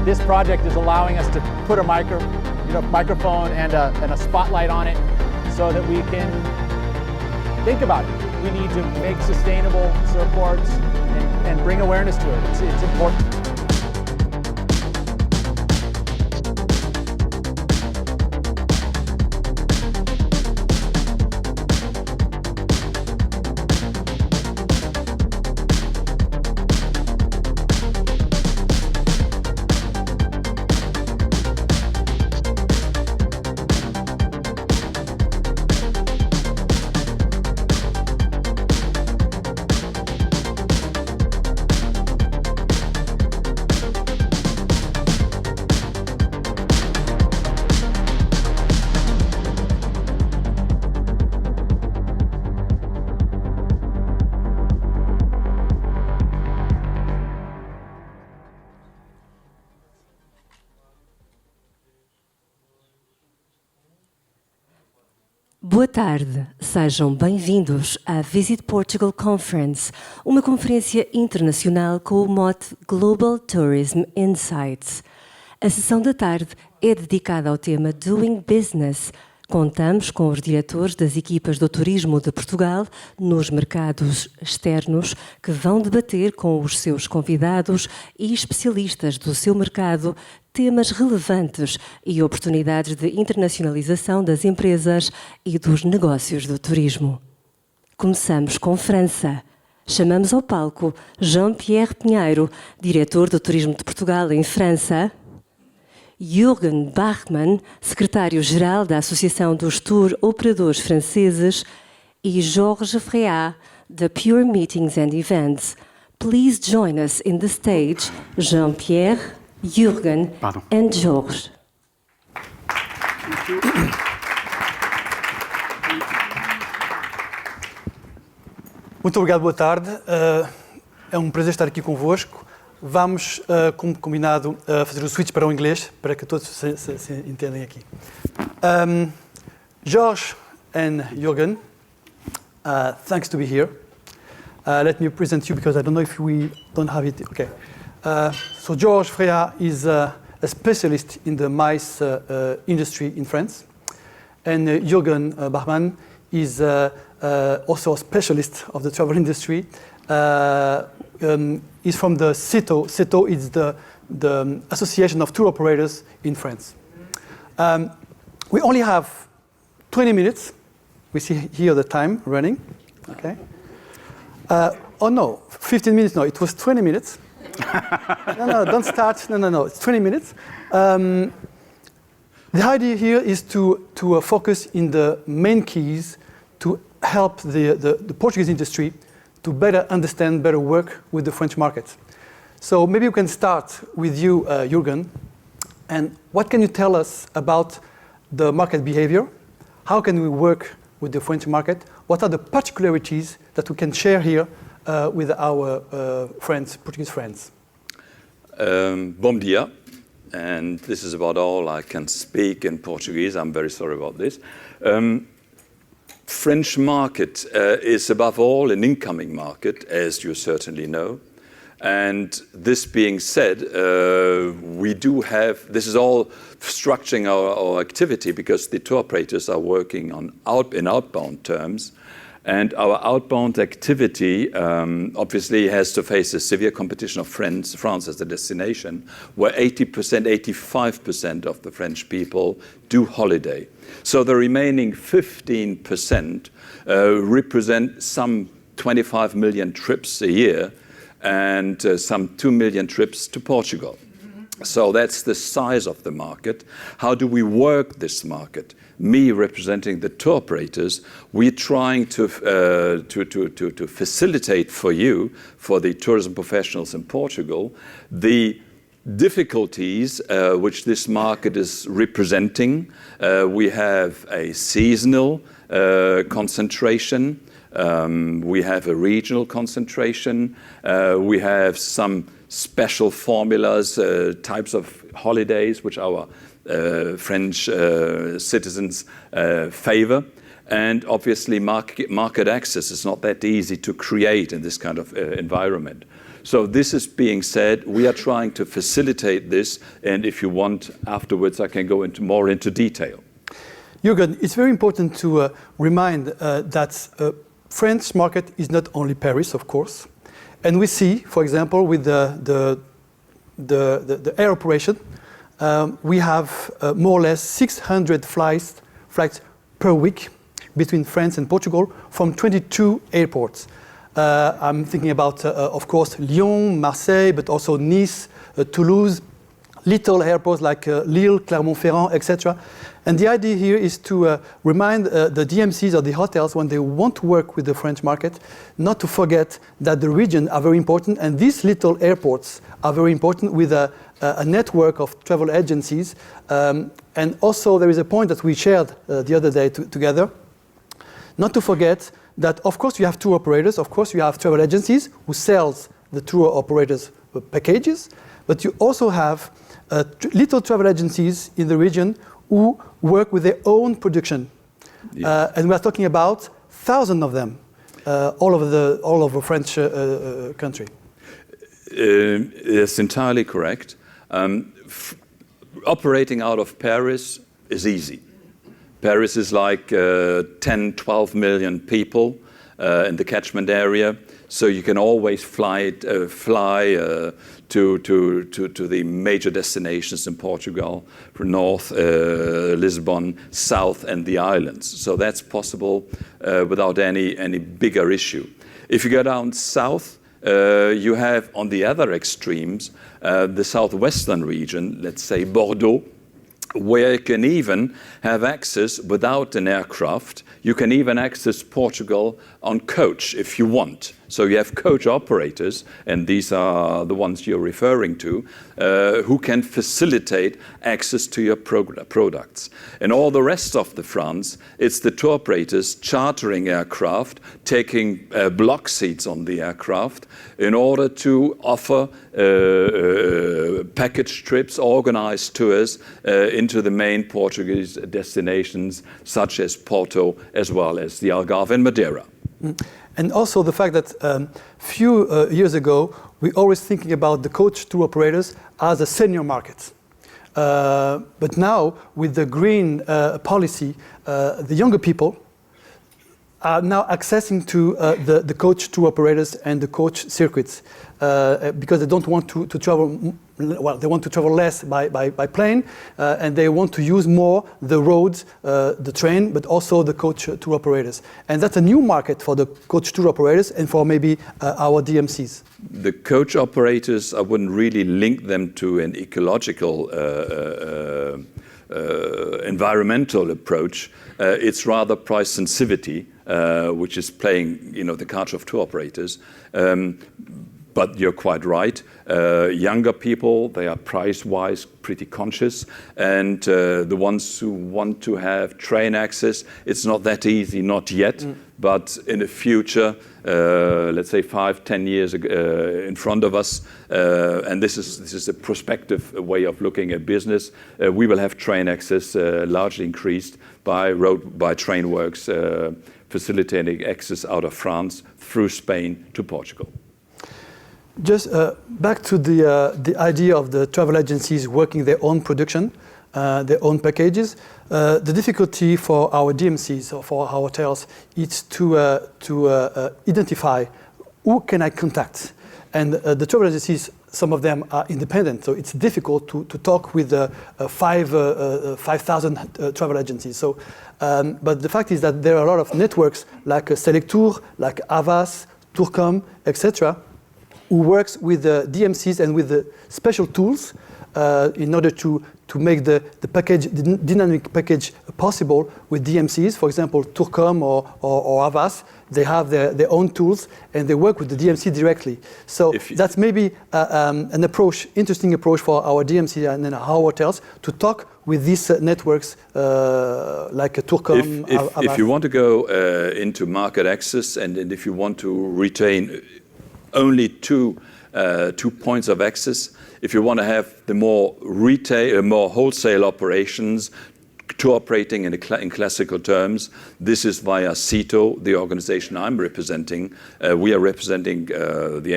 This project is allowing us to put a microphone and a spotlight on it so that we can think about it. We need to make sustainable airports and bring awareness to it. It's important. Boa tarde, sejam bem-vindos à VisitPortugal Conference, uma conferência internacional com o mote Global Tourism Insights. A sessão da tarde é dedicada ao tema Doing Business. Contamos com os diretores das equipas do Turismo de Portugal nos mercados externos que vão debater com os seus convidados e especialistas do seu mercado temas relevantes e oportunidades de internacionalização das empresas e dos negócios do turismo. Começamos com França. Chamamos ao palco Jean-Pierre Pinheiro, diretor do Turismo de Portugal em França, Jürgen Bachmann, secretário-geral da Associação dos Operadores Franceses, e Georges Freiha, da Pure Meetings and Events. Please join us in the stage, Jean-Pierre, Jürgen and Georges. Muito obrigado, boa tarde. É um prazer estar aqui convosco. Vamos, como combinado, fazer o switch para o inglês, para que todos se entendam aqui. George and Jürgen, thanks to be here. Let me present you, because I don't know if we don't have it. Okay. So Georges Freiha is a specialist in the MICE industry in France. And Jürgen Bachmann is also a specialist of the travel industry. Is from the CETO. CETO is the Association of Tour Operators in France. We only have 20 minutes. We see here the time running. Okay. Oh no, 15 minutes. No, it was 20 minutes. No, don't start. No. It's 20 minutes. The idea here is to focus in the main keys to help the Portuguese industry to better understand, better work with the French market. So maybe we can start with you, Jürgen. And what can you tell us about the market behavior? How can we work with the French market? What are the particularities that we can share here with our friends, Portuguese friends? Bom dia. And this is about all I can speak in Portuguese. I'm very sorry about this. French market is above all an incoming market, as you certainly know. And this being said, we do have, this is all structuring our activity, because the tour operators are working on in outbound terms. And our outbound activity obviously has to face a severe competition of France as a destination, where 80%, 85% of the French people do holiday. So the remaining 15% represent some 25 million trips a year and some 2 million trips to Portugal. So that's the size of the market. How do we work this market? Me representing the tour operators, we're trying to facilitate for you, for the tourism professionals in Portugal, the difficulties which this market is representing. We have a seasonal concentration. We have a regional concentration. We have some special formulas, types of holidays which our French citizens favor. And obviously market access is not that easy to create in this kind of environment. So this is being said, we are trying to facilitate this, and if you want, afterwards I can go more into detail. Jürgen, it's very important to remind that French market is not only Paris, of course, and we see, for example, with the air operation, we have more or less 600 flights per week between France and Portugal from 22 airports. I'm thinking about, of course, Lyon, Marseille, but also Nice, Toulouse, little airports like Lille, Clermont-Ferrand, etc. And the idea here is to remind the DMCs or the hotels when they want to work with the French market, not to forget that the region are very important, and these little airports are very important with a network of travel agencies. And also there is a point that we shared the other day together, not to forget that of course you have tour operators, of course you have travel agencies who sells the tour operators packages, but you also have little travel agencies in the region who work with their own production. Yes. And we are talking about thousands of them all over the French country. It's entirely correct. Operating out of Paris is easy. Paris is like 10, 12 million people in the catchment area, so you can always fly to the major destinations in Portugal, from north, Lisbon, south, and the islands. So that's possible without any bigger issue. If you go down south, you have on the other extremes the southwestern region, let's say Bordeaux, where you can even have access without an aircraft. You can even access Portugal on coach if you want. So you have coach operators, and these are the ones you're referring to, who can facilitate access to your products. And all the rest of the France, it's the tour operators chartering aircraft, taking block seats on the aircraft in order to offer package trips, organized tours into the main Portuguese destinations such as Porto, as well as the Algarve and Madeira. And also the fact that few years ago, we always thinking about the coach tour operators as a senior market. But now, with the green policy, the younger people are now accessing to the coach tour operators and the coach circuits because they don't want to travel. Well, they want to travel less by plane, and they want to use more the roads, the train, but also the coach tour operators. And that's a new market for the coach tour operators and for maybe our DMCs. The coach operators, I wouldn't really link them to an ecological environmental approach. It's rather price sensitivity, which is playing, the card of tour operators. But you're quite right. Younger people, they are price-wise pretty conscious, and the ones who want to have train access, it's not that easy, not yet. But in the future, let's say 5-10 years in front of us, and this is a prospective way of looking at business. We will have train access largely increased by train works, facilitating access out of France through Spain to Portugal. Just back to the idea of the travel agencies working their own production, their own packages. The difficulty for our DMCs or for our hotels is to identify who can I contact. And the travel agencies, some of them are independent, so it's difficult to talk with 5,000 travel agencies. So, but the fact is that there are a lot of networks like Selectour, like Havas, Tourcom, etc., who works with the DMCs and with the special tools in order to make the dynamic package possible with DMCs. For example, Tourcom or Havas, they have their own tools and they work with the DMC directly. So that's maybe an interesting approach for our DMC and our hotels to talk with these networks like Tourcom. If you want to go into market access and if you want to retain only two points of access. If you want to have the more retail, more wholesale operations, tour operating in classical terms, this is via CITO, the organization I'm representing. We are representing the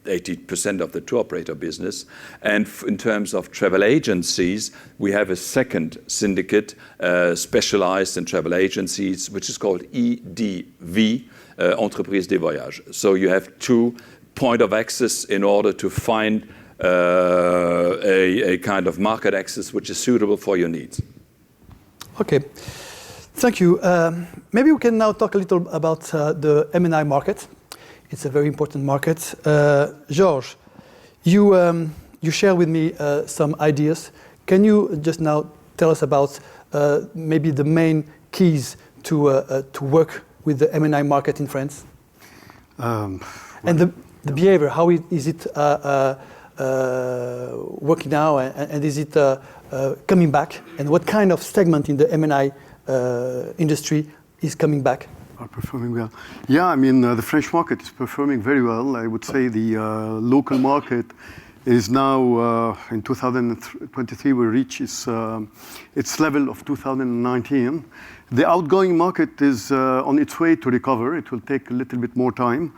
80% of the tour operator business. And in terms of travel agencies, we have a second syndicate specialized in travel agencies, which is called EDV, Entreprise des Voyages. So you have 2 points of access in order to find a kind of market access which is suitable for your needs. Okay, thank you. Maybe we can now talk a little about the M&I market. It's a very important market. Georges, you share with me some ideas. Can you just now tell us about maybe the main keys to work with the M&I market in France? And the behavior, how is it working now, and is it coming back? And what kind of segment in the M&I industry is coming back? Are performing well. Yeah, I mean, the French market is performing very well. I would say the local market is now, in 2023, will reach its level of 2019. The outgoing market is on its way to recover. It will take a little bit more time.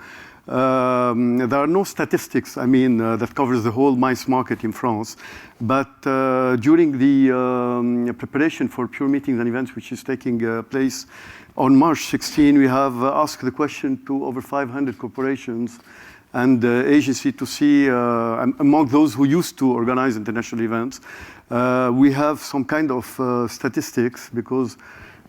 There are no statistics, I mean, that covers the whole MICE market in France. But during the preparation for Pure Meetings and Events, which is taking place on March 16, we have asked the question to over 500 corporations and agencies to see, among those who used to organize international events, we have some kind of statistics, because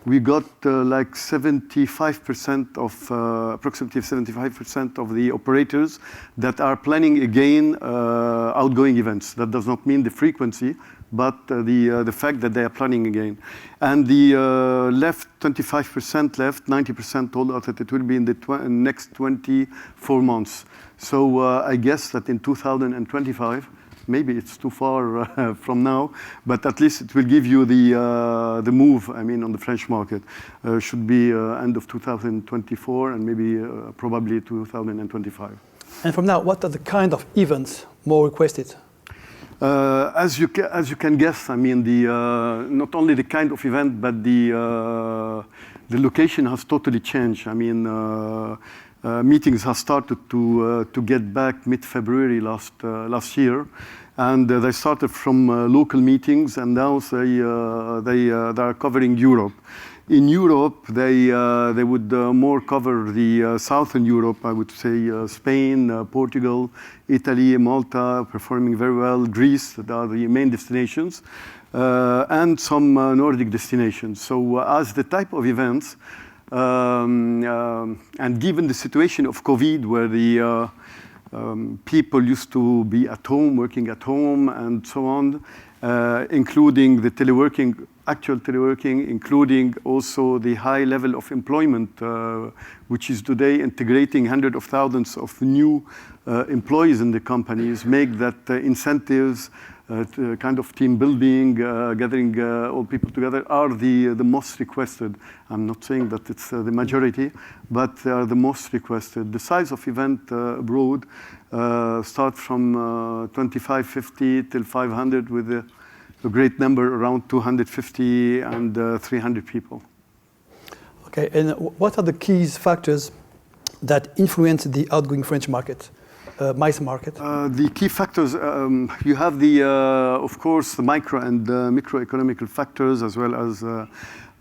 we got like 75% of, approximately 75% of the operators that are planning again outgoing events. That does not mean the frequency, but the fact that they are planning again. And the left 25% left, 90% told us that it will be in the next 24 months. So I guess that in 2025, maybe it's too far from now, but at least it will give you the move, I mean, on the French market. Should be end of 2024 and maybe probably 2025. And from now, what are the kind of events more requested? As you can guess, I mean, not only the kind of event, but the location has totally changed. I mean, meetings have started to get back mid-February last year, and they started from local meetings, and now they are covering Europe. In Europe, they would more cover the southern Europe, I would say Spain, Portugal, Italy, Malta, performing very well, Greece, that are the main destinations, and some Nordic destinations. So as the type of events, and given the situation of COVID, where the people used to be at home, working at home, and so on, including the teleworking, actual teleworking, including also the high level of employment, which is today integrating hundreds of thousands of new employees in the companies, make that incentives, kind of team building, gathering all people together, are the most requested. I'm not saying that it's the majority, but they are the most requested. The size of event abroad start from 25, 50 till 500, with a great number around 250 and 300 people. Okay, and what are the key factors that influence the outgoing French market? MICE market? The key factors, you have of course, the micro and microeconomical factors, as well as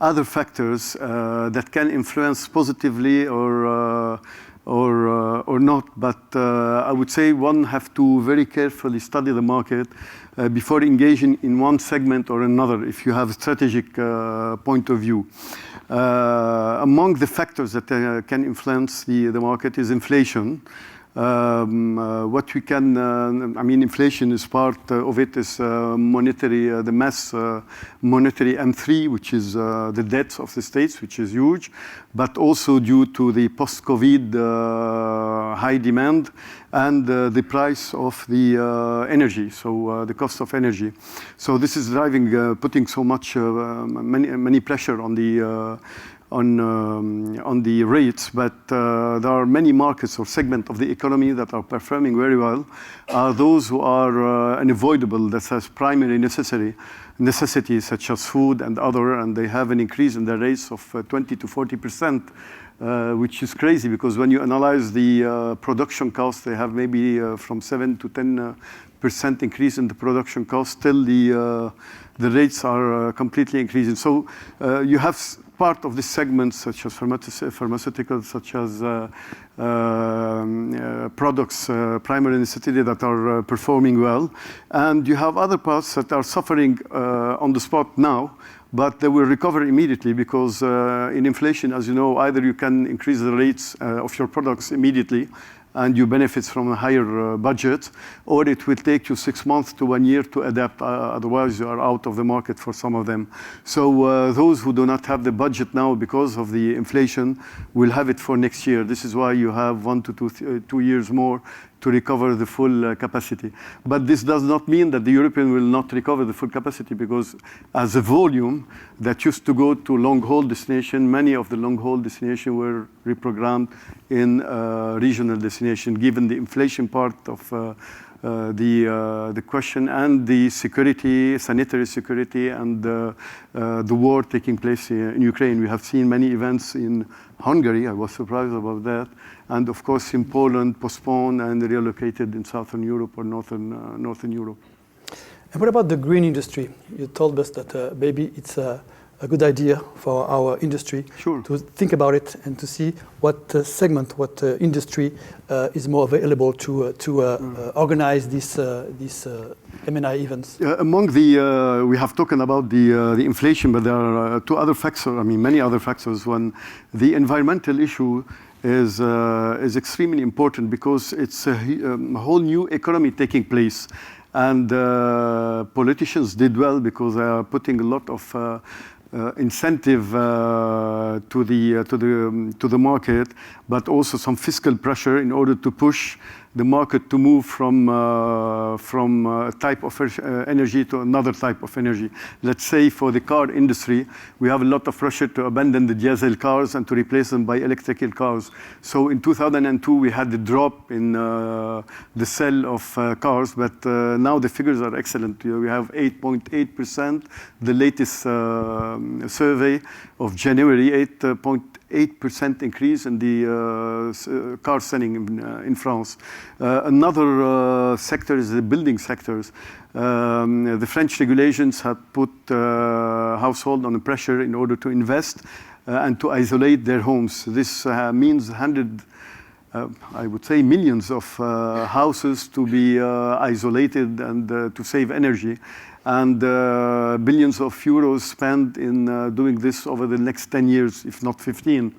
other factors that can influence positively or not. But I would say one have to very carefully study the market before engaging in one segment or another, if you have a strategic point of view. Among the factors that can influence the market is inflation. What we can, I mean, inflation is part of it, is monetary, the mass monetary M3, which is the debt of the states, which is huge, but also due to the post-COVID high demand and the price of the energy, so the cost of energy. So this is driving, putting so much, many pressure on the rates, but there are many markets or segments of the economy that are performing very well. Those who are unavoidable, that has primary necessities such as food and other, and they have an increase in the rates of 20 to 40% which is crazy because when you analyze the production cost, they have maybe from 7 to 10% increase in the production cost. Still, the rates are completely increasing. So you have part of this segment, such as pharmaceuticals, such as products, primary necessity, that are performing well. And you have other parts that are suffering on the spot now, but they will recover immediately because in inflation, as you know, either you can increase the rates of your products immediately and you benefit from a higher budget, or it will take you 6 months to 1 year to adapt. Otherwise, you are out of the market for some of them. So those who do not have the budget now because of the inflation will have it for next year. This is why you have 1 to 2 years more to recover the full capacity. But this does not mean that the European will not recover the full capacity, because as a volume that used to go to long-haul destination, many of the long-haul destinations were reprogrammed in regional destination, given the inflation part of the question and the security, sanitary security, and the war taking place in Ukraine. We have seen many events in Hungary. I was surprised about that. And of course, in Poland, postponed and relocated in Southern Europe or Northern Europe. And what about the green industry? You told us that maybe it's a good idea for our industry to think about it and to see what segment, what industry is more available to organize these M&I events. Among the, we have talked about the inflation, but there are two other factors. I mean, many other factors. One, the environmental issue is extremely important because it's a whole new economy taking place, and politicians did well because they are putting a lot of incentive to the market, but also some fiscal pressure in order to push the market to move from a type of energy to another type of energy. Let's say for the car industry, we have a lot of pressure to abandon the diesel cars and to replace them by electrical cars. So in 2002, we had the drop in the sale of cars, but now the figures are excellent. We have 8.8%, the latest survey of January, 8.8% increase in the car selling in France. Another sector is the building sectors. The French regulations have put households under pressure in order to invest and to isolate their homes. This means I would say millions of houses to be isolated and to save energy, and billions of euros spent in doing this over the next 10 years, if not 15.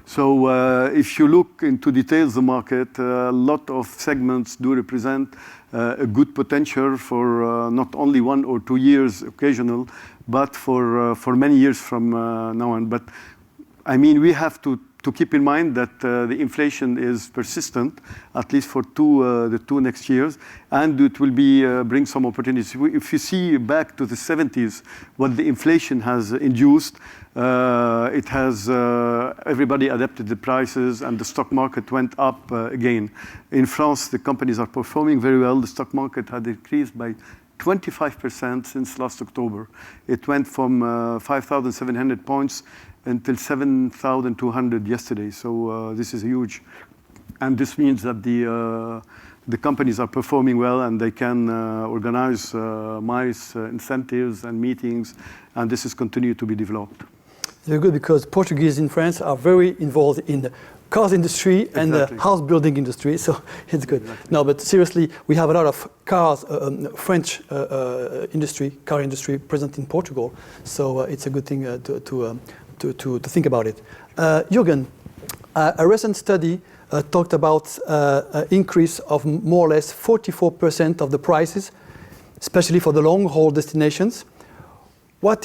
So if you look into details the market, a lot of segments do represent a good potential for not only 1 or 2 years occasional, but for many years from now on. But I mean, we have to keep in mind that the inflation is persistent, at least for the 2 next years, and it will bring some opportunities. If you see back to the 70s, what the inflation has induced, it has everybody adapted the prices, and the stock market went up again. In France, the companies are performing very well. The stock market had increased by 25% since last October. It went from 5,700 points until 7,200 yesterday. So this is huge. And this means that the companies are performing well, and they can organize nice incentives and meetings, and this is continued to be developed. Very good, because Portuguese in France are very involved in the cars industry and the house building industry, so it's good. Exactly. No, but seriously, we have a lot of cars, French car industry present in Portugal, so it's a good thing to think about it. Jürgen, a recent study talked about an increase of more or less 44% of the prices, especially for the long-haul destinations. What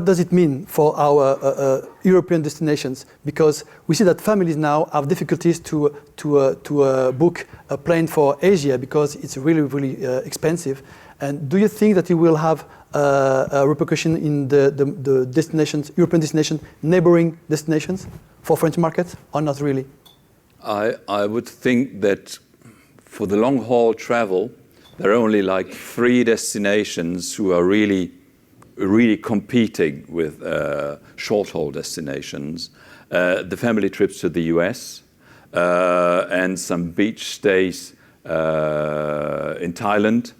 does it mean for our European destinations? Because we see that families now have difficulties to book a plane for Asia because it's really, really expensive. And do you think that it will have a repercussion in the destinations, European destinations, neighboring destinations for French markets, or not really? I would think that for the long-haul travel, there are only like 3 destinations who are really really competing with short-haul destinations. The family trips to the US and some beach stays in Thailand.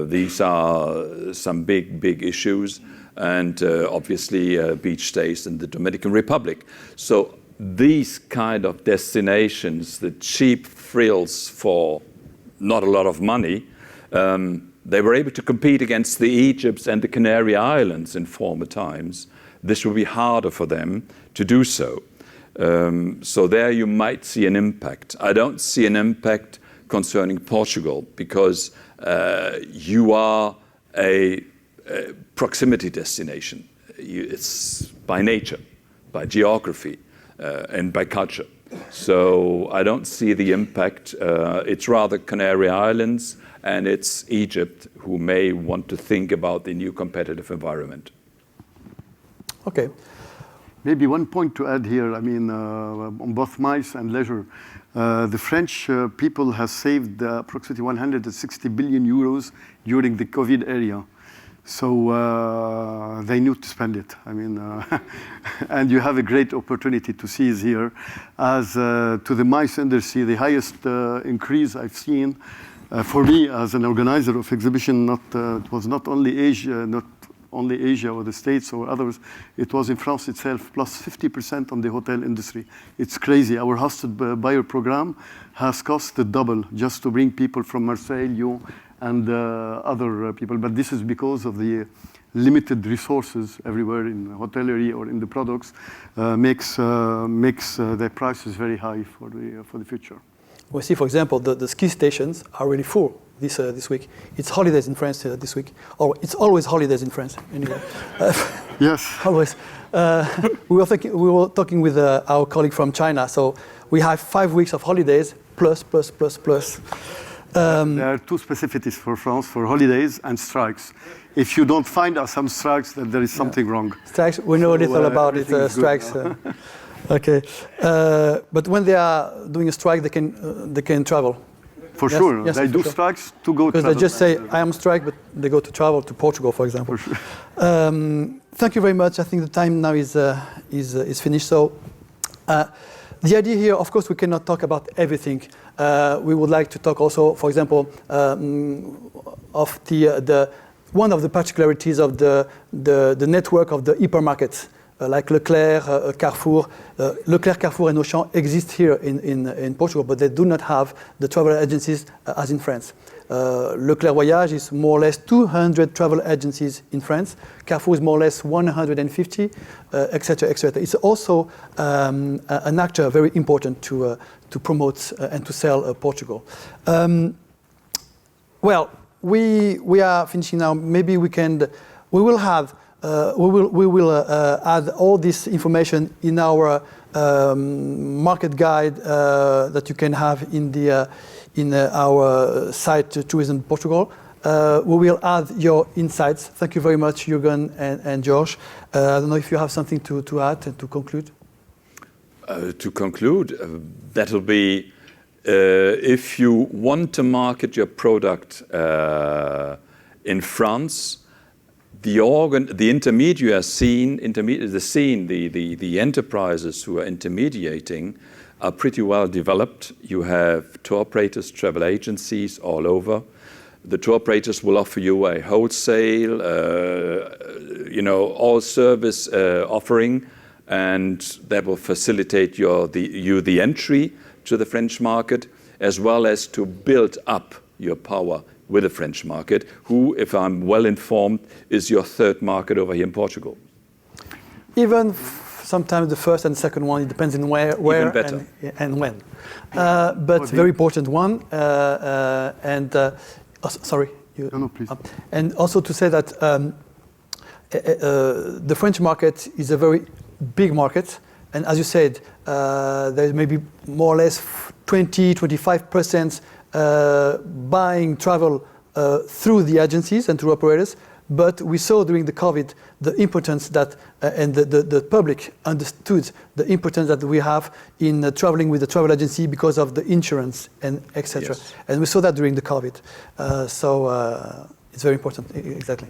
These are some big issues, and obviously beach stays in the Dominican Republic. So these kind of destinations, the cheap frills for not a lot of money, they were able to compete against the Egypts and the Canary Islands in former times. This will be harder for them to do so. So there you might see an impact. I don't see an impact concerning Portugal because you are a proximity destination. It's by nature, by geography, and by culture. So I don't see the impact. It's rather Canary Islands and it's Egypt who may want to think about the new competitive environment. Okay. Maybe one point to add here, I mean, on both MICE and leisure, the French people have saved approximately 160 billion euros during the COVID era. So they knew to spend it. I mean, and you have a great opportunity to seize here. As to the MICE industry, the highest increase I've seen for me as an organizer of exhibition, it was not only Asia or the States or others, it was in France itself, plus 50% on the hotel industry. It's crazy. Our hosted buyer program has cost the double just to bring people from Marseille, Lyon, and other people. But this is because of the limited resources everywhere in hotellerie or in the products, makes the prices very high for the future. We see, for example, the ski stations are really full this week. It's holidays in France this week. Or it's always holidays in France, anyway. Yes. Always. We were talking with our colleague from China. So we have 5 weeks of holidays, plus. There are two specificities for France, for holidays and strikes. If you don't find some strikes, then there is something wrong. Strikes, we know a little about it, strikes. Okay. But when they are doing a strike, they can travel. For sure. Yes, they do strikes to go to because they just say, I am strike, but they go to travel to Portugal, for example. For sure. Thank you very much. I think the time now is finished. So the idea here, of course, we cannot talk about everything. We would like to talk also, for example, of one of the particularities of the network of the hypermarkets, like Leclerc, Carrefour. Leclerc, Carrefour, and Auchan exist here in Portugal, but they do not have the travel agencies as in France. Leclerc Voyage is more or less 200 travel agencies in France. Carrefour is more or less 150, etc., etc. It's also an actor very important to promote and to sell Portugal. Well, we are finishing now. Maybe we will add all this information in our market guide that you can have in our site, Tourism Portugal. We will add your insights. Thank you very much, Jürgen and George. I don't know if you have something to add and to conclude. To conclude, that'll be if you want to market your product in France, the enterprises who are intermediating are pretty well developed. You have tour operators, travel agencies all over. The tour operators will offer you a wholesale, all service offering, and that will facilitate the entry to the French market, as well as to build up your power with the French market, who, if I'm well informed, is your third market over here in Portugal. Even sometimes the first and second one, it depends on where and when. But very important one. Sorry. No, please. And also to say that the French market is a very big market. And as you said, there may be more or less 20-25% buying travel through the agencies and through operators. But we saw during the COVID the importance that, and the public understood the importance that we have in traveling with the travel agency because of the insurance and etc. Yes. And we saw that during the COVID. So it's very important, exactly.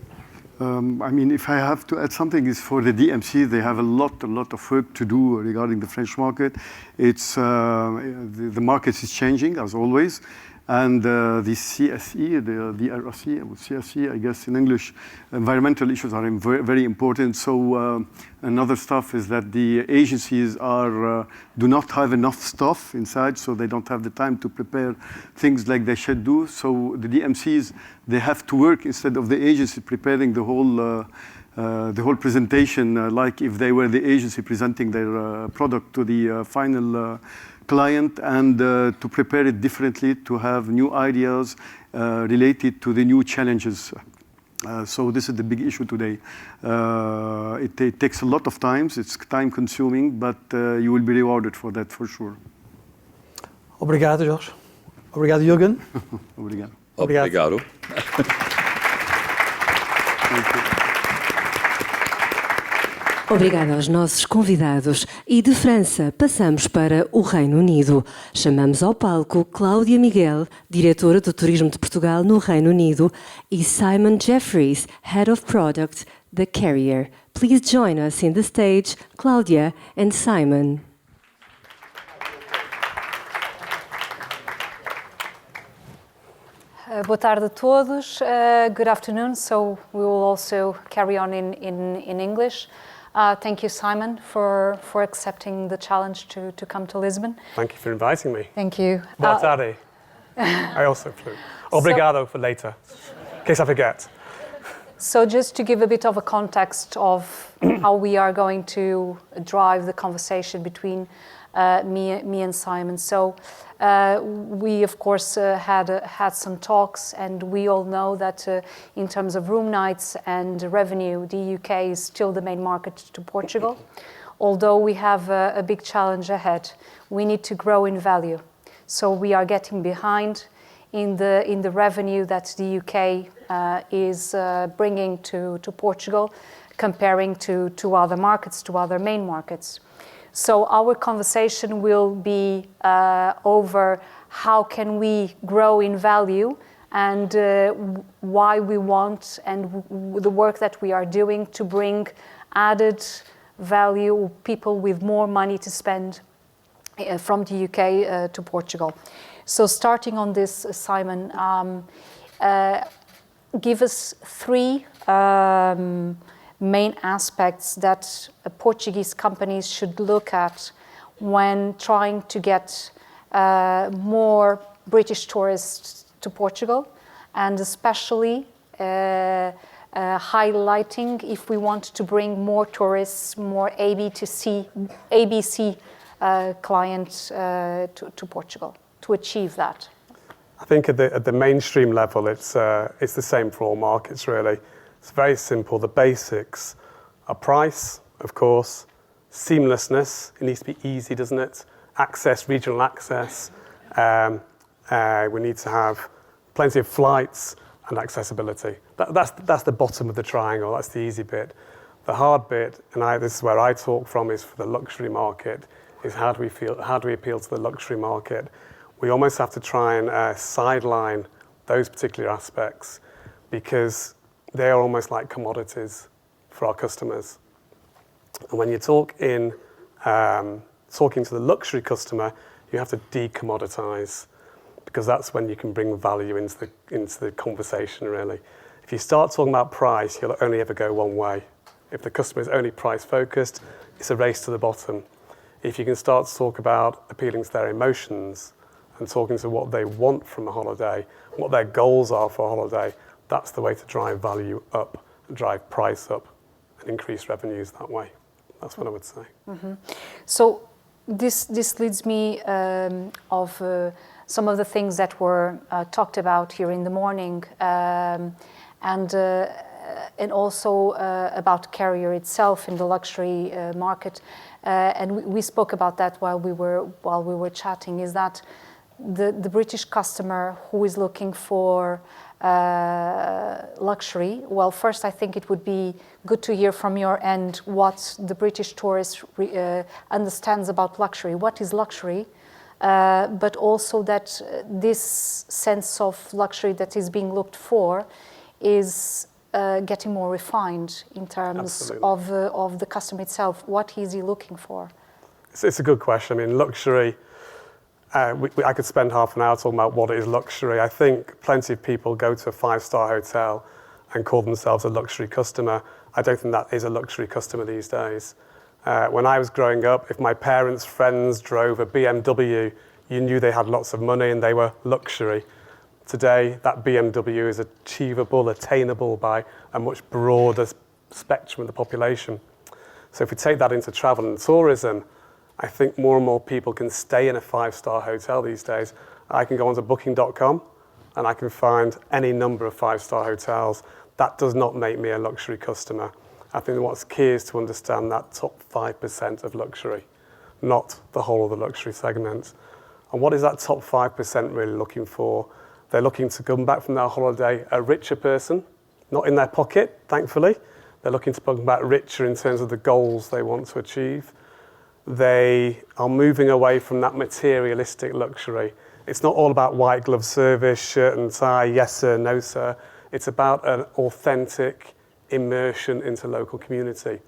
I mean, if I have to add something, is for the DMC, they have a lot of work to do regarding the French market. It's the market is changing as always, and the CSE, the RRC, CSE, I guess in English, environmental issues are very important. So another stuff is that the agencies do not have enough staff inside, so they don't have the time to prepare things like they should do. So the DMCs, they have to work instead of the agency preparing the whole presentation, like if they were the agency presenting their product to the final client, and to prepare it differently, to have new ideas related to the new challenges. So this is the big issue today. It takes a lot of time, it's time consuming, but you will be rewarded for that for sure. Obrigado, Jorge. Obrigado, Jürgen. Obrigado. Obrigado. Obrigada aos nossos convidados e de França passamos para o Reino Unido. Chamamos ao palco Cláudia Miguel, Diretora do Turismo de Portugal no Reino Unido, e Simon Jeffries, Head of Product, The Carrier. Please join us in the stage, Cláudia and Simon. Boa tarde a todos. Good afternoon. So we will also carry on in English. Thank you, Simon, for accepting the challenge to come to Lisbon. Thank you for inviting me. Thank you. Boa tarde. I also flew. Obrigado for later, in case I forget. So just to give a bit of a context of how we are going to drive the conversation between me and Simon. So we, of course, had some talks, and we all know that in terms of room nights and revenue, the UK is still the main market to Portugal. Although we have a big challenge ahead, we need to grow in value. So we are getting behind in the revenue that the UK is bringing to Portugal, comparing to other markets, to other main markets. So our conversation will be over how can we grow in value, and why we want, and the work that we are doing to bring added value, people with more money to spend from the UK to Portugal. So starting on this, Simon, give us three main aspects that Portuguese companies should look at when trying to get more British tourists to Portugal, and especially highlighting if we want to bring more tourists, more ABC clients to Portugal, to achieve that. I think at the mainstream level, it's the same for all markets, really. It's very simple. The basics are price, of course, seamlessness. It needs to be easy, doesn't it? Access, regional access. We need to have plenty of flights and accessibility. That's the bottom of the triangle. That's the easy bit. The hard bit, and this is where I talk from, is for the luxury market. Is how do we appeal to the luxury market? We almost have to try and sideline those particular aspects, because they are almost like commodities for our customers. And when you talking to the luxury customer, you have to de-commoditize, because that's when you can bring value into the conversation, really. If you start talking about price, you'll only ever go one way. If the customer is only price focused, it's a race to the bottom. If you can start to talk about appealing to their emotions and talking to what they want from a holiday, what their goals are for a holiday, that's the way to drive value up, and drive price up, and increase revenues that way. That's what I would say. Mm-hmm. So this leads me of some of the things that were talked about here in the morning, and also about Carrier itself in the luxury market, and we spoke about that while we were chatting. Is that the British customer who is looking for luxury? Well, first, I think it would be good to hear from your end what the British tourist understands about luxury. What is luxury? But also that this sense of luxury that is being looked for is getting more refined in terms of the customer itself? What is he looking for? It's a good question. I mean, luxury, I could spend half an hour talking about what is luxury. I think plenty of people go to a 5-star hotel and call themselves a luxury customer. I don't think that is a luxury customer these days. When I was growing up, if my parents' friends drove a BMW, you knew they had lots of money and they were luxury. Today, that BMW is achievable, attainable by a much broader spectrum of the population. So if we take that into travel and tourism, I think more and more people can stay in a 5-star hotel these days. I can go onto booking.com and I can find any number of 5-star hotels. That does not make me a luxury customer. I think what's key is to understand that top 5% of luxury, not the whole of the luxury segment. And what is that top 5% really looking for? They're looking to come back from their holiday a richer person, not in their pocket, thankfully. They're looking to come back richer in terms of the goals they want to achieve. They are moving away from that materialistic luxury. It's not all about white glove service, shirt and tie, yes sir, no sir. It's about an authentic immersion into local community.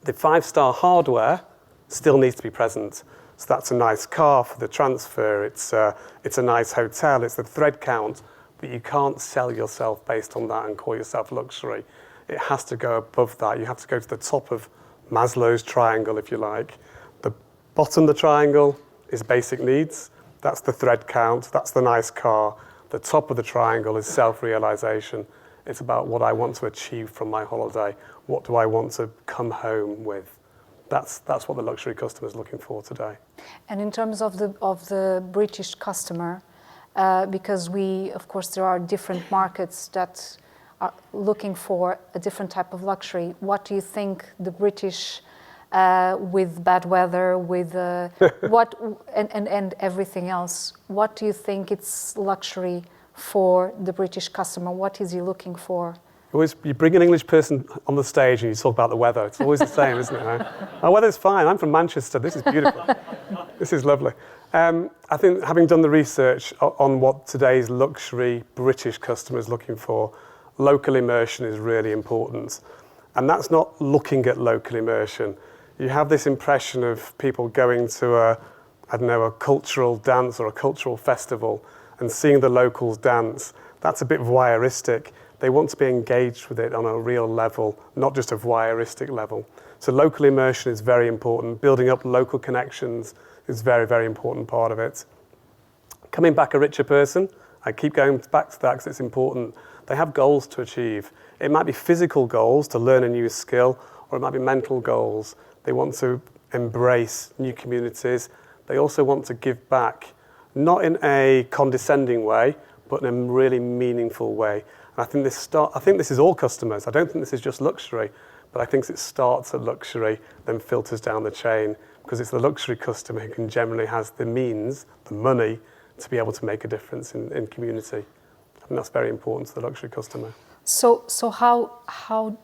The 5-star hardware still needs to be present. So that's a nice car for the transfer, it's a nice hotel, it's the thread count, but you can't sell yourself based on that and call yourself luxury. It has to go above that. You have to go to the top of Maslow's triangle, if you like. The bottom of the triangle is basic needs. That's the thread count, that's the nice car. The top of the triangle is self-realization. It's about what I want to achieve from my holiday. What do I want to come home with? That's what the luxury customer is looking for today. And in terms of the British customer, because of course, there are different markets that are looking for a different type of luxury. What do you think the British, with bad weather, with what and everything else, what do you think it's luxury for the British customer? What is he looking for? You bring an English person on the stage and you talk about the weather. It's always the same, isn't it? Our weather's fine. I'm from Manchester. This is beautiful. This is lovely. I think having done the research on what today's luxury British customer is looking for, local immersion is really important. And that's not looking at local immersion. You have this impression of people going to a cultural dance or a cultural festival and seeing the locals dance. That's a bit voyeuristic. They want to be engaged with it on a real level, not just a voyeuristic level. So local immersion is very important. Building up local connections is a very, very important part of it. Coming back a richer person, I keep going back to that because it's important. They have goals to achieve. It might be physical goals to learn a new skill, or it might be mental goals. They want to embrace new communities. They also want to give back, not in a condescending way, but in a really meaningful way. And I think this is all customers. I don't think this is just luxury, but I think it starts at luxury, then filters down the chain, because it's the luxury customer who can generally has the means, the money, to be able to make a difference in community. I think that's very important to the luxury customer. So how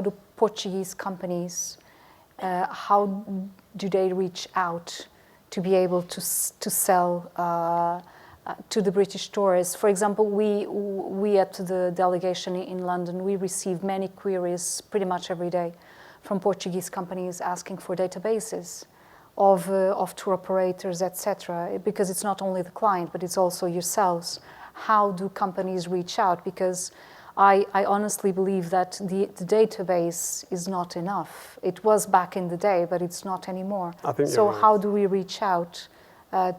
do Portuguese companies, how do they reach out to be able to sell to the British tourists? For example, we at the delegation in London, we receive many queries pretty much every day from Portuguese companies asking for databases of tour operators, etc. Because it's not only the client, but it's also yourselves. How do companies reach out? Because I honestly believe that the database is not enough. It was back in the day, but it's not anymore. I think so. You're right. How do we reach out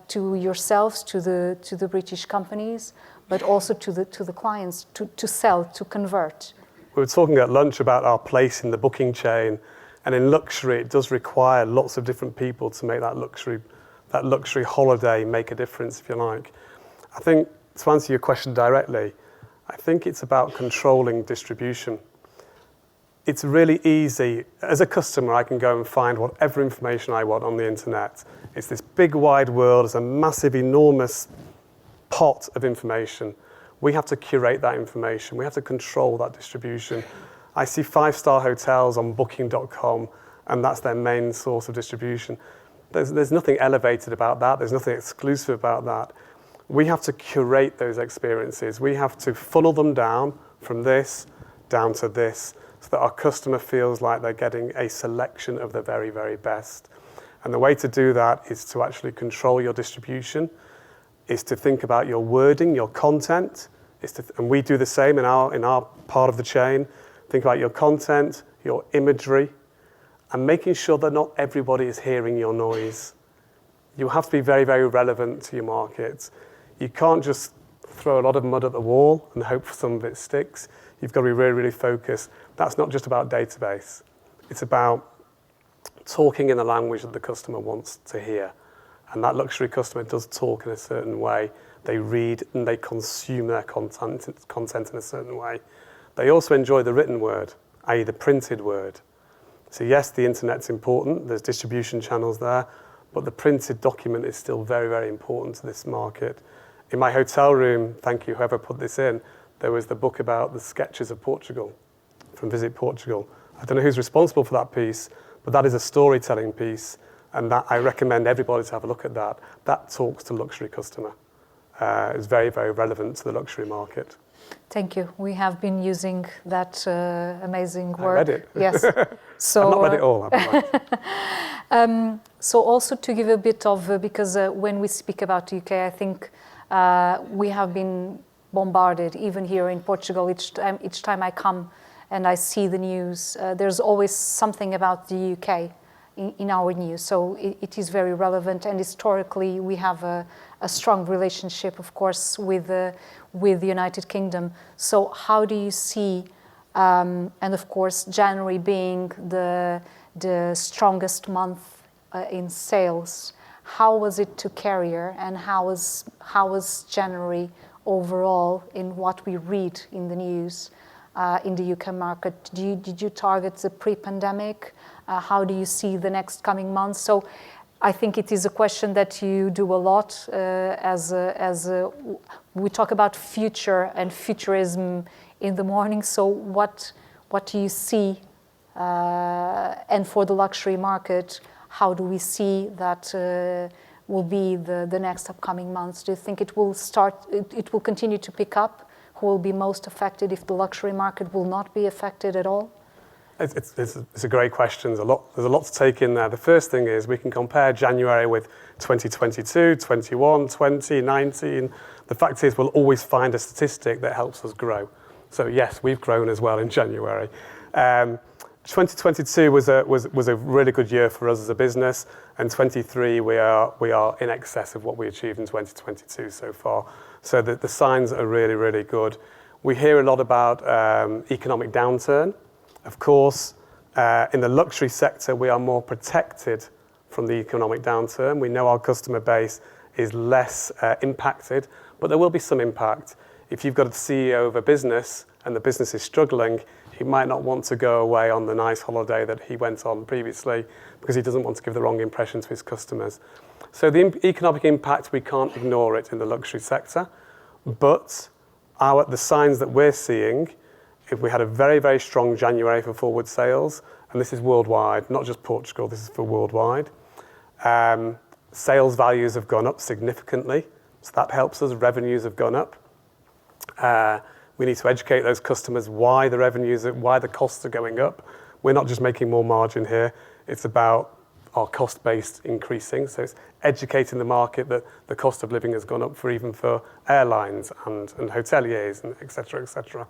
to yourselves, to the British companies, but also to the clients to sell, to convert? We were talking at lunch about our place in the booking chain, and in luxury, it does require lots of different people to make that luxury holiday make a difference, if you like. I think, to answer your question directly, I think it's about controlling distribution. It's really easy. As a customer, I can go and find whatever information I want on the internet. It's this big wide world. It's a massive, enormous pot of information. We have to curate that information. We have to control that distribution. I see 5-star hotels on booking.com, and that's their main source of distribution. There's nothing elevated about that. There's nothing exclusive about that. we have to curate those experiences. We have to funnel them down from this down to this so that our customer feels like they're getting a selection of the very, very best. And the way to do that is to actually control your distribution, is to think about your wording, your content, and we do the same in our part of the chain. Think about your content, your imagery, and making sure that not everybody is hearing your noise. You have to be very, very relevant to your market. You can't just throw a lot of mud at the wall and hope for some of it sticks. You've got to be really, really focused. That's not just about database. It's about talking in the language that the customer wants to hear. And that luxury customer does talk in a certain way. They read and they consume their content in a certain way. They also enjoy the written word, i.e. the printed word. So yes, the internet's important. There's distribution channels there. But the printed document is still very, very important to this market. In my hotel room, thank you, whoever put this in, there was the book about the sketches of Portugal from Visit Portugal. I don't know who's responsible for that piece, but that is a storytelling piece, and that I recommend everybody to have a look at that. That talks to luxury customer. It's very, very relevant to the luxury market. Thank you. We have been using that amazing work. I read it. Yes. So, I've not read it all, have so also to give a bit of, because when we speak about the UK, I think we have been bombarded, even here in Portugal, each time I come and I see the news, there's always something about the UK in our news. So it is very relevant, and historically we have a strong relationship, of course, with the United Kingdom. So how do you see, and of course January being the strongest month in sales, how was it to Carrier, and how was January overall in what we read in the news in the UK market? Did you target the pre-pandemic? How do you see the next coming months? So I think it is a question that you do a lot as we talk about future and futurism in the morning. So what do you see? And for the luxury market, how do we see that will be the next upcoming months? Do you think it will continue to pick up? Who will be most affected if the luxury market will not be affected at all? It's a great question. There's a lot to take in there. The first thing is we can compare January with 2022, 21, 20, 19. The fact is we'll always find a statistic that helps us grow. So yes, we've grown as well in January. 2022 was a really good year for us as a business, and 23 we are in excess of what we achieved in 2022 so far. So the signs are really, really good. We hear a lot about economic downturn. Of course, in the luxury sector, we are more protected from the economic downturn. We know our customer base is less impacted, but there will be some impact. If you've got a CEO of a business and the business is struggling, he might not want to go away on the nice holiday that he went on previously because he doesn't want to give the wrong impression to his customers. So the economic impact, we can't ignore it in the luxury sector, but the signs that we're seeing, if we had a very, very strong January for forward sales, and this is worldwide, not just Portugal, this is for worldwide. Sales values have gone up significantly, so that helps us. Revenues have gone up. We need to educate those customers why the costs are going up. We're not just making more margin here, it's about our cost base increasing. So it's educating the market that the cost of living has gone up even for airlines and hoteliers, and et cetera, et cetera.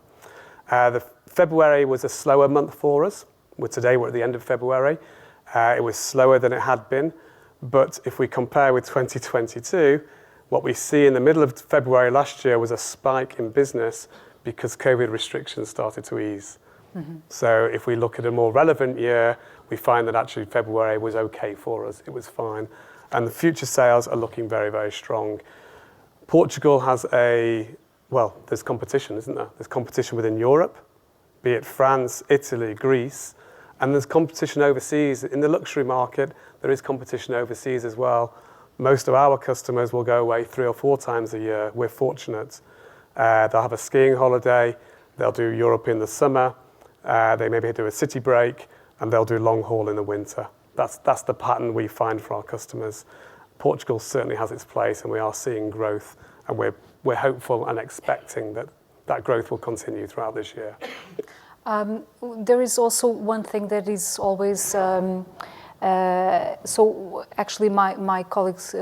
The February was a slower month for us. Today we're at the end of February. It was slower than it had been. But if we compare with 2022, what we see in the middle of February last year was a spike in business because COVID restrictions started to ease. Mm-hmm. So if we look at a more relevant year, we find that actually February was okay for us. It was fine. And the future sales are looking very, very strong. Portugal has there's competition, isn't there? There's competition within Europe, be it France, Italy, Greece, and there's competition overseas. In the luxury market, there is competition overseas as well. Most of our customers will go away 3 or 4 times a year. We're fortunate. They'll have a skiing holiday, they'll do Europe in the summer, they maybe do a city break, and they'll do long haul in the winter. That's the pattern we find for our customers. Portugal certainly has its place, and we are seeing growth, and we're hopeful and expecting that growth will continue throughout this year. There is also one thing that is always, so actually my colleagues,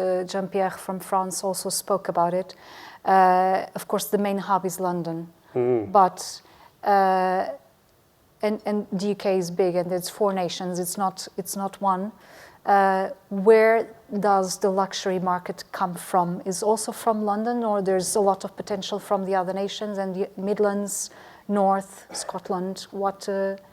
Pierre from France also spoke about it. Of course, the main hub is London, but, and the UK is big and it's 4 nations, it's not one. Where does the luxury market come from? Is also from London, or there's a lot of potential from the other nations and the Midlands, North, Scotland? What?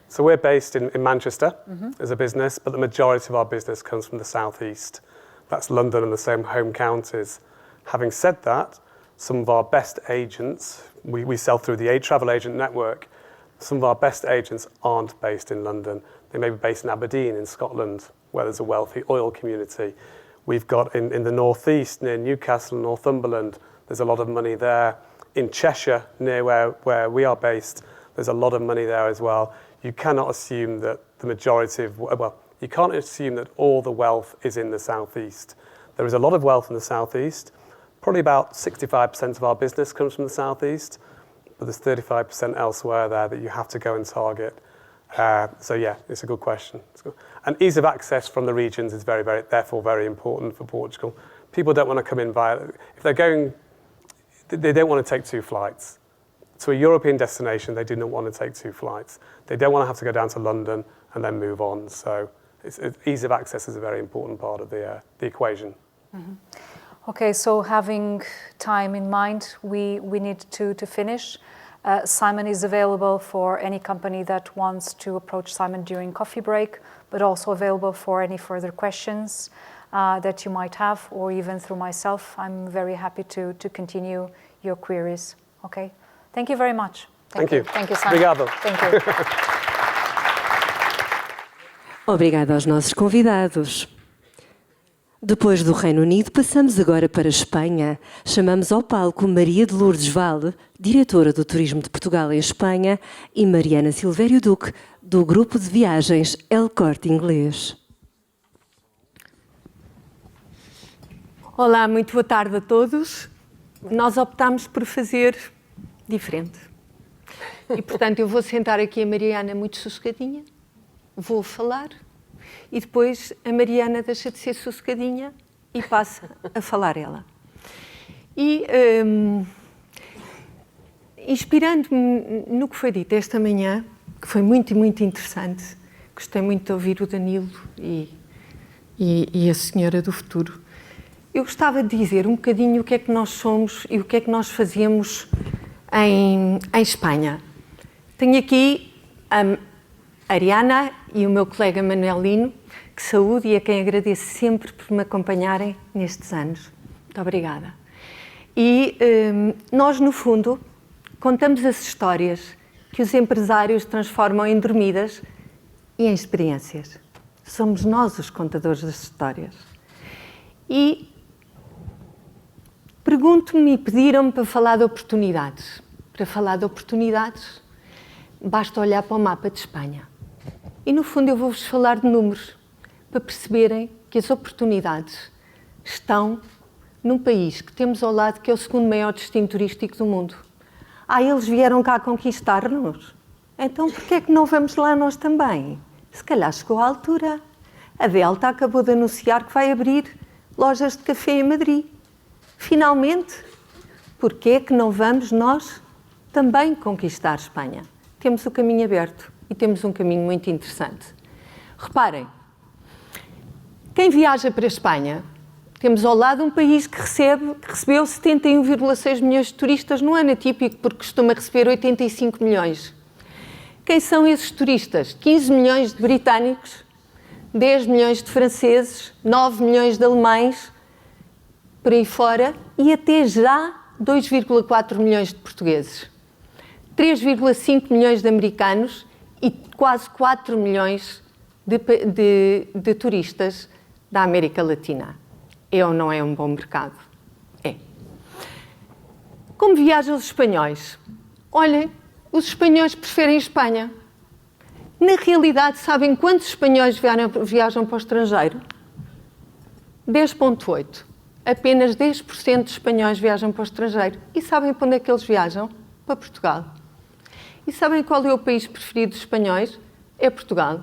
So we're based in Manchester as a business, but the majority of our business comes from the southeast. That's London and the same home counties. Having said that, some of our best agents, we sell through the travel agent network. Some of our best agents aren't based in London. They may be based in Aberdeen in Scotland, where there's a wealthy oil community. We've got in the northeast, near Newcastle, Northumberland, there's a lot of money there. In Cheshire, near where we are based, there's a lot of money there as well. You cannot assume that the majority of, you can't assume that all the wealth is in the southeast. There is a lot of wealth in the southeast. Probably about 65% of our business comes from the southeast, but there's 35% elsewhere there that you have to go and target. So yeah, it's a good question. And ease of access from the regions is therefore very important for Portugal. People don't want to come in if they're going, they don't want to take 2 flights. To a European destination, they do not want to take 2 flights. They don't want to have to go down to London and then move on. So ease of access is a very important part of the equation. Mm-hmm. Okay, so having time in mind, we need to finish. Simon is available for any company that wants to approach Simon during coffee break, but also available for any further questions that you might have, or even through myself. I'm very happy to continue your queries. Okay, thank you very much. Thank you. Thank you, Simon. Obrigado. Thank you. Obrigada aos nossos convidados. Depois do Reino Unido, passamos agora para a Espanha. Chamamos ao palco Maria de Lurdes Vale, Diretora do Turismo de Portugal em Espanha, e Mariana Silvério Duque, do Grupo de Viagens El Corte Inglês. Olá, muito boa tarde a todos. Nós optámos por fazer diferente. E, portanto, eu vou sentar aqui a Mariana muito sossegadinha, vou falar, e depois a Mariana deixa de ser sossegadinha e passa a falar ela. E, inspirando-me no que foi dito esta manhã, que foi muito, muito interessante, gostei muito de ouvir o Danilo e a Senhora do Futuro, eu gostava de dizer um bocadinho o que é que nós somos e o que é que nós fazemos em Espanha. Tenho aqui a Ariana e o meu colega Manuelino, que saúde e a quem agradeço sempre por me acompanharem nestes anos. Muito obrigada. E nós, no fundo, contamos as histórias que os empresários transformam em dormidas e em experiências. Somos nós os contadores das histórias. E pergunto-me e pediram-me para falar de oportunidades. Para falar de oportunidades, basta olhar para o mapa de Espanha. E, no fundo, eu vou-vos falar de números, para perceberem que as oportunidades estão num país que temos ao lado, que é o 2º maior destino turístico do mundo. Eles vieram cá conquistar-nos. Então, por que é que não vamos lá nós também? Se calhar chegou à altura. A Delta acabou de anunciar que vai abrir lojas de café em Madrid. Finalmente, por que é que não vamos nós também conquistar a Espanha? Temos o caminho aberto e temos um caminho muito interessante. Reparem, quem viaja para a Espanha, temos ao lado um país que recebeu 71,6 milhões de turistas no ano atípico, porque costuma receber 85 milhões. Quem são esses turistas? 15 milhões de britânicos, 10 milhões de franceses, 9 milhões de alemães, por aí fora, e até já 2,4 milhões de portugueses. 3,5 milhões de americanos e quase 4 milhões de turistas da América Latina. É ou não é um bom mercado? É. Como viajam os espanhóis? Olhem, os espanhóis preferem Espanha. Na realidade, sabem quantos espanhóis viajam para o estrangeiro? 10,8. apenas 10% de espanhóis viajam para o estrangeiro. E sabem para onde é que eles viajam? Para Portugal. E sabem qual é o país preferido dos espanhóis? É Portugal.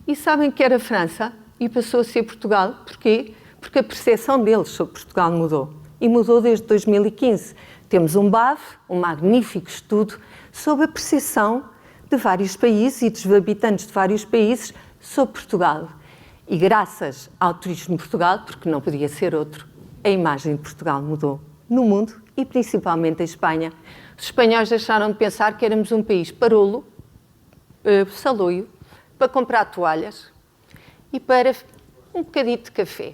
E sabem que era França e passou a ser Portugal. Porquê? Porque a percepção deles sobre Portugal mudou. E mudou desde 2015. Temos um BAV, um magnífico estudo, sobre a percepção de vários países e dos habitantes de vários países sobre Portugal. E graças ao Turismo de Portugal, porque não podia ser outro, a imagem de Portugal mudou no mundo e principalmente em Espanha. Os espanhóis deixaram de pensar que éramos um país parolo, saloio, para comprar toalhas e para um bocadito de café.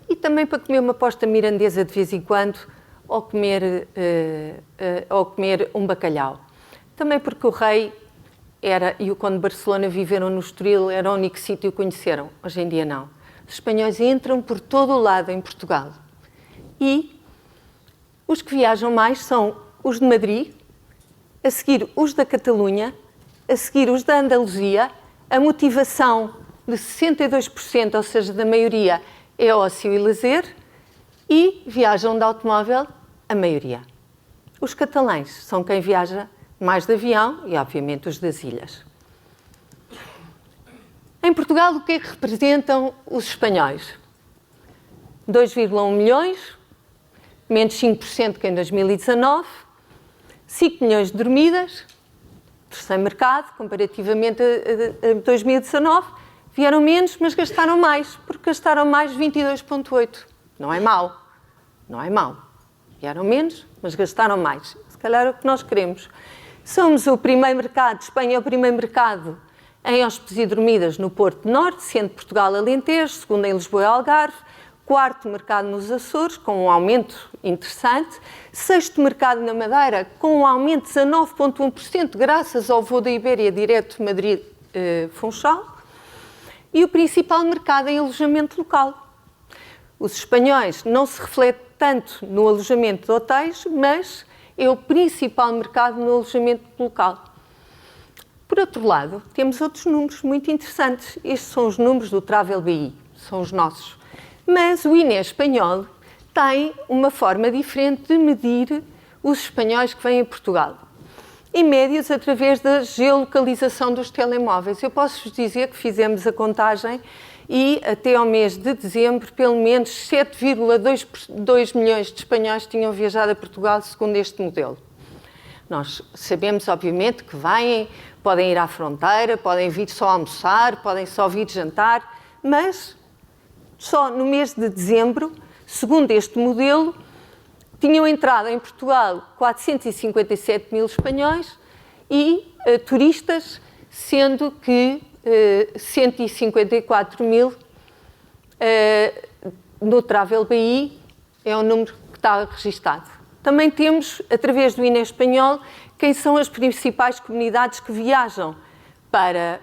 E também para comer uma posta mirandesa de vez em quando ou comer um bacalhau. Também porque o rei e o conde de Barcelona viveram no Estoril, era o único sítio que conheceram. Hoje em dia não. Os espanhóis entram por todo o lado em Portugal. E os que viajam mais são os de Madrid, a seguir os da Catalunha, a seguir os da Andaluzia. A motivação de 62%, ou seja, da maioria, é ócio e lazer, e viajam de automóvel a maioria. Os catalães são quem viaja mais de avião e, obviamente, os das ilhas. Em Portugal, o que é que representam os espanhóis? 2,1 milhões, menos 5% que em 2019, 5 milhões de dormidas, terceiro mercado, comparativamente a 2019, vieram menos, mas gastaram mais, porque gastaram mais 22,8. Não é mau, não é mau. Vieram menos, mas gastaram mais. Se calhar é o que nós queremos. Somos o primeiro mercado, Espanha é o primeiro mercado em hóspedes e dormidas no Porto Norte, sendo Portugal Alentejo, segundo em Lisboa e Algarve, quarto mercado nos Açores, com um aumento interessante, sexto mercado na Madeira, com um aumento de 19,1%, graças ao voo da Ibéria direto Madrid-Funchal, e o principal mercado em alojamento local. Os espanhóis não se refletem tanto no alojamento de hotéis, mas é o principal mercado no alojamento local. Por outro lado, temos outros números muito interessantes. Estes são os números do Travel BI, são os nossos. Mas o INE espanhol tem uma forma diferente de medir os espanhóis que vêm a Portugal. Em médias, através da geolocalização dos telemóveis. Eu posso-vos dizer que fizemos a contagem e até ao mês de dezembro, pelo menos 7,2 milhões de espanhóis tinham viajado a Portugal segundo este modelo. Nós sabemos, obviamente, que vêm, podem ir à fronteira, podem vir só almoçar, podem só vir jantar, mas só no mês de dezembro, segundo este modelo, tinham entrado em Portugal 457 mil espanhóis e turistas, sendo que 154 mil no Travel BI é o número que está registado. Também temos, através do INE espanhol, quem são as principais comunidades que viajam para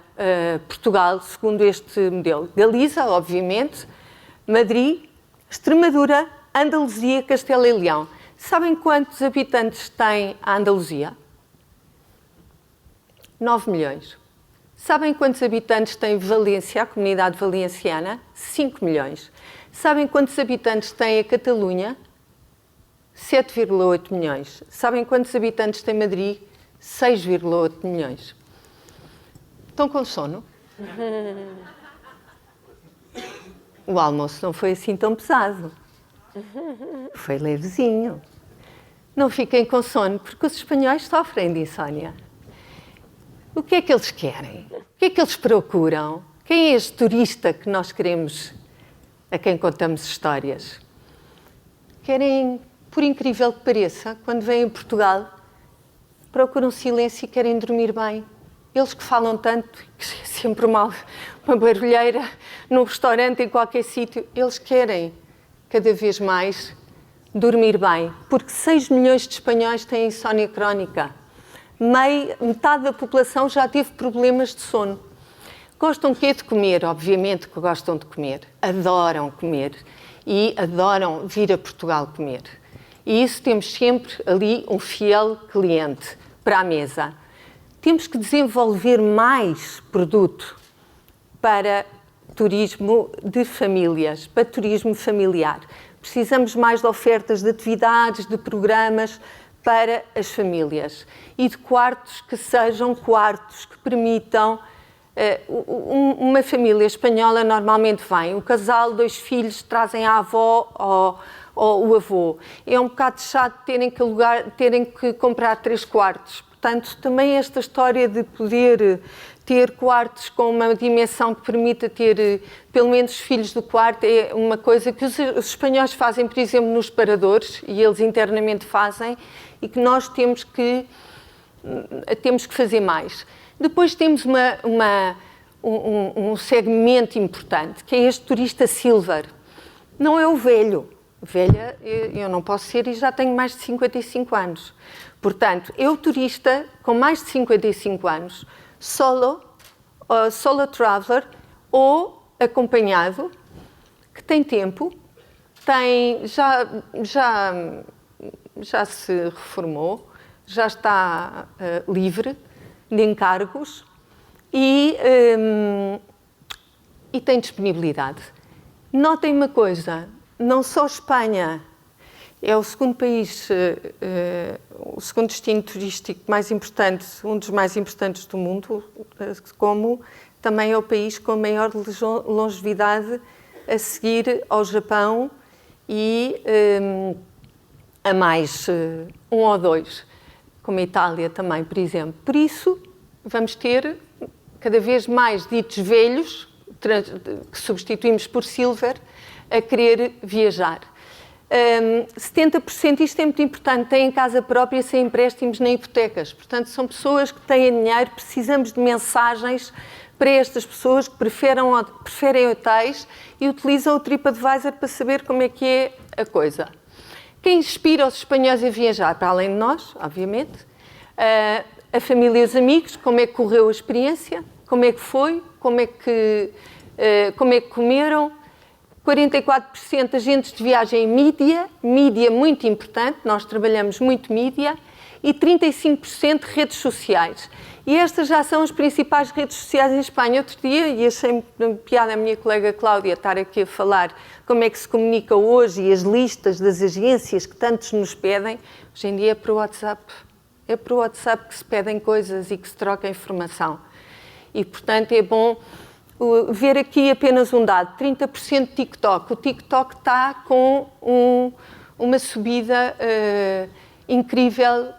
Portugal, segundo este modelo. Galiza, obviamente, Madrid, Extremadura, Andaluzia, Castelo e Leão. Sabem quantos habitantes tem a Andaluzia? 9 milhões. Sabem quantos habitantes tem Valência, a comunidade valenciana? 5 milhões. Sabem quantos habitantes tem a Catalunha? 7,8 milhões. Sabem quantos habitantes tem Madrid? 6,8 milhões. Estão com sono? O almoço não foi assim tão pesado. Foi levezinho. Não fiquem com sono, porque os espanhóis sofrem de insónia. O que é que eles querem? O que é que eles procuram? Quem é este turista que nós queremos, a quem contamos histórias? Querem, por incrível que pareça, quando vêm a Portugal, procuram silêncio e querem dormir bem. Eles que falam tanto, que é sempre uma barulheira num restaurante, em qualquer sítio, eles querem cada vez mais dormir bem, porque 6 milhões de espanhóis têm insónia crónica. Metade da população já teve problemas de sono. Gostam quê de comer? Obviamente que gostam de comer. Adoram comer e adoram vir a Portugal comer. E isso temos sempre ali um fiel cliente para a mesa. Temos que desenvolver mais produto para turismo de famílias, para turismo familiar. Precisamos mais de ofertas de atividades, de programas para as famílias e de quartos que sejam quartos que permitam. Uma família espanhola normalmente vem, o casal, 2 filhos, trazem a avó ou o avô. É um bocado chato terem que comprar 3 quartos. Portanto, também esta história de poder ter quartos com uma dimensão que permita ter pelo menos filhos do quarto é uma coisa que os espanhóis fazem, por exemplo, nos Operadores, e eles internamente fazem, e que nós temos que fazer mais. Depois temos um segmento importante, que é este turista silver. Não é o velho. Velha, eu não posso ser e já tenho mais de 55 anos. Portanto, é o turista com mais de 55 anos, solo traveler ou acompanhado, que tem tempo, já se reformou, já está livre de encargos e tem disponibilidade. Notem uma coisa, não só Espanha é o segundo país, o segundo destino turístico mais importante, um dos mais importantes do mundo, como também é o país com a maior longevidade a seguir ao Japão e a mais 1 ou 2, como a Itália também, por exemplo. Por isso, vamos ter cada vez mais ditos velhos, que substituímos por silver, a querer viajar. 70%, isto é muito importante, têm casa própria sem empréstimos nem hipotecas. Portanto, são pessoas que têm dinheiro, precisamos de mensagens para estas pessoas que preferem hotéis e utilizam o TripAdvisor para saber como é que é a coisa. Quem inspira os espanhóis a viajar, para além de nós, obviamente, a família e os amigos, como é que correu a experiência, como é que foi, como é que comeram. 44% agentes de viagem em mídia muito importante, nós trabalhamos muito mídia, e 35% redes sociais. E estas já são as principais redes sociais em Espanha. Outro dia, e achei piada a minha colega Cláudia estar aqui a falar como é que se comunica hoje e as listas das agências que tantos nos pedem, hoje em dia é para o WhatsApp. É para o WhatsApp que se pedem coisas e que se troca informação. E, portanto, é bom ver aqui apenas um dado, 30% de TikTok. O TikTok está com uma subida incrível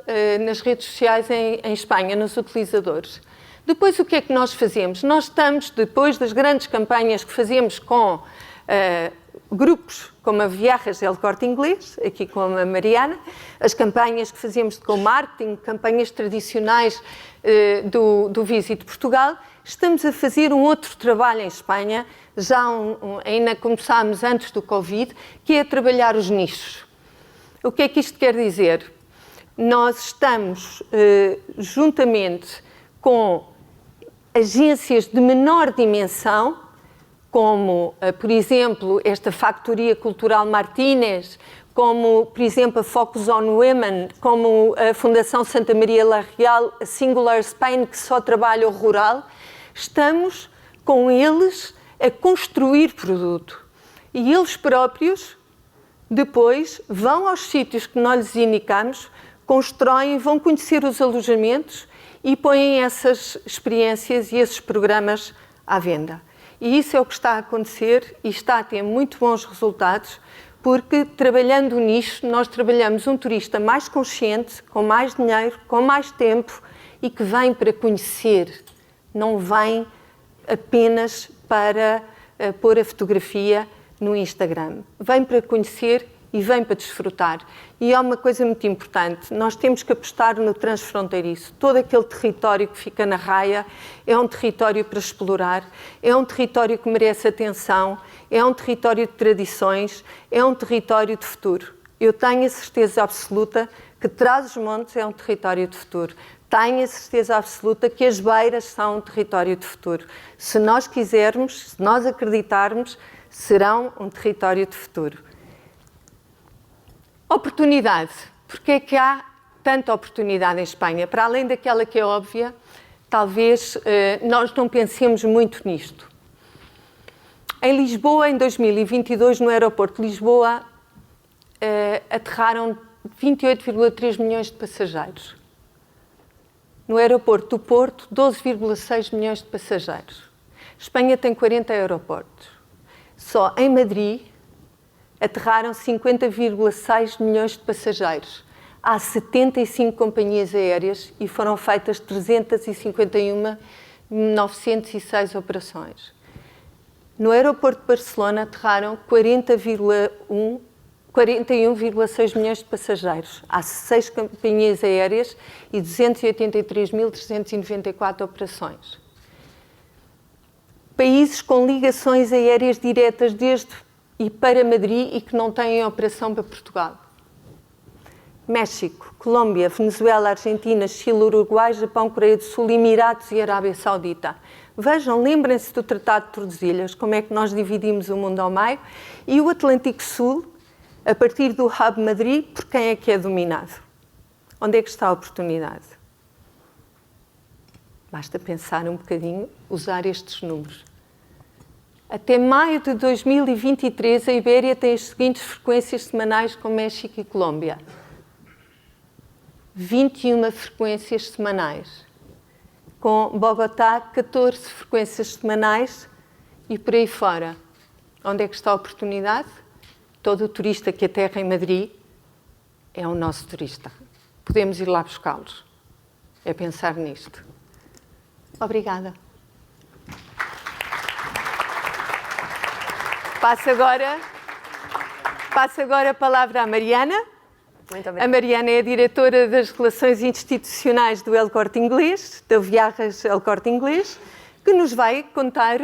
nas redes sociais em Espanha, nos utilizadores. Depois, o que é que nós fazemos? Nós estamos, depois das grandes campanhas que fazemos com grupos como a Viajes del Corte Inglês, aqui com a Mariana, as campanhas que fazemos com marketing, campanhas tradicionais do VisitPortugal, estamos a fazer um outro trabalho em Espanha, ainda começámos antes do Covid, que é trabalhar os nichos. O que é que isto quer dizer? Nós estamos, juntamente com agências de menor dimensão, como, por exemplo, esta Factoria Cultural Martínez, como, por exemplo, a Focus on Women, como a Fundação Santa Maria La Real, a Singular Spain, que só trabalha o rural, estamos com eles a construir produto. E eles próprios, depois, vão aos sítios que nós lhes indicamos, constroem, vão conhecer os alojamentos e põem essas experiências e esses programas à venda. E isso é o que está a acontecer e está a ter muito bons resultados, porque trabalhando o nicho, nós trabalhamos um turista mais consciente, com mais dinheiro, com mais tempo e que vem para conhecer, não vem apenas para pôr a fotografia no Instagram. Vem para conhecer e vem para desfrutar. E há uma coisa muito importante, nós temos que apostar no transfronteiriço. Todo aquele território que fica na raia é um território para explorar, é um território que merece atenção, é um território de tradições, é um território de futuro. Eu tenho a certeza absoluta que Trás-os-Montes é um território de futuro. Tenho a certeza absoluta que as Beiras são um território de futuro. Se nós quisermos, se nós acreditarmos, serão um território de futuro. Oportunidade. Porque é que há tanta oportunidade em Espanha? Para além daquela que é óbvia, talvez nós não pensemos muito nisto. Em Lisboa, em 2022, no aeroporto de Lisboa, aterraram 28,3 milhões de passageiros. No aeroporto do Porto, 12,6 milhões de passageiros. Espanha tem 40 aeroportos. Só em Madrid aterraram 50,6 milhões de passageiros. Há 75 companhias aéreas e foram feitas 351.906 operações. No aeroporto de Barcelona aterraram 41,6 milhões de passageiros. Há 6 companhias aéreas e 283.394 operações. Países com ligações aéreas diretas desde e para Madrid e que não têm operação para Portugal. México, Colômbia, Venezuela, Argentina, Chile, Uruguai, Japão, Coreia do Sul, Emirados e Arábia Saudita. Vejam, lembrem-se do Tratado de Tordesilhas, como é que nós dividimos o mundo ao meio, e o Atlântico Sul, a partir do Hub Madrid, por quem é que é dominado? Onde é que está a oportunidade? Basta pensar um bocadinho, usar estes números. Até maio de 2023, a Ibéria tem as seguintes frequências semanais com México e Colômbia. 21 frequências semanais. Com Bogotá, 14 frequências semanais e por aí fora. Onde é que está a oportunidade? Todo o turista que aterra em Madrid é o nosso turista. Podemos ir lá buscá-los. É pensar nisto. Obrigada. Passo agora a palavra à Mariana. Muito obrigada. A Mariana é a diretora das Relações Institucionais do El Corte Inglês, da Viajes El Corte Inglês, que nos vai contar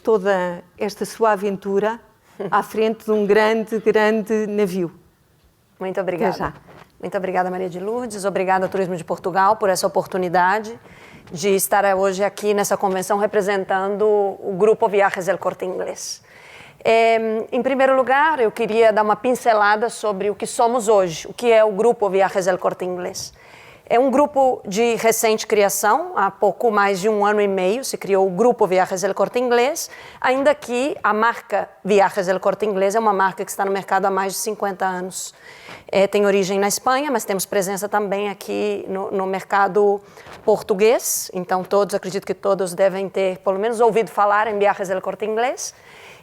toda esta sua aventura à frente de um grande, grande navio. Muito obrigada. Até já. Muito obrigada, Maria de Lurdes. Obrigada ao Turismo de Portugal por essa oportunidade de estar hoje aqui nessa convenção representando o Grupo Viajes El Corte Inglês. Em primeiro lugar, eu queria dar uma pincelada sobre o que somos hoje, o que é o Grupo Viajes El Corte Inglês. É um grupo de recente criação, há pouco mais de 1 ano e meio se criou o Grupo Viajes El Corte Inglês, ainda que a marca Viajes El Corte Inglês é uma marca que está no mercado há mais de 50 anos. Tem origem na Espanha, mas temos presença também aqui no mercado português, então acredito que todos devem ter pelo menos ouvido falar em Viajes El Corte Inglês.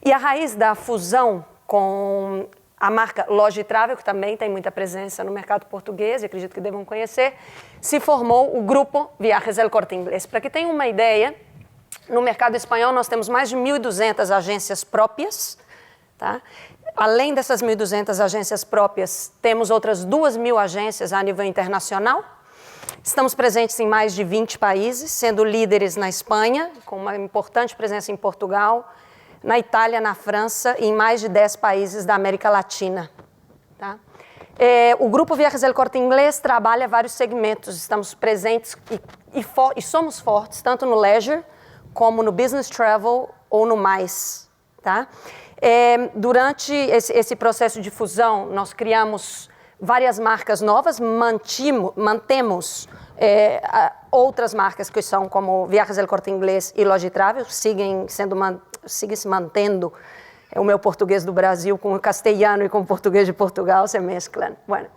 E a raiz da fusão com a marca Loja e Travel, que também tem muita presença no mercado português, e acredito que devam conhecer, se formou o Grupo Viajes El Corte Inglês. Para que tenham uma ideia, no mercado espanhol nós temos mais de 1.200 agências próprias, tá? Além dessas 1.200 agências próprias, temos outras 2.000 agências a nível internacional. Estamos presentes em mais de 20 países, sendo líderes na Espanha, com uma importante presença em Portugal, na Itália, na França e em mais de 10 países da América Latina. Tá? O Grupo Viajes El Corte Inglês trabalha vários segmentos. Estamos presentes e somos fortes, tanto no leisure, como no business travel ou no mais. Tá? Durante esse processo de fusão, nós criamos várias marcas novas, mantemos outras marcas que são como Viajes El Corte Inglês e Loja e Travel, seguem se mantendo. O meu português do Brasil com o castelhano e com o português de Portugal se mesclam. Bueno,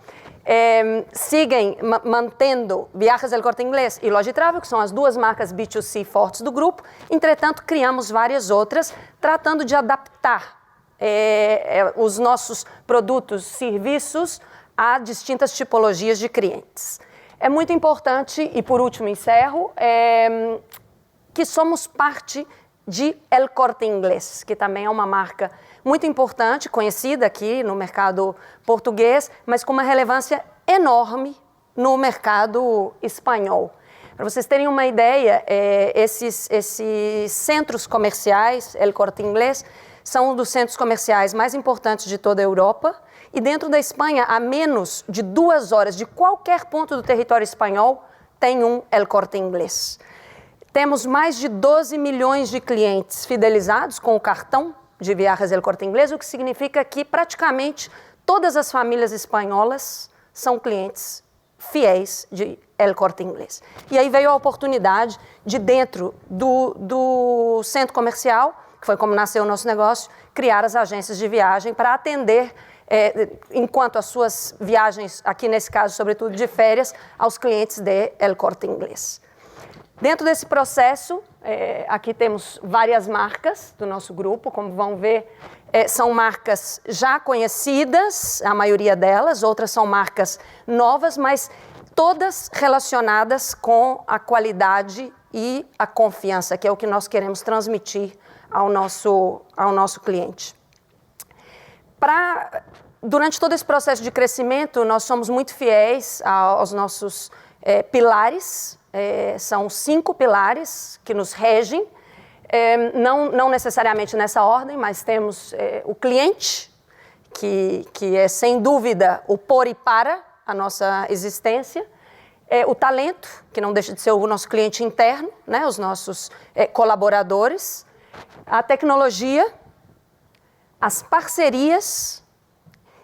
seguem mantendo Viajes El Corte Inglês e Loja e Travel, que são as duas marcas B2C fortes do grupo. Entretanto, criamos várias outras, tratando de adaptar os nossos produtos, serviços a distintas tipologias de clientes. É muito importante, e por último encerro, que somos parte de El Corte Inglês, que também é uma marca muito importante, conhecida aqui no mercado português, mas com uma relevância enorme no mercado espanhol. Para vocês terem uma ideia, esses centros comerciais, El Corte Inglês, são um dos centros comerciais mais importantes de toda a Europa, e dentro da Espanha, a menos de 2 horas de qualquer ponto do território espanhol, tem um El Corte Inglês. Temos mais de 12 milhões de clientes fidelizados com o cartão de Viajes El Corte Inglês, o que significa que praticamente todas as famílias espanholas são clientes fiéis de El Corte Inglês. E aí veio a oportunidade de, dentro do centro comercial, que foi como nasceu o nosso negócio, criar as agências de viagem para atender enquanto as suas viagens, aqui nesse caso, sobretudo de férias, aos clientes de El Corte Inglés. Dentro desse processo, aqui temos várias marcas do nosso grupo, como vão ver, são marcas já conhecidas, a maioria delas, outras são marcas novas, mas todas relacionadas com a qualidade e a confiança, que é o que nós queremos transmitir ao nosso cliente. Durante todo esse processo de crescimento, nós somos muito fiéis aos nossos pilares. São 5 pilares que nos regem, não necessariamente nessa ordem, mas temos o cliente, que é sem dúvida o por e para a nossa existência, o talento, que não deixa de ser o nosso cliente interno, né, os nossos colaboradores, a tecnologia, as parcerias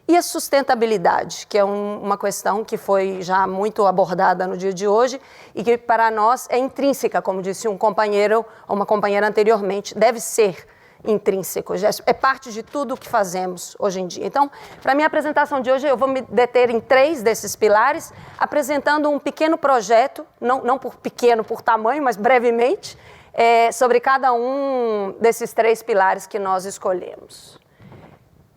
e a sustentabilidade, que é uma questão que foi já muito abordada no dia de hoje e que para nós é intrínseca, como disse um companheiro ou uma companheira anteriormente, deve ser intrínseco, é parte de tudo o que fazemos hoje em dia. Então, para a minha apresentação de hoje, eu vou me deter em 3 desses pilares, apresentando um pequeno projeto, não por pequeno por tamanho, mas brevemente, sobre cada um desses 3 pilares que nós escolhemos.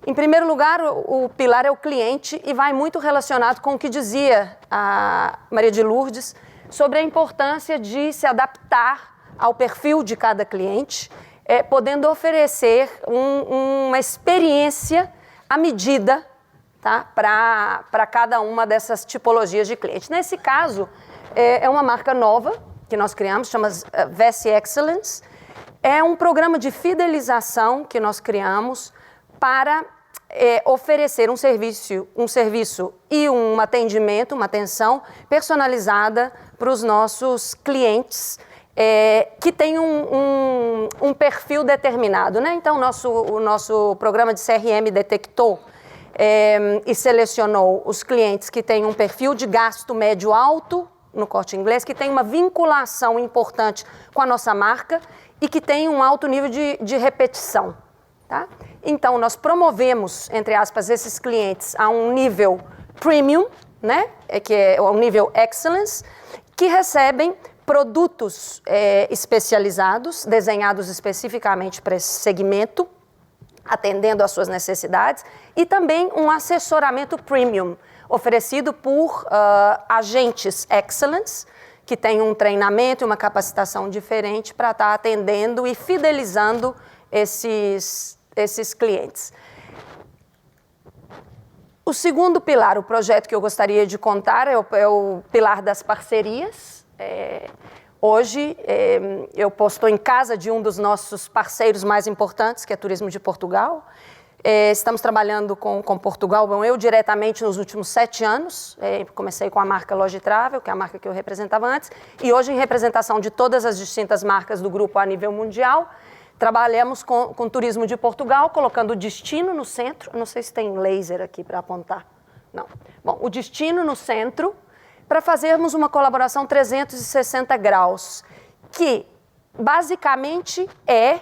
Em primeiro lugar, o pilar é o cliente e vai muito relacionado com o que dizia a Maria de Lurdes sobre a importância de se adaptar ao perfil de cada cliente, podendo oferecer uma experiência à medida, tá, para cada uma dessas tipologias de cliente. Nesse caso, é uma marca nova que nós criamos, chama VS Excellence. É um programa de fidelização que nós criamos para oferecer um serviço e um atendimento, uma atenção personalizada para os nossos clientes que tem um perfil determinado, né? Então, o nosso programa de CRM detectou e selecionou os clientes que têm um perfil de gasto médio-alto no Corte Inglês, que tem uma vinculação importante com a nossa marca e que tem um alto nível de repetição. Tá? Então, nós promovemos, entre aspas, esses clientes a um nível premium, né? Que é o nível excellence, que recebem produtos especializados, desenhados especificamente para esse segmento, atendendo às suas necessidades, e também um assessoramento premium, oferecido por agentes excellence, que têm um treinamento e uma capacitação diferente para estar atendendo e fidelizando esses clientes. O segundo pilar, o projeto que eu gostaria de contar, é o pilar das parcerias. Hoje, eu estou em casa de um dos nossos parceiros mais importantes, que é Turismo de Portugal. Estamos trabalhando com Portugal, eu diretamente nos últimos 7 anos. Comecei com a marca Loja e Travel, que é a marca que eu representava antes, e hoje em representação de todas as distintas marcas do grupo a nível mundial. Trabalhamos com Turismo de Portugal, colocando o destino no centro. Eu não sei se tem laser aqui para apontar. Não. Bom, o destino no centro, para fazermos uma colaboração 360 graus, que basicamente é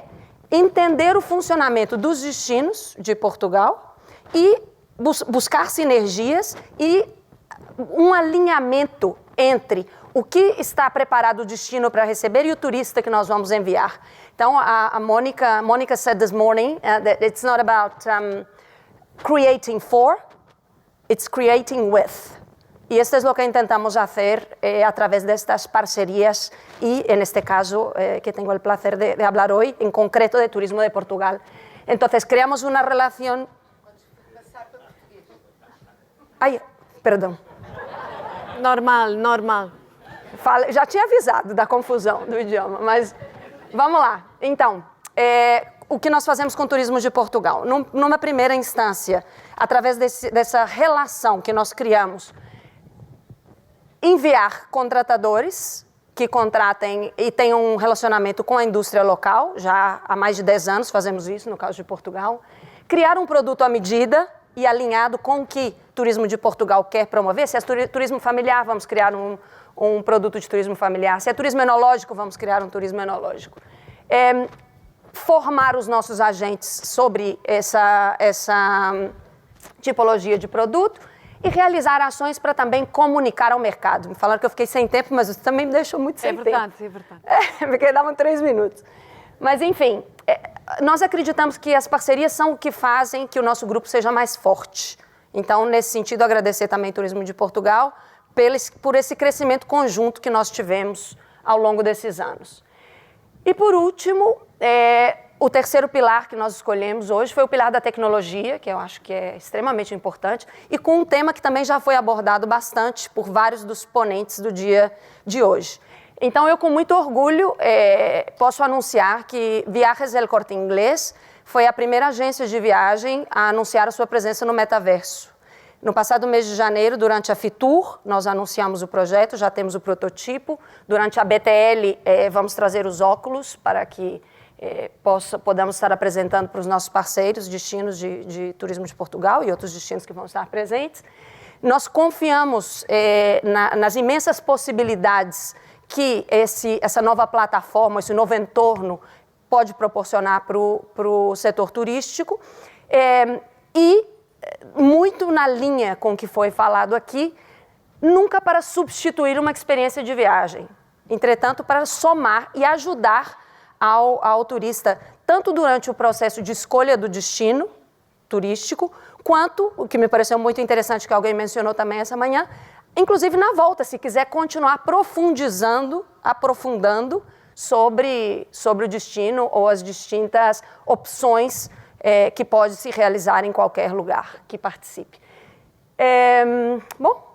entender o funcionamento dos destinos de Portugal e buscar sinergias e um alinhamento entre o que está preparado o destino para receber e o turista que nós vamos enviar. Então, a Mônica said this morning that it's not about creating for, it's creating with. Y esto es lo que intentamos hacer a través de estas parcerías y, en este caso, que tengo el placer de hablar hoy, en concreto de Turismo de Portugal. Entonces, creamos una relación... Ai, perdão. Normal. Já tinha avisado da confusão do idioma, mas vamos lá. Então, o que nós fazemos com o Turismo de Portugal? Numa primeira instância, através dessa relação que nós criamos, enviar contratadores que contratem e tenham um relacionamento com a indústria local, já há mais de 10 anos fazemos isso, no caso de Portugal, criar um produto à medida e alinhado com o que Turismo de Portugal quer promover. Se é turismo familiar, vamos criar um produto de turismo familiar. Se é turismo enológico, vamos criar um turismo enológico. Formar os nossos agentes sobre tipologia de produto e realizar ações para também comunicar ao mercado. Me falaram que eu fiquei sem tempo, mas isso também me deixou muito sem tempo. É verdade. Porque davam 3 minutos. Mas, enfim, nós acreditamos que as parcerias são o que fazem que o nosso grupo seja mais forte. Então, nesse sentido, agradecer também ao Turismo de Portugal por esse crescimento conjunto que nós tivemos ao longo desses anos. E, por último, o terceiro pilar que nós escolhemos hoje foi o pilar da tecnologia, que eu acho que é extremamente importante, e com um tema que também já foi abordado bastante por vários dos ponentes do dia de hoje. Então, eu com muito orgulho posso anunciar que Viajes El Corte Inglés foi a primeira agência de viagem a anunciar a sua presença no metaverso. No passado mês de janeiro, durante a Fitur, nós anunciamos o projeto, já temos o prototipo. Durante a BTL, vamos trazer os óculos para que podamos estar apresentando para os nossos parceiros, destinos de Turismo de Portugal e outros destinos que vão estar presentes. Nós confiamos nas imensas possibilidades que essa nova plataforma, esse novo entorno pode proporcionar para o setor turístico. E, muito na linha com o que foi falado aqui, nunca para substituir uma experiência de viagem. Entretanto, para somar e ajudar ao turista, tanto durante o processo de escolha do destino turístico, quanto, o que me pareceu muito interessante, que alguém mencionou também essa manhã, inclusive na volta, se quiser continuar aprofundando sobre o destino ou as distintas opções que pode se realizar em qualquer lugar que participe. Bom,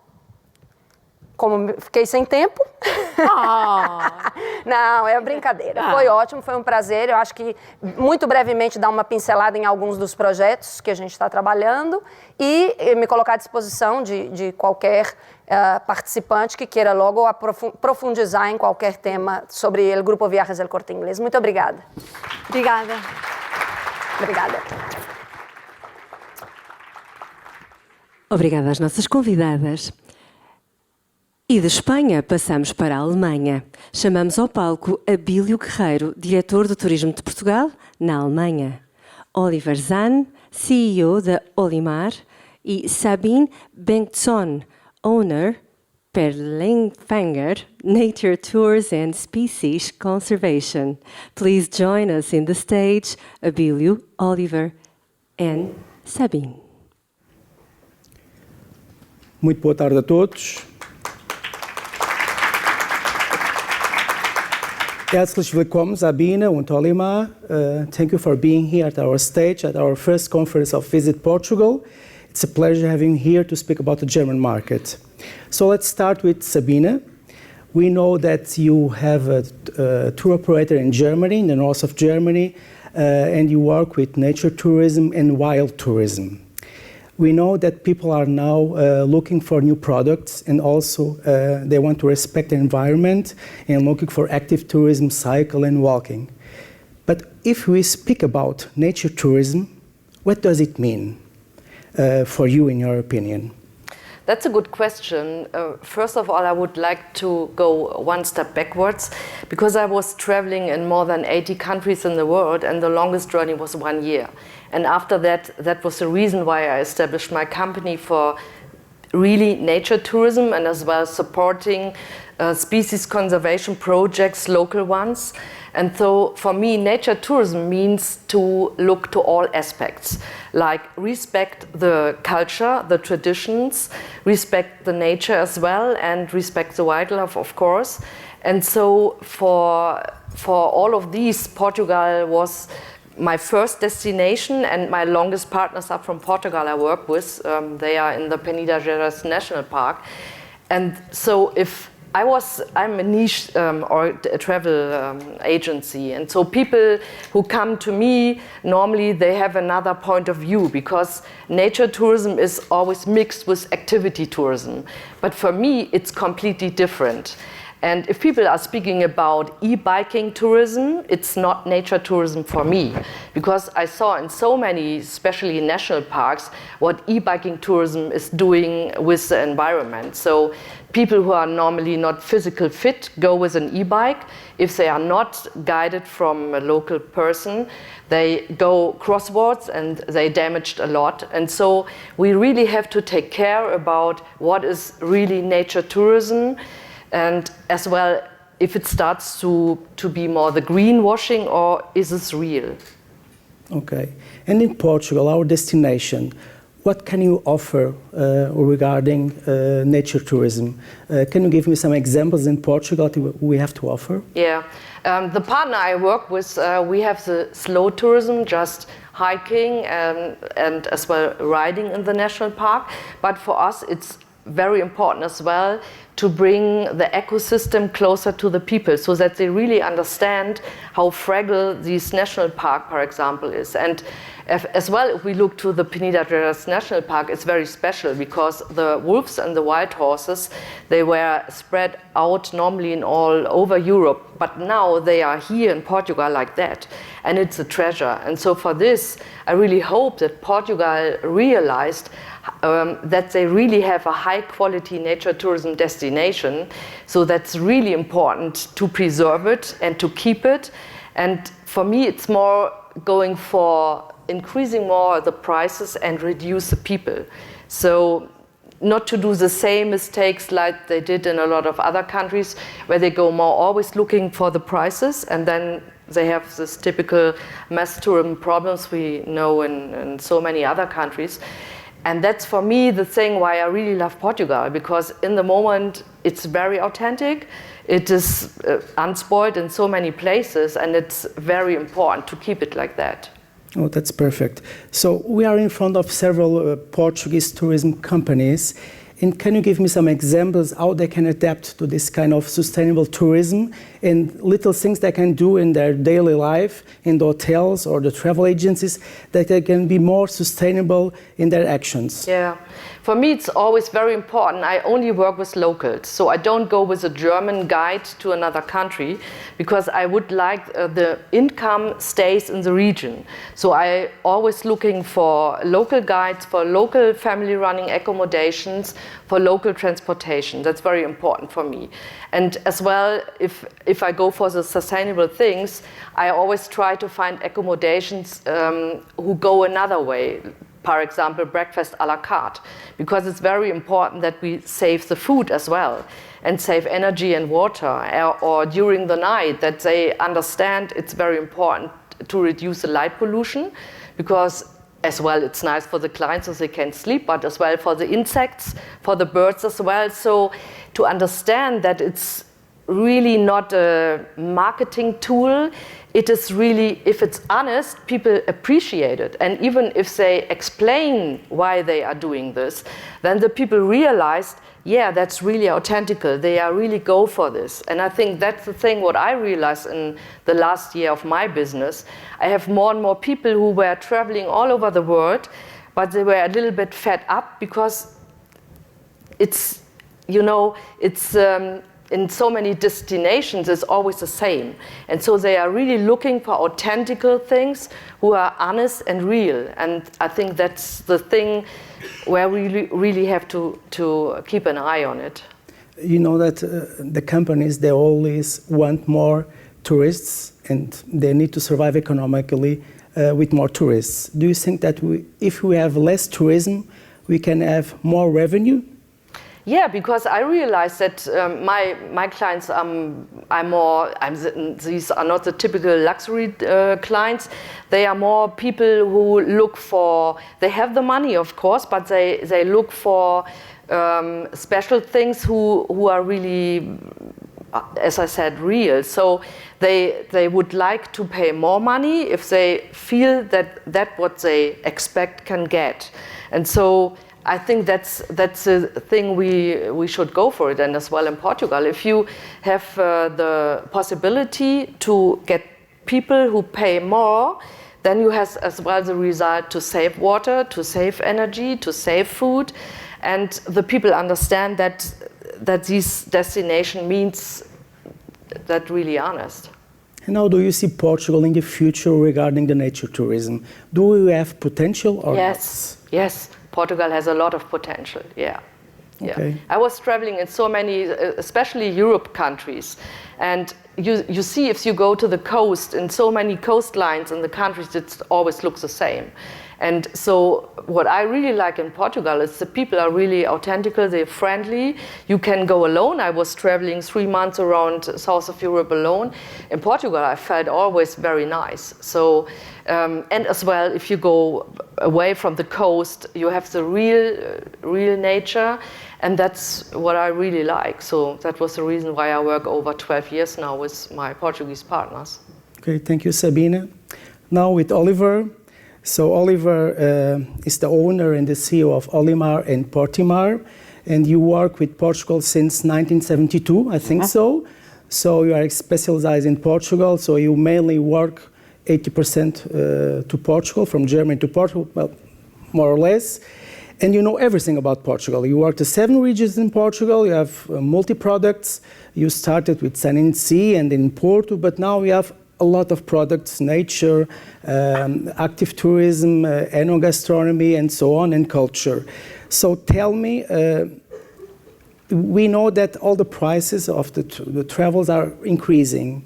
como fiquei sem tempo... Não, é brincadeira. Foi ótimo, foi um prazer. Eu acho que, muito brevemente, dar uma pincelada em alguns dos projetos que a gente está trabalhando e me colocar à disposição de qualquer participante que queira logo profundizar em qualquer tema sobre o Grupo Viajes El Corte Inglés. Muito obrigada. Obrigada. Obrigada. Obrigada às nossas convidadas. E de Espanha passamos para a Alemanha. Chamamos ao palco Abílio Guerreiro, Diretor do Turismo de Portugal, na Alemanha. Oliver Zahn, CEO da Olimar, e Sabine Bengtson, Owner, Perlenfanger, Nature Tours and Species Conservation. Please join us in the stage, Abílio, Oliver and Sabine. Muito boa tarde a todos. Herzlich willkommen, Sabine und Olimar. Thank you for being here at our stage, at our first conference of Visit Portugal. It's a pleasure having you here to speak about the German market. So let's start with Sabine. We know that you have a tour operator in Germany, in the north of Germany, and you work with nature tourism and wild tourism. We know that people are now looking for new products, and also they want to respect the environment and looking for active tourism, cycle and walking. But if we speak about nature tourism, what does it mean for you, in your opinion? That's a good question. First of all, I would like to go one step backwards, because I was traveling in more than 80 countries in the world, and the longest journey was 1 year. And after that, that was the reason why I established my company for really nature tourism, and as well supporting species conservation projects, local ones. And so for me, nature tourism means to look to all aspects, like respect the culture, the traditions, respect the nature as well, and respect the wildlife, of course. And so for all of these, Portugal was my first destination, and my longest partners are from Portugal I work with. They are in the Peneda Gerês National Park. And so I'm a niche or a travel agency, and so people who come to me, normally they have another point of view, because nature tourism is always mixed with activity tourism. But for me, it's completely different. And if people are speaking about e-biking tourism, it's not nature tourism for me, because I saw in so many, especially national parks, what e-biking tourism is doing with the environment. So people who are normally not physical fit go with an e-bike. If they are not guided from a local person, they go crosswards and they damaged a lot. And so we really have to take care about what is really nature tourism, and as well if it starts to be more the greenwashing, or is this real? Okay. And in Portugal, our destination, what can you offer regarding nature tourism? Can you give me some examples in Portugal that we have to offer? Yeah. The partner I work with, we have the slow tourism, just hiking and as well riding in the national park. But for us, it's very important as well to bring the ecosystem closer to the people, so that they really understand how fragile this national park, for example, is. And as well, if we look to the Pinheiro National Park, it's very special because the wolves and the wild horses, they were spread out normally in all over Europe, but now they are here in Portugal like that, and it's a treasure. And so for this, I really hope that Portugal realized that they really have a high-quality nature tourism destination. So that's really important to preserve it and to keep it. And for me, it's more going for increasing more the prices and reduce the people. So not to do the same mistakes like they did in a lot of other countries, where they go more always looking for the prices, and then they have this typical mass tourism problems we know in so many other countries. And that's for me the thing why I really love Portugal, because in the moment it's very authentic, it is unspoiled in so many places, and it's very important to keep it like that. Oh, that's perfect. So we are in front of several Portuguese tourism companies. And can you give me some examples how they can adapt to this kind of sustainable tourism and little things they can do in their daily life, in the hotels or the travel agencies, that they can be more sustainable in their actions? Yeah. For me, it's always very important. I only work with locals, so I don't go with a German guide to another country, because I would like the income stays in the region. So I always looking for local guides, for local family running accommodations, for local transportation. That's very important for me. And as well, if I go for the sustainable things, I always try to find accommodations who go another way. For example, breakfast a la carte, because it's very important that we save the food as well and save energy and water, or during the night, that they understand it's very important to reduce the light pollution, because as well it's nice for the clients so they can sleep, but as well for the insects, for the birds as well. So to understand that it's really not a marketing tool, it is really, if it's honest, people appreciate it. And even if they explain why they are doing this, then the people realized, yeah, that's really authentical. They are really go for this. And I think that's the thing what I realized in the last year of my business. I have more and more people who were traveling all over the world, but they were a little bit fed up, because it's, you know, it's, in so many destinations, it's always the same. And so they are really looking for authentical things who are honest and real. And I think that's the thing where we really have to keep an eye on it. You know that the companies, they always want more tourists, and they need to survive economically with more tourists. Do you think that if we have less tourism, we can have more revenue? Yeah, because I realized that my clients, these are not the typical luxury clients. They are more people who look for, they have the money, of course, but they look for special things who are really, as I said, real. So they would like to pay more money if they feel that what they expect can get. And so I think that's a thing we should go for it, and as well in Portugal. If you have the possibility to get people who pay more, then you have as well the result to save water, to save energy, to save food, and the people understand that this destination means That's really honest. And how do you see Portugal in the future regarding the nature tourism? Do we have potential or Yes, not? yes. Portugal has a lot of potential, yeah. Okay. Yeah. I was traveling in so many, especially Europe countries, and you see if you go to the coast, in so many coastlines in the countries, it always looks the same. And so what I really like in Portugal is the people are really authentic, they're friendly. You can go alone. I was traveling 3 months around south of Europe alone. In Portugal, I felt always very nice. So, and as well, if you go away from the coast, you have the real nature, and that's what I really like. So that was the reason why I work over 12 years now with my Portuguese partners. Okay, thank you, Sabine. Now with Oliver. So Oliver is the owner and the CEO of Olimar and Portimar, and you work with Portugal since 1972, I think so. So you are specialized in Portugal, so you mainly work 80% to Portugal, from Germany to Portugal, well, more or less. And you know everything about Portugal. You worked the 7 regions in Portugal, you have multi-products. You started with Sun and Sea and in Porto, but now you have a lot of products, nature, active tourism, enogastronomy, and so on, and culture. So tell me, we know that all the prices of the travels are increasing.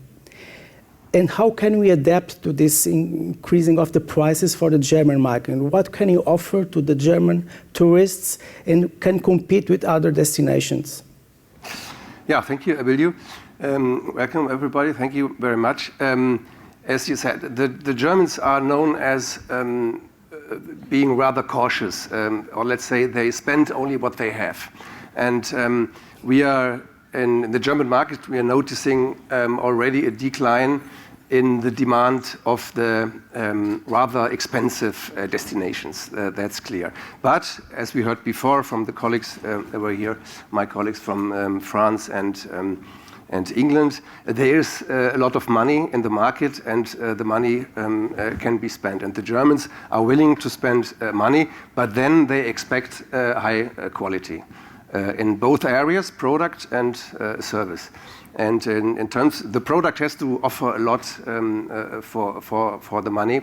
And how can we adapt to this increasing of the prices for the German market? And what can you offer to the German tourists and can compete with other destinations? Yeah, thank you, Abilio. Welcome, everybody. Thank you very much. As you said, the Germans are known as being rather cautious, or let's say they spend only what they have. And we are, in the German market, we are noticing already a decline in the demand of the rather expensive destinations. That's clear. But as we heard before from the colleagues that were here, my colleagues from France and England, there is a lot of money in the market, and the money can be spent. And the Germans are willing to spend money, but then they expect high quality in both areas, product and service. And in terms, the product has to offer a lot for the money,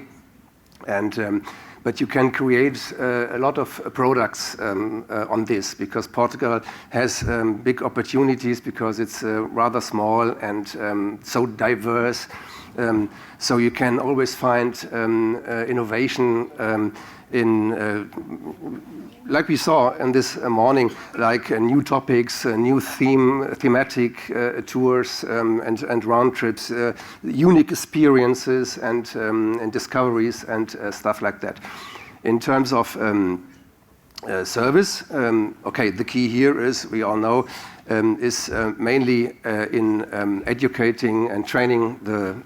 and but you can create a lot of products on this, because Portugal has big opportunities because it's rather small and so diverse. So you can always find innovation in, like we saw in this morning, like new topics, new thematic tours and round trips, unique experiences and discoveries and stuff like that. In terms of service, okay, the key here is, we all know, is mainly in educating and training the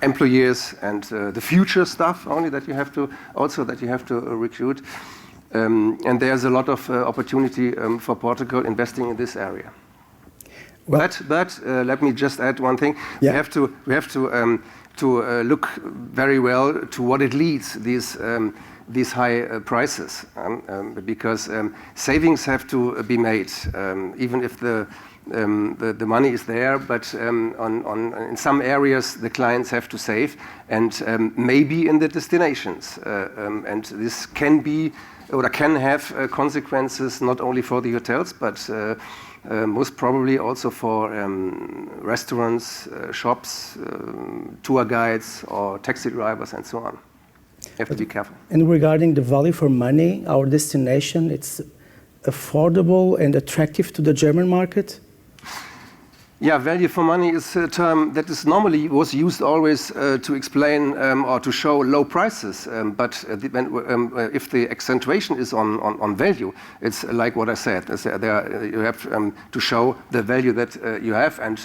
employees and the future staff only that you have to recruit. And there's a lot of opportunity for Portugal investing in this area. Well, but let me just add one thing. Yeah. We have to look very well to what it leads, these high prices, because savings have to be made, even if the money is there, but in some areas the clients have to save, and maybe in the destinations, and this can be or can have consequences not only for the hotels, but most probably also for restaurants, shops, tour guides, or taxi drivers, and so on. You have to be careful. And regarding the value for money, our destination, it's affordable and attractive to the German market? Yeah, value for money is a term that is normally was used always to explain or to show low prices. But if the accentuation is on value, it's like what I said. You have to show the value that you have, and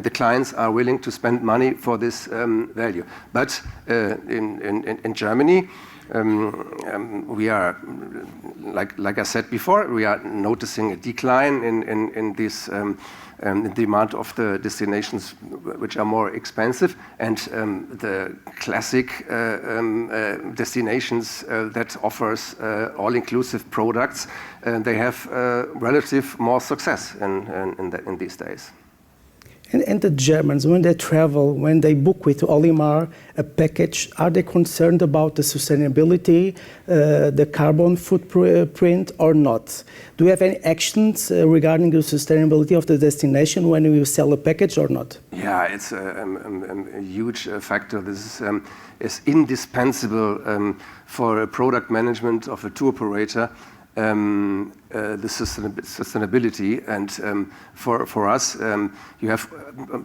the clients are willing to spend money for this value. But in Germany, we are, like I said before, we are noticing a decline in this the amount of the destinations which are more expensive, and the classic destinations that offers all-inclusive products, they have relative more success in these days. And the Germans, when they travel, when they book with Olimar a package, are they concerned about the sustainability, the carbon footprint, or not? Do you have any actions regarding the sustainability of the destination when you sell a package or not? Yeah, it's a huge factor. This is indispensable for a product management of a tour operator. The sustainability, and for us, you have,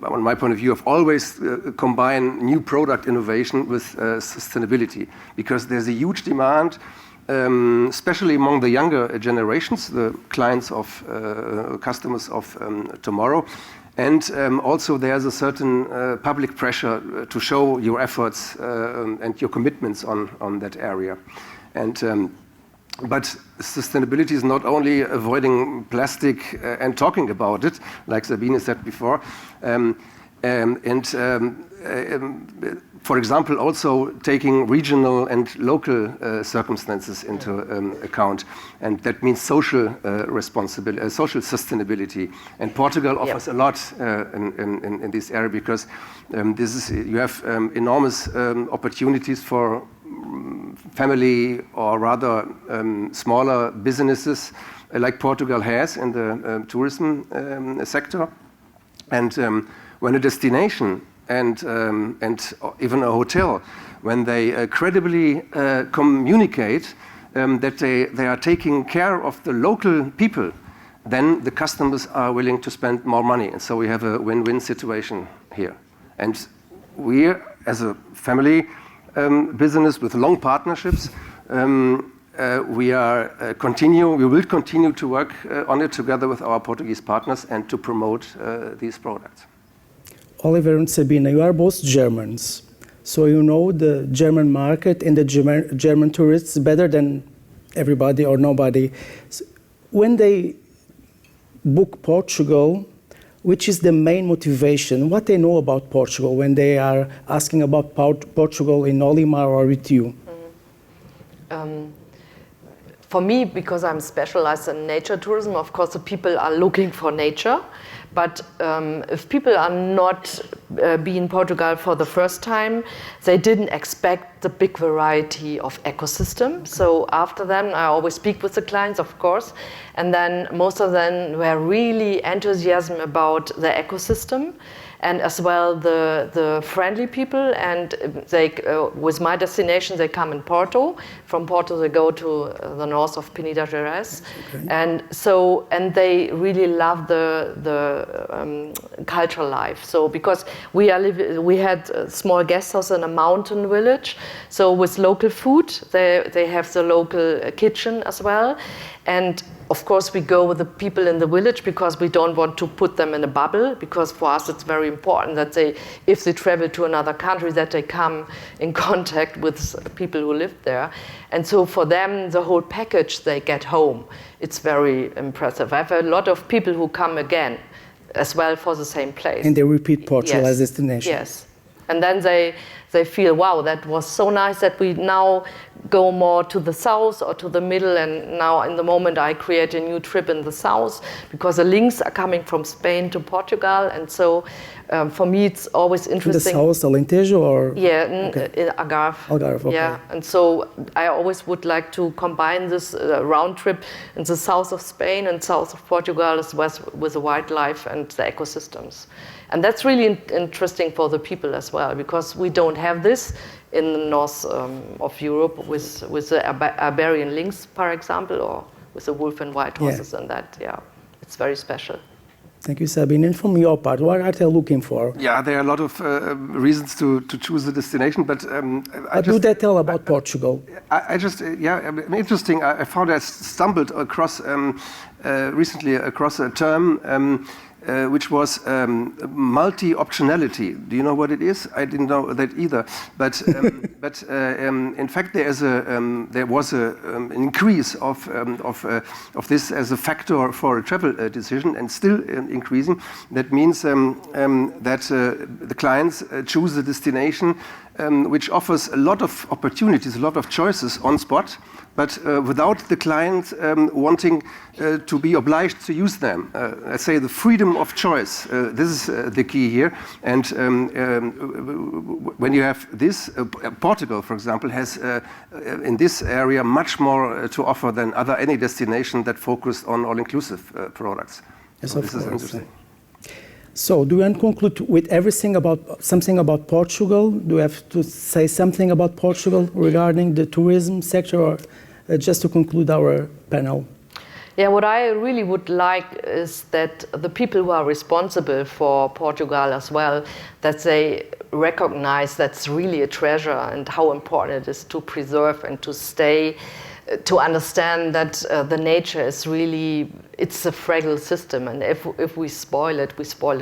on my point of view, have always combined new product innovation with sustainability, because there's a huge demand, especially among the younger generations, the clients of customers of tomorrow, and also there's a certain public pressure to show your efforts and your commitments on that area, and. But sustainability is not only avoiding plastic and talking about it, like Sabine said before, for example, also taking regional and local circumstances into account, and that means social responsibility, social sustainability. And Portugal offers a lot in this area, because you have enormous opportunities for family, or rather smaller businesses, like Portugal has in the tourism sector. And when a destination and even a hotel, when they credibly communicate that they are taking care of the local people, then the customers are willing to spend more money. And so we have a win-win situation here. And we, as a family business with long partnerships, we will continue to work on it together with our Portuguese partners and to promote these products. Oliver and Sabine, you are both Germans, so you know the German market and the German tourists better than everybody or nobody. So when they book Portugal, which is the main motivation, what they know about Portugal when they are asking about Portugal in Olimar or with you? For me, because I'm specialized in nature tourism, of course the people are looking for nature. But if people are not being in Portugal for the first time, they didn't expect the big variety of ecosystem. So after then, I always speak with the clients, of course, and then most of them were really enthusiastic about the ecosystem, and as well the friendly people. And they, with my destination, they come in Porto. From Porto, they go to the north of Minas Gerais, and they really love the cultural life. So because we had a small guest house in a mountain village, so with local food, they have the local kitchen as well, and of course we go with the people in the village because we don't want to put them in a bubble, because for us it's very important that if they travel to another country, that they come in contact with people who live there. And so for them, the whole package they get home, it's very impressive. I have a lot of people who come again as well for the same place. And they repeat Portugal as destination. Yes. And then they feel, wow, that was so nice that we now go more to the south or to the middle. And now in the moment I create a new trip in the south, because the links are coming from Spain to Portugal. And so for me it's always interesting. In the south, Alentejo, or? Yeah, in Algarve. Algarve, okay. Yeah, and so I always would like to combine this round trip in the south of Spain and south of Portugal as well with the wildlife and the ecosystems. And that's really interesting for the people as well, because we don't have this in the north of Europe with the Iberian lynx, for example, or with the wolf and white horses and that. Yeah, it's very special. Thank you, Sabine. And from your part, what are they looking for? Yeah, there are a lot of reasons to choose a destination, but what do they tell about Portugal? Interesting. I found I stumbled across recently across a term which was multi-optionality. Do you know what it is? I didn't know that either. But in fact, there was an increase of this as a factor for a travel decision, and still increasing. That means that the clients choose a destination which offers a lot of opportunities, a lot of choices on spot, but without the client wanting to be obliged to use them. I say the freedom of choice. This is the key here. And when you have this, Portugal, for example, has in this area much more to offer than any destination that focused on all-inclusive products. Yes, so of this course. is interesting. So, do you want to conclude with something about Portugal? Do you have to say something about Portugal regarding the tourism sector, or just to conclude our panel? Yeah, what I really would like is that the people who are responsible for Portugal as well, that they recognize that's really a treasure and how important it is to preserve and to stay, to understand that the nature is really, it's a fragile system, and if we spoil it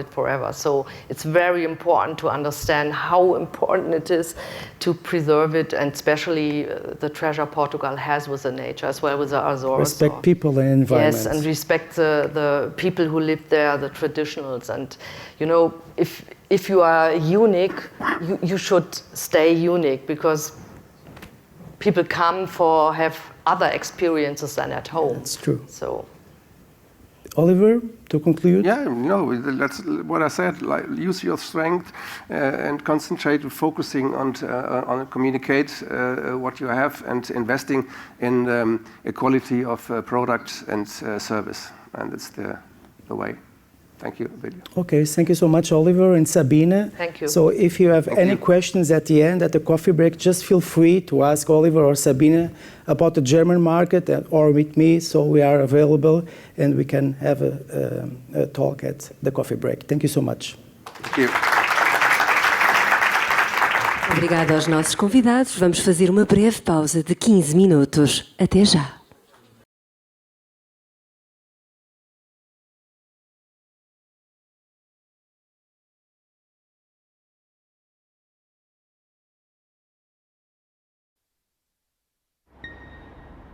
forever. So it's very important to understand how important it is to preserve it, and especially the treasure Portugal has with the nature as well with the Azores. Respect people and environment. Yes, and respect the people who live there, the traditionals, and you know, if you are unique, you should stay unique, because people come have other experiences than at home. That's true. So, Oliver, to conclude? Yeah, no, that's what I said. Like, use your strength and concentrate, focusing on communicate what you have, and investing in equality of product and service, and it's the way. Thank you, Billy. Okay, thank you so much, Oliver and Sabine. Thank you. So if you have any questions at the end, at the coffee break, just feel free to ask Oliver or Sabine about the German market or with me, so we are available and we can have a talk at the coffee break. Thank you so much. Thank you. Obrigada aos nossos convidados. Vamos fazer uma breve pausa de 15 minutos. Até já.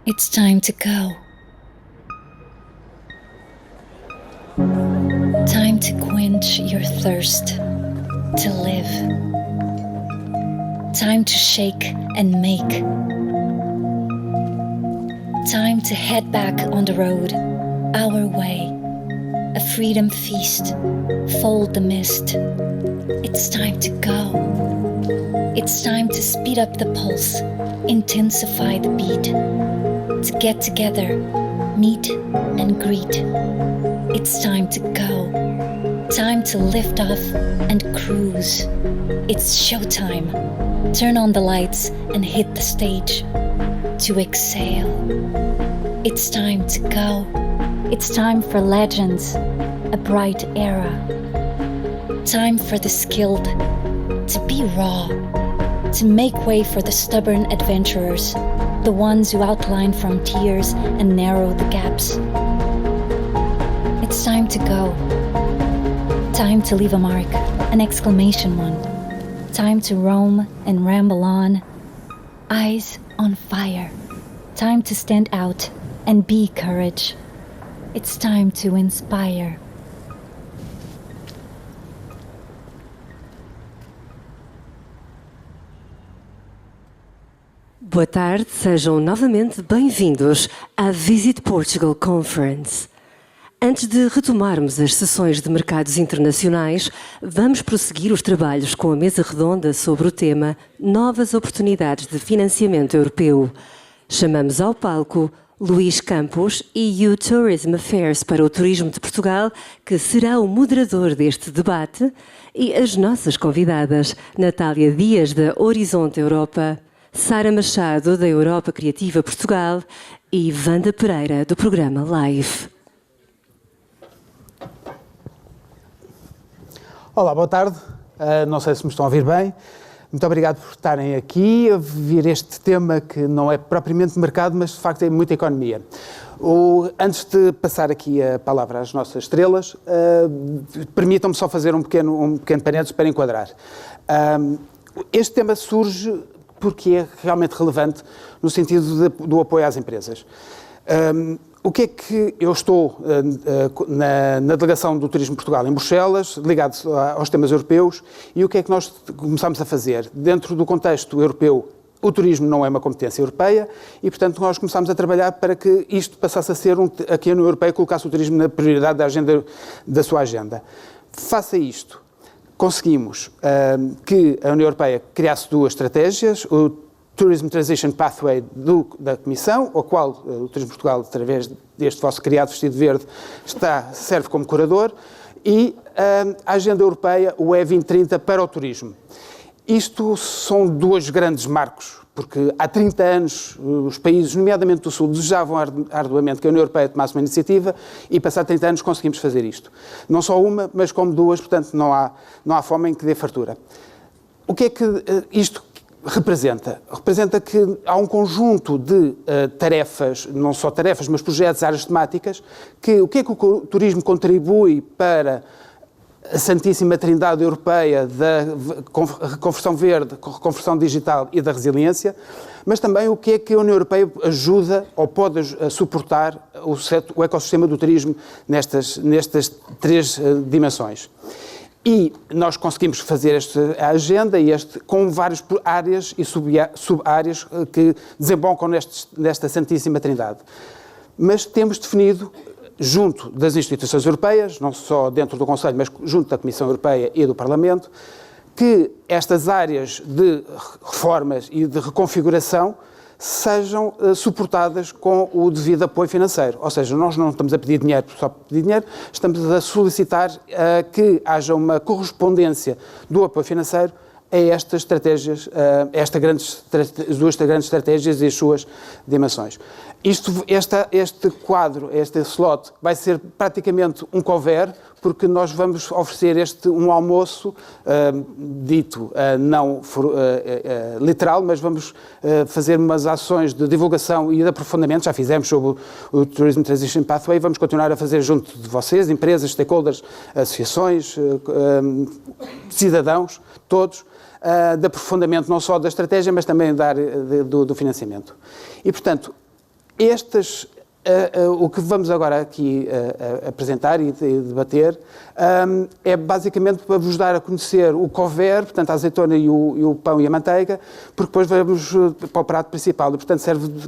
It's time to go. Time to quench your thirst, to live. Time to shake and make. Time to head back on the road, our way. A freedom feast, fold the mist. It's time to go. It's time to speed up the pulse, intensify the beat. To get together, meet and greet. It's time to go. Time to lift off and cruise. It's showtime. Turn on the lights and hit the stage. To exhale. It's time to go. It's time for legends, a bright era. Time for the skilled to be raw, to make way for the stubborn adventurers, the ones who outline frontiers and narrow the gaps. It's time to go. Time to leave a mark, an exclamation one. Time to roam and ramble on, eyes on fire. Time to stand out and be courage. It's time to inspire. Boa tarde, sejam novamente bem-vindos à VisitPortugal Conference. Antes de retomarmos as sessões de mercados internacionais, vamos prosseguir os trabalhos com a mesa redonda sobre o tema Novas Oportunidades de Financiamento Europeu. Chamamos ao palco Luís Campos, EU Tourism Affairs para o Turismo de Portugal, que será o moderador deste debate, e as nossas convidadas, Natália Dias, da Horizonte Europa, Sara Machado, da Europa Criativa Portugal, e Wanda Pereira, do Programa Live. Olá, boa tarde. Não sei se me estão a ouvir bem. Muito obrigado por estarem aqui a vir este tema que não é propriamente de mercado, mas de facto é muita economia. Antes de passar aqui a palavra às nossas estrelas, permitam-me só fazer um pequeno parênteses para enquadrar. Este tema surge porque é realmente relevante no sentido do apoio às empresas. O que é que eu estou na delegação do Turismo de Portugal em Bruxelas, ligado aos temas europeus, e o que é que nós começamos a fazer dentro do contexto europeu o turismo não é uma competência europeia e, portanto, nós começámos a trabalhar para que isto passasse a ser que a União Europeia colocasse o turismo na prioridade da sua agenda. Face a isto, conseguimos que a União Europeia criasse 2 estratégias, o Tourism Transition Pathway da Comissão, ao qual o Turismo Portugal, através deste vosso criado vestido verde, serve como curador, e a Agenda Europeia, o E2030 para o turismo. Isto são 2 grandes marcos, porque há 30 anos os países, nomeadamente do Sul, desejavam arduamente que a União Europeia tomasse uma iniciativa e, passado 30 anos, conseguimos fazer isto. Não só uma, mas como 2, portanto, não há fome em que dê fartura. O que é que isto representa? Representa que há um conjunto de tarefas, não só tarefas, mas projetos, áreas temáticas, o que é que o turismo contribui para a Santíssima Trindade Europeia da reconversão verde, reconversão digital e da resiliência, mas também o que é que a União Europeia ajuda ou pode suportar o ecossistema do turismo nestas 3 dimensões. E nós conseguimos fazer a agenda com várias áreas e sub-áreas que desembocam nesta Santíssima Trindade. Mas temos definido, junto das instituições europeias, não só dentro do Conselho, mas junto da Comissão Europeia e do Parlamento, que estas áreas de reformas e de reconfiguração sejam suportadas com o devido apoio financeiro. Ou seja, nós não estamos a pedir dinheiro só para pedir dinheiro, estamos a solicitar que haja uma correspondência do apoio financeiro a estas estratégias, as 2 grandes estratégias e as suas dimensões. Este quadro, este slot, vai ser praticamente um cover, porque nós vamos oferecer um almoço, dito não literal, mas vamos fazer umas ações de divulgação e de aprofundamento, já fizemos sobre o Tourism Transition Pathway, vamos continuar a fazer junto de vocês, empresas, stakeholders, associações, cidadãos, todos, de aprofundamento não só da estratégia, mas também do financiamento. E, portanto, o que vamos agora aqui apresentar e debater é basicamente para vos dar a conhecer o cover, portanto a azeitona e o pão e a manteiga, porque depois vamos para o prato principal. E, portanto,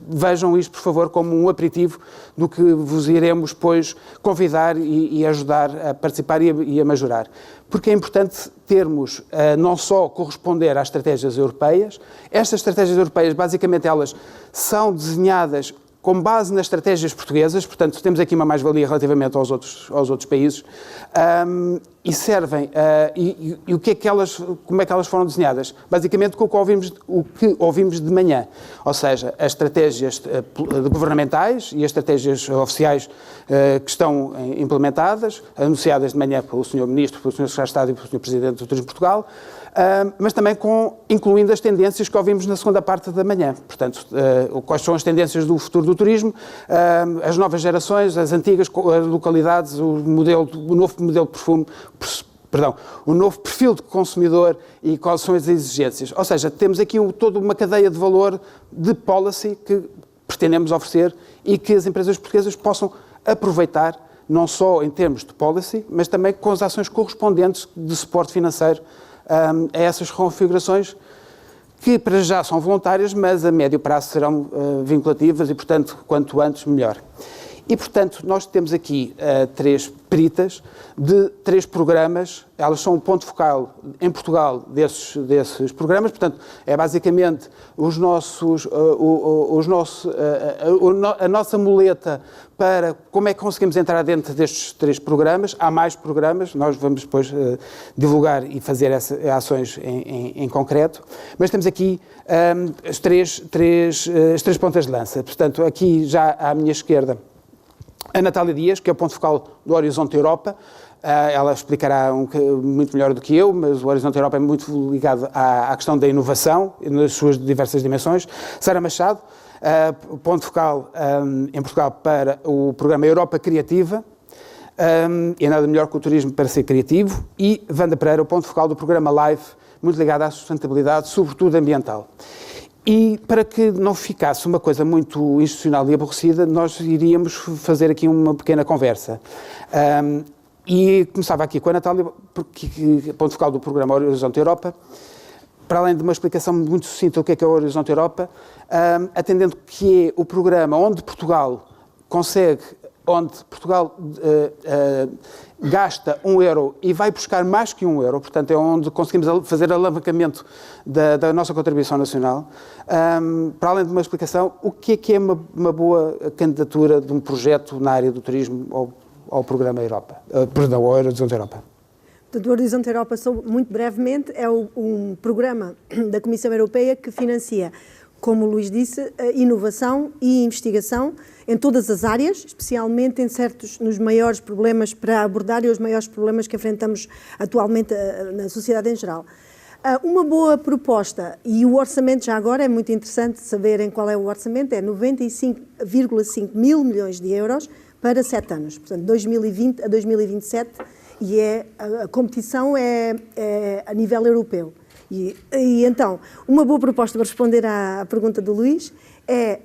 vejam isto, por favor, como um aperitivo do que vos iremos depois convidar e ajudar a participar e a majorar. Porque é importante termos, não só corresponder às estratégias europeias. Estas estratégias europeias, basicamente, elas são desenhadas com base nas estratégias portuguesas, portanto, temos aqui uma mais-valia relativamente aos outros países, e servem, e como é que elas foram desenhadas? Basicamente, com o que ouvimos de manhã, ou seja, as estratégias governamentais e as estratégias oficiais que estão implementadas, anunciadas de manhã pelo Sr. Ministro, pelo Sr. Secretário de Estado e pelo Sr. Presidente do Turismo de Portugal, mas também incluindo as tendências que ouvimos na segunda parte da manhã. Portanto, quais são as tendências do futuro do turismo, as novas gerações, as antigas localidades, o novo modelo de perfume, o novo perfil de consumidor e quais são as exigências. Ou seja, temos aqui toda uma cadeia de valor de policy que pretendemos oferecer e que as empresas portuguesas possam aproveitar, não só em termos de policy, mas também com as ações correspondentes de suporte financeiro a essas configurações que para já são voluntárias, mas a médio prazo serão vinculativas e, portanto, quanto antes, melhor. E, portanto, nós temos aqui 3 peritas de 3 programas. Elas são um ponto focal em Portugal desses programas. Portanto, é basicamente a nossa muleta para como é que conseguimos entrar dentro destes 3 programas. Há mais programas, nós vamos depois divulgar e fazer ações em concreto. Mas temos aqui as três pontas de lança. Portanto, aqui já à minha esquerda, a Natália Dias, que é o ponto focal do Horizonte Europa. Ela explicará muito melhor do que eu, mas o Horizonte Europa é muito ligado à questão da inovação, nas suas diversas dimensões. Sara Machado, ponto focal em Portugal para o programa Europa Criativa, e nada melhor que o turismo para ser criativo. E Wanda Pereira, o ponto focal do programa LIFE, muito ligado à sustentabilidade, sobretudo ambiental. E para que não ficasse uma coisa muito institucional e aborrecida, nós iríamos fazer aqui uma pequena conversa. E começava aqui com a Natália, ponto focal do programa Horizonte Europa, para além de uma explicação muito sucinta do que é o Horizonte Europa, atendendo que é o programa onde Portugal gasta €1 e vai buscar mais que €1, portanto é onde conseguimos fazer alavancamento da nossa contribuição nacional. Para além de uma explicação, o que é uma boa candidatura de um projeto na área do turismo ao Programa Europa, ao Horizonte Europa? O Horizonte Europa, muito brevemente, é um programa da Comissão Europeia que financia, como o Luís disse, a inovação e investigação em todas as áreas, especialmente nos maiores problemas para abordar e os maiores problemas que enfrentamos atualmente na sociedade em geral. Uma boa proposta, e o orçamento já agora é muito interessante saberem qual é o orçamento, é 95,5 mil milhões de euros para 7 anos, portanto 2020 a 2027, e a competição é a nível europeu. E então, uma boa proposta para responder à pergunta do Luís é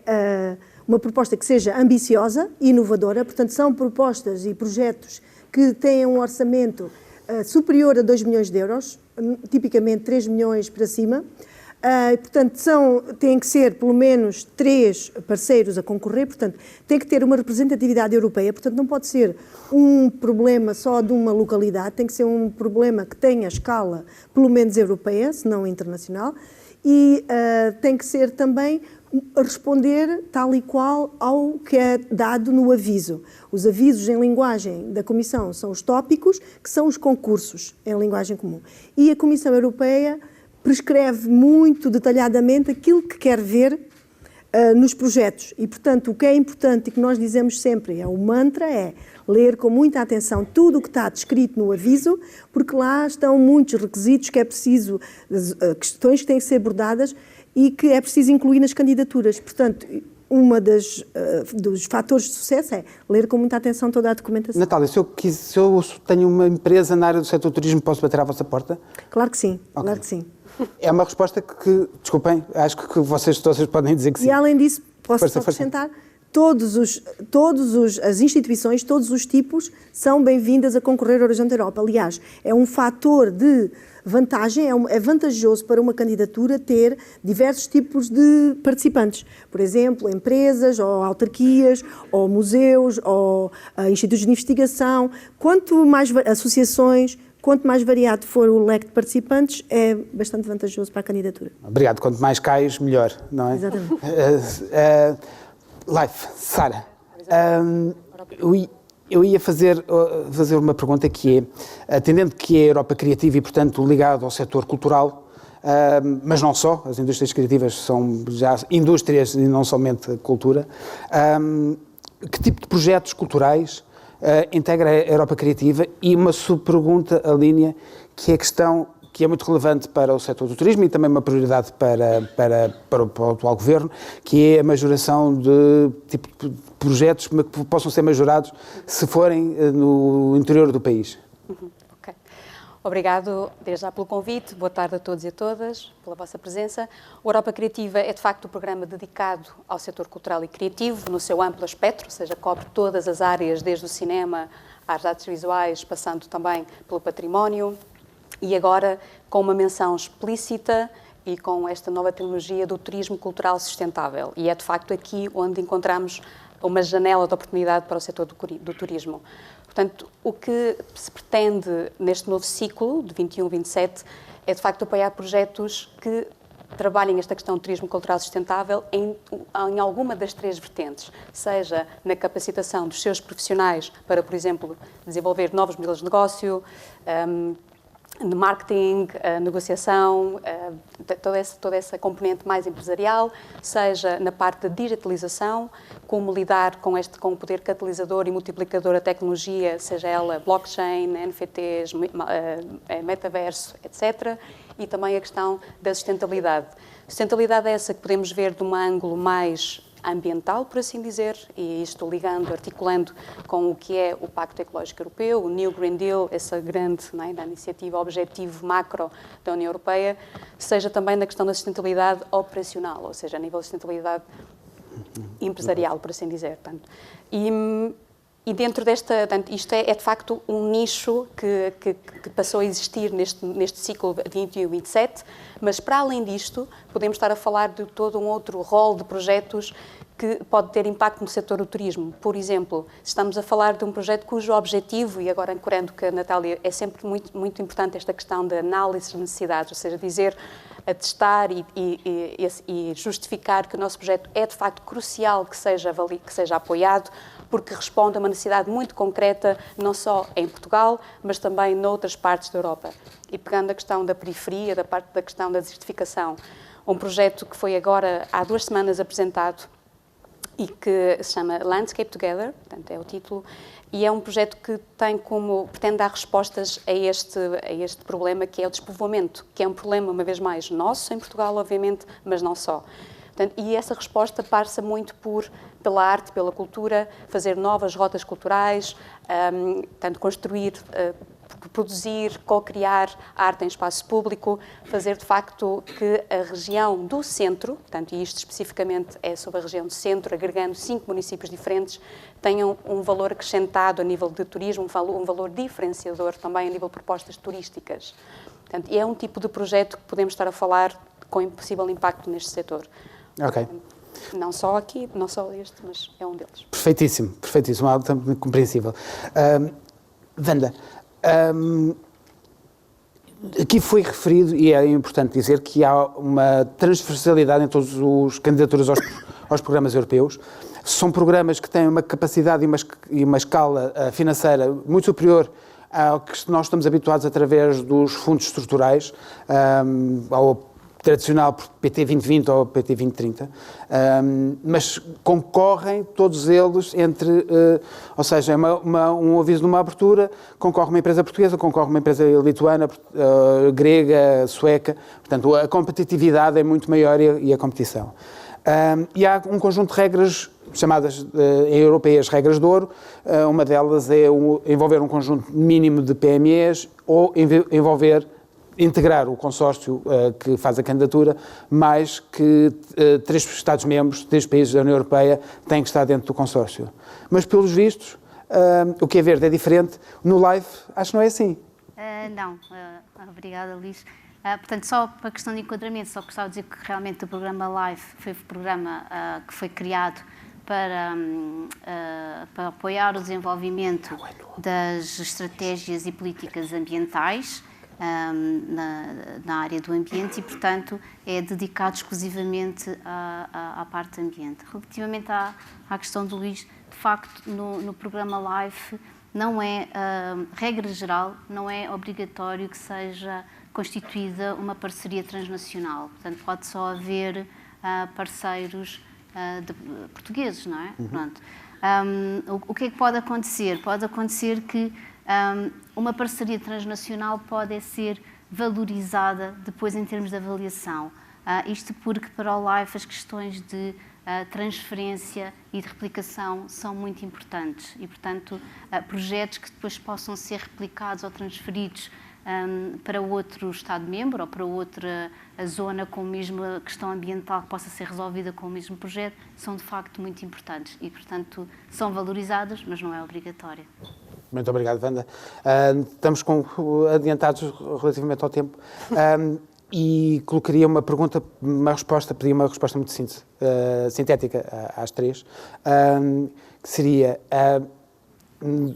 uma proposta que seja ambiciosa e inovadora, portanto são propostas e projetos que tenham um orçamento superior a 2 milhões de euros, tipicamente 3 milhões para cima. Portanto, têm que ser pelo menos 3 parceiros a concorrer, portanto, tem que ter uma representatividade europeia, portanto, não pode ser um problema só de uma localidade, tem que ser um problema que tenha escala, pelo menos europeia, se não internacional, e tem que ser também responder tal e qual ao que é dado no aviso. Os avisos em linguagem da Comissão são os tópicos, que são os concursos em linguagem comum. E a Comissão Europeia prescreve muito detalhadamente aquilo que quer ver nos projetos. E, portanto, o que é importante e que nós dizemos sempre, o mantra é ler com muita atenção tudo o que está descrito no aviso, porque lá estão muitos requisitos que é preciso, questões que têm que ser abordadas e que é preciso incluir nas candidaturas. Portanto, dos fatores de sucesso é ler com muita atenção toda a documentação. Natália, se eu tenho uma empresa na área do setor do turismo, posso bater à vossa porta? Claro que sim, okay. Claro que sim. É uma resposta que, desculpem, acho que vocês podem dizer que sim. E além disso, posso acrescentar, as instituições, todos os tipos, são bem-vindas a concorrer ao Horizonte Europa. Aliás, é um fator de vantagem, é vantajoso para uma candidatura ter diversos tipos de participantes. Por exemplo, empresas, ou autarquias, ou museus, ou institutos de investigação. Quanto mais associações, quanto mais variado for o leque de participantes, é bastante vantajoso para a candidatura. Obrigado. Quanto mais cais, melhor, não é? Exatamente. Sara, eu ia fazer uma pergunta que é, atendendo que é a Europa criativa e, portanto, ligado ao setor cultural, mas não só, as indústrias criativas são já indústrias e não somente cultura, que tipo de projetos culturais integra a Europa criativa? E uma subpergunta, a linha, que é a questão que é muito relevante para o setor do turismo e também uma prioridade para o atual governo, que é a majoração de tipo de projetos que possam ser majorados se forem no interior do país. Ok. Obrigado, desde já, pelo convite. Boa tarde a todos e a todas, pela vossa presença. O Europa Criativa é, de facto, um programa dedicado ao setor cultural e criativo, no seu amplo espectro, ou seja, cobre todas as áreas, desde o cinema às artes visuais, passando também pelo património, e agora com uma menção explícita e com esta nova tecnologia do turismo cultural sustentável. E é, de facto, aqui onde encontramos uma janela de oportunidade para o setor do turismo. Portanto, o que se pretende neste novo ciclo, de 21-27, é, de facto, apoiar projetos que trabalhem esta questão do turismo cultural sustentável em alguma das 3 vertentes, seja na capacitação dos seus profissionais para, por exemplo, desenvolver novos modelos de negócio, de marketing, negociação, toda essa componente mais empresarial, seja na parte da digitalização, como lidar com o poder catalisador e multiplicador da tecnologia, seja ela blockchain, NFTs, metaverso, etc., e também a questão da sustentabilidade. Sustentabilidade é essa que podemos ver de um ângulo mais ambiental, por assim dizer, e isto ligando, articulando com o que é o Pacto Ecológico Europeu, o New Green Deal, essa grande da iniciativa objetivo macro da União Europeia, seja também na questão da sustentabilidade operacional, ou seja, a nível de sustentabilidade empresarial, por assim dizer. Portanto, e E dentro isto é de facto um nicho que passou a existir neste ciclo 21-27, mas para além disto, podemos estar a falar de todo um outro rol de projetos que pode ter impacto no setor do turismo. Por exemplo, estamos a falar de um projeto cujo objetivo, e agora ancorando que a Natália, é sempre muito importante esta questão da análise das necessidades, ou seja, dizer, atestar e justificar que o nosso projeto é de facto crucial que seja apoiado, porque responde a uma necessidade muito concreta, não só em Portugal, mas também noutras partes da Europa. E pegando a questão da periferia, da questão da desertificação, um projeto que foi agora, há 2 semanas, apresentado e que se chama Landscape Together, portanto é o título, e é um projeto que pretende dar respostas a este problema, que é o despovoamento, que é um problema, uma vez mais, nosso em Portugal, obviamente, mas não só. Portanto, e essa resposta passa muito pela arte, pela cultura, fazer novas rotas culturais, construir, produzir, co-criar arte em espaço público, fazer de facto que a região do centro, portanto, e isto especificamente é sobre a região do centro, agregando 5 municípios diferentes, tenham um valor acrescentado a nível de turismo, um valor diferenciador também a nível de propostas turísticas. Portanto, é um tipo de projeto que podemos estar a falar com possível impacto neste setor. Ok. Não só aqui, não só este, mas é um deles. Perfeitíssimo, altamente compreensível. Wanda, aqui foi referido, e é importante dizer, que há uma transversalidade em todas as candidaturas aos programas europeus. São programas que têm uma capacidade e uma escala financeira muito superior ao que nós estamos habituados através dos fundos estruturais, ao tradicional PT 2020 ou PT 2030, mas concorrem todos eles ou seja, é um aviso de uma abertura, concorre uma empresa portuguesa, concorre uma empresa lituana, grega, sueca, portanto a competitividade é muito maior e a competição. E há um conjunto de regras chamadas em europeias regras de ouro, uma delas é envolver um conjunto mínimo de PMEs ou integrar o consórcio que faz a candidatura, mais que 3 Estados-membros, 3 países da União Europeia têm que estar dentro do consórcio. Mas, pelos vistos, o que é verde é diferente. No live, acho que não é assim. Não. Obrigada, Luís. Portanto, só para a questão de enquadramento, só gostava de dizer que realmente o programa LIFE foi um programa que foi criado para apoiar o desenvolvimento das estratégias e políticas ambientais na área do ambiente e, portanto, é dedicado exclusivamente à parte ambiente. Relativamente à questão do Luís, de facto, no programa LIFE, não é, regra geral, não é obrigatório que seja constituída uma parceria transnacional. Portanto, pode só haver parceiros portugueses, não é? Pronto. O que é que pode acontecer? Pode acontecer que uma parceria transnacional pode ser valorizada depois em termos de avaliação. Isto porque para o LIFE as questões de transferência e de replicação são muito importantes e, portanto, projetos que depois possam ser replicados ou transferidos para outro Estado-membro ou para outra zona com a mesma questão ambiental que possa ser resolvida com o mesmo projeto, são de facto muito importantes e, portanto, são valorizadas, mas não é obrigatória. Muito obrigado, Wanda. Estamos adiantados relativamente ao tempo e colocaria uma pergunta, pedi uma resposta muito sintética às 3, que seria...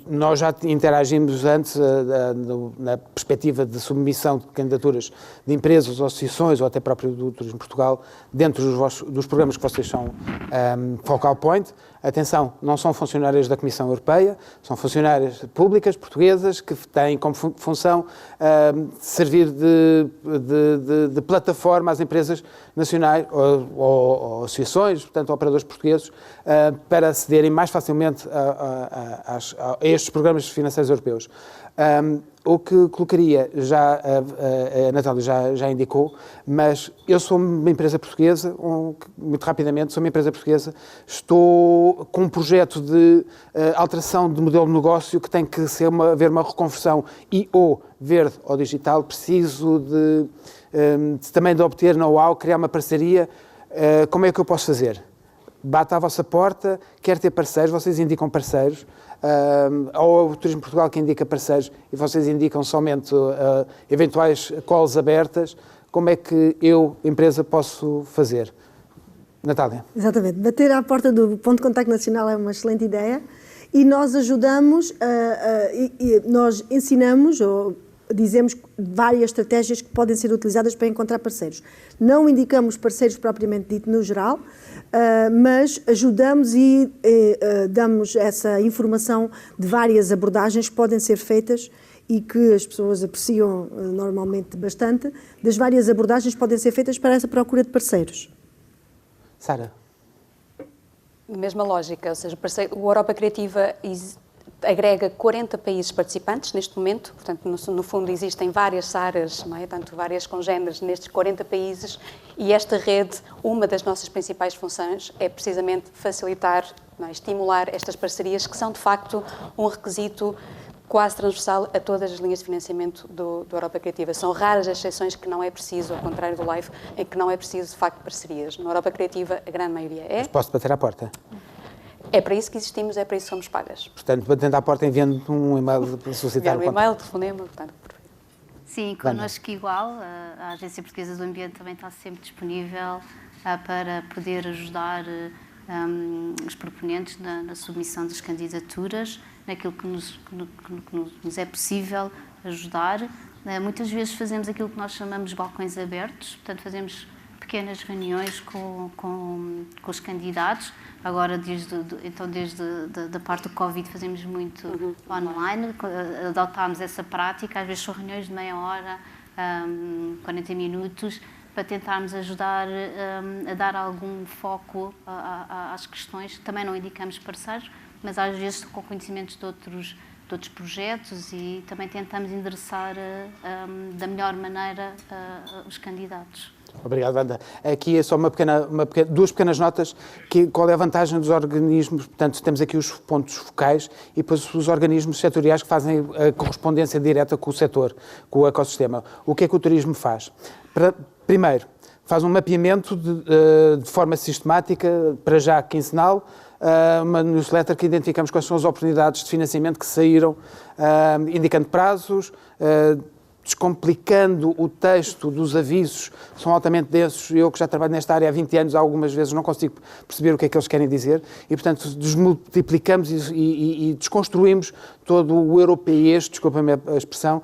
Nós já interagimos antes na perspectiva de submissão de candidaturas de empresas, associações ou até próprio do Turismo Portugal dentro dos programas que vocês são focal point. Atenção, não são funcionárias da Comissão Europeia, são funcionárias públicas portuguesas que têm como função servir de plataforma às empresas nacionais ou associações, portanto, operadores portugueses, para acederem mais facilmente a estes programas financeiros europeus. O que colocaria, a Natália já indicou, mas eu sou uma empresa portuguesa, muito rapidamente, sou uma empresa portuguesa, estou com um projeto de alteração de modelo de negócio que tem que haver uma reconversão ou verde ou digital, preciso também de obter know-how, criar uma parceria. Como é que eu posso fazer? bate à vossa porta, quer ter parceiros, vocês indicam parceiros, ou o Turismo Portugal que indica parceiros e vocês indicam somente eventuais calls abertas, como é que eu, empresa, posso fazer? Natália. Exatamente. Bater à porta do ponto de contacto nacional é uma excelente ideia e nós ajudamos, nós ensinamos ou dizemos várias estratégias que podem ser utilizadas para encontrar parceiros. Não indicamos parceiros propriamente dito no geral, mas ajudamos e damos essa informação de várias abordagens que podem ser feitas e que as pessoas apreciam normalmente bastante, das várias abordagens que podem ser feitas para essa procura de parceiros. Sara. Mesma lógica, ou seja, o Europa Criativa agrega 40 países participantes neste momento, portanto, no fundo existem várias SARAs, não é? Tanto várias congêneres nestes 40 países e esta rede, uma das nossas principais funções é precisamente facilitar, não é? Estimular estas parcerias que são de facto um requisito quase transversal a todas as linhas de financiamento do Europa Criativa. São raras as exceções que não é preciso, ao contrário do LIFE, em que não é preciso de facto parcerias. Na Europa Criativa a grande maioria é. Mas posso bater à porta? É para isso que existimos, é para isso que somos pagas. Portanto, batendo à porta enviando um e-mail para solicitar um e-mail, telefonema, portanto. Sim, connosco igual. A Agência Portuguesa do Ambiente também está sempre disponível para poder ajudar os proponentes na submissão das candidaturas, naquilo que nos é possível ajudar. Muitas vezes fazemos aquilo que nós chamamos de balcões abertos, portanto fazemos pequenas reuniões com os candidatos. Agora, desde a parte do Covid, fazemos muito online, adotámos essa prática, às vezes são reuniões de meia hora, 40 minutos, para tentarmos ajudar a dar algum foco às questões. Também não indicamos parceiros, mas às vezes com conhecimentos de outros projetos e também tentamos endereçar da melhor maneira os candidatos. Obrigado, Wanda. Aqui é só duas pequenas notas. Qual é a vantagem dos organismos? Portanto, temos aqui os pontos focais e depois os organismos setoriais que fazem a correspondência direta com o setor, com o ecossistema. O que é que o turismo faz? Primeiro, faz um mapeamento de forma sistemática, para já quinzenal, uma newsletter que identificamos quais são as oportunidades de financiamento que saíram, indicando prazos, descomplicando o texto dos avisos, são altamente densos. Eu que já trabalho nesta área há 20 anos, algumas vezes não consigo perceber o que é que eles querem dizer e, portanto, desmultiplicamos e desconstruímos todo o europeiês, desculpa-me a expressão,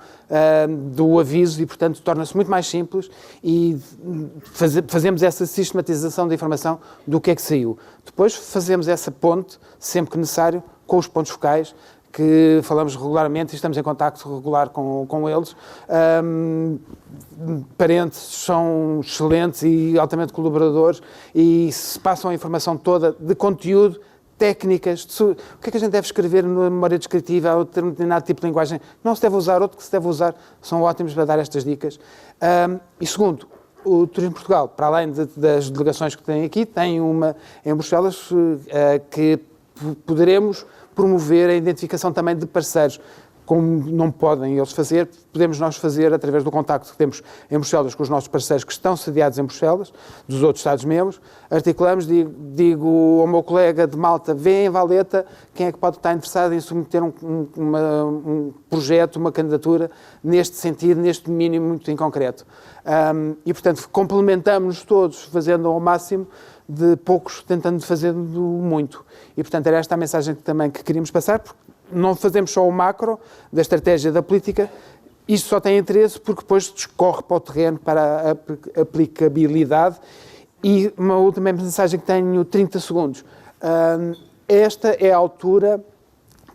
do aviso e, portanto, torna-se muito mais simples e fazemos essa sistematização da informação do que é que saiu. Depois fazemos essa ponte, sempre que necessário, com os pontos focais, que falamos regularmente e estamos em contacto regular com eles. Parentes são excelentes e altamente colaboradores e se passam a informação toda de conteúdo, técnicas, o que é que a gente deve escrever na memória descritiva, ou determinado tipo de linguagem, não se deve usar, outro que se deve usar, são ótimos para dar estas dicas. E segundo, o Turismo Portugal, para além das delegações que tem aqui, tem uma em Bruxelas que poderemos promover a identificação também de parceiros. Como não podem eles fazer, podemos nós fazer através do contacto que temos em Bruxelas com os nossos parceiros que estão sediados em Bruxelas, dos outros Estados-membros, articulamos, digo ao meu colega de Malta, vê em Valeta quem é que pode estar interessado em submeter um projeto, uma candidatura, neste sentido, neste domínio muito em concreto. E, portanto, complementamos-nos todos, fazendo ao máximo, de poucos, tentando fazer do muito. E, portanto, era esta a mensagem que queríamos passar, porque não fazemos só o macro da estratégia da política, isto só tem interesse porque depois discorre para o terreno, para a aplicabilidade. E uma última mensagem que tenho 30 segundos. Esta é a altura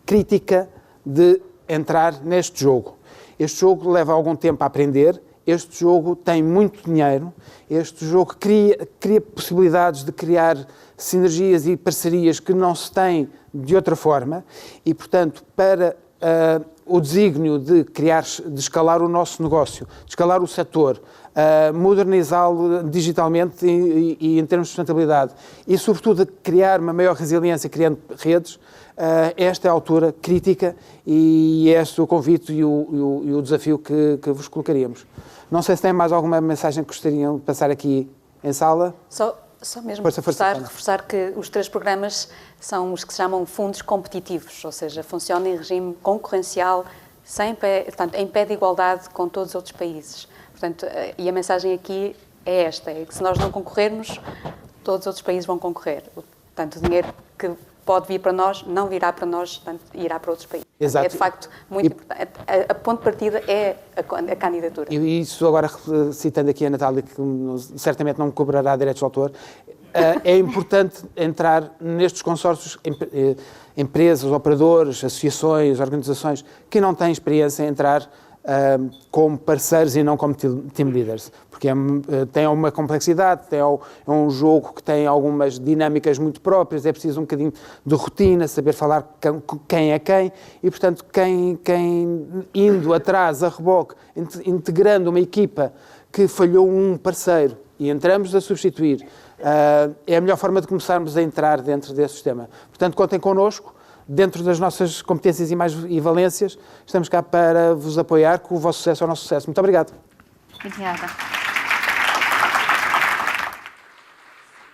crítica de entrar neste jogo. Este jogo leva algum tempo a aprender, este jogo tem muito dinheiro, este jogo cria possibilidades de criar sinergias e parcerias que não se têm de outra forma e, portanto, para o desígnio de escalar o nosso negócio, de escalar o setor, modernizá-lo digitalmente e em termos de sustentabilidade e, sobretudo, de criar uma maior resiliência criando redes, esta é a altura crítica e este é o convite e o desafio que vos colocaríamos. Não sei se tem mais alguma mensagem que gostariam de passar aqui em sala. Só Só mesmo Força. reforçar que os 3 programas são os que se chamam fundos competitivos, ou seja, funcionam em regime concorrencial, portanto, em pé de igualdade com todos os outros países. Portanto, e a mensagem aqui é esta, é que se nós não concorrermos, todos os outros países vão concorrer. Portanto, o dinheiro que pode vir para nós não virá para nós, portanto, irá para outros países. Exato. É, de facto, muito importante. A ponto de partida é a candidatura. E isso agora, citando aqui a Natália, que certamente não me cobrará direitos de autor, é importante entrar nestes consórcios, empresas, operadores, associações, organizações que não têm experiência em entrar como parceiros e não como team leaders, porque tem uma complexidade, é um jogo que tem algumas dinâmicas muito próprias, é preciso um bocadinho de rotina, saber falar quem é quem, e portanto quem indo atrás, a reboque, integrando uma equipa que falhou um parceiro e entramos a substituir, é a melhor forma de começarmos a entrar dentro desse sistema. Portanto, contem connosco. Dentro das nossas competências e valências, estamos cá para vos apoiar, que o vosso sucesso é o nosso sucesso. Muito obrigado. Obrigada.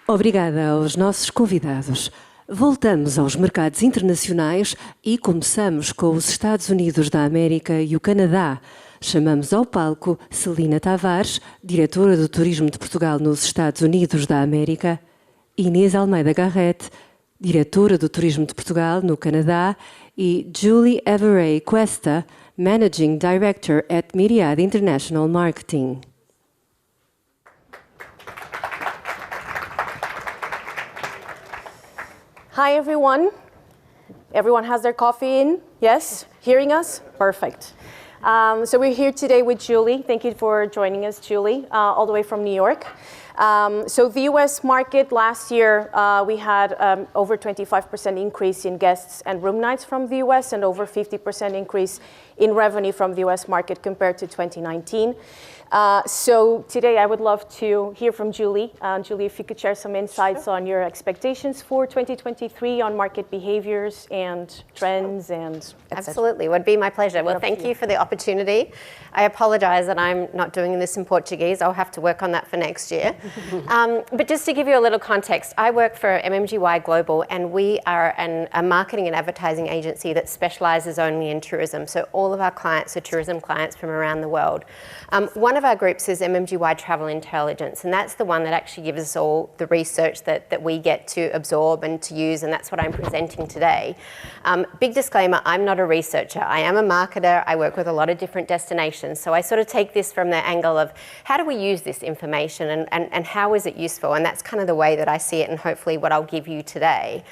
Obrigada aos nossos convidados. Voltamos aos mercados internacionais e começamos com os Estados Unidos da América e o Canadá. Chamamos ao palco Celina Tavares, Diretora do Turismo de Portugal nos Estados Unidos da América, Inês Almeida Garrett, Diretora do Turismo de Portugal no Canadá, e Julie Everett Cuesta, Managing Director at Myriad International Marketing. Hi everyone. Everyone has their coffee in? Yes? Hearing us? Perfect. So we're here today with Julie. Thank you for joining us, Julie, all the way from New York. So the US market last year, we had over 25% increase in guests and room nights from the US and over 50% increase in revenue from the US market compared to 2019. So today I would love to hear from Julie. Julie, if you could share some insights on your expectations for 2023 on market behaviors and trends and Absolutely, it would be my pleasure. Well, thank you for the opportunity. I apologise that I'm not doing this in Portuguese. I'll have to work on that for next year. But just to give you a little context, I work for MMGY Global, and we are a marketing and advertising agency that specialises only in tourism. So all of our clients are tourism clients from around the world. One of our groups is MMGY Travel Intelligence, and that's the one that actually gives us all the research that we get to absorb and to use, and that's what I'm presenting today. Big disclaimer, I'm not a researcher. I am a marketer. I work with a lot of different destinations. So I sort of take this from the angle of how do we use this information and how is it useful? And that's kind of the way that I see it, and hopefully what I'll give you today.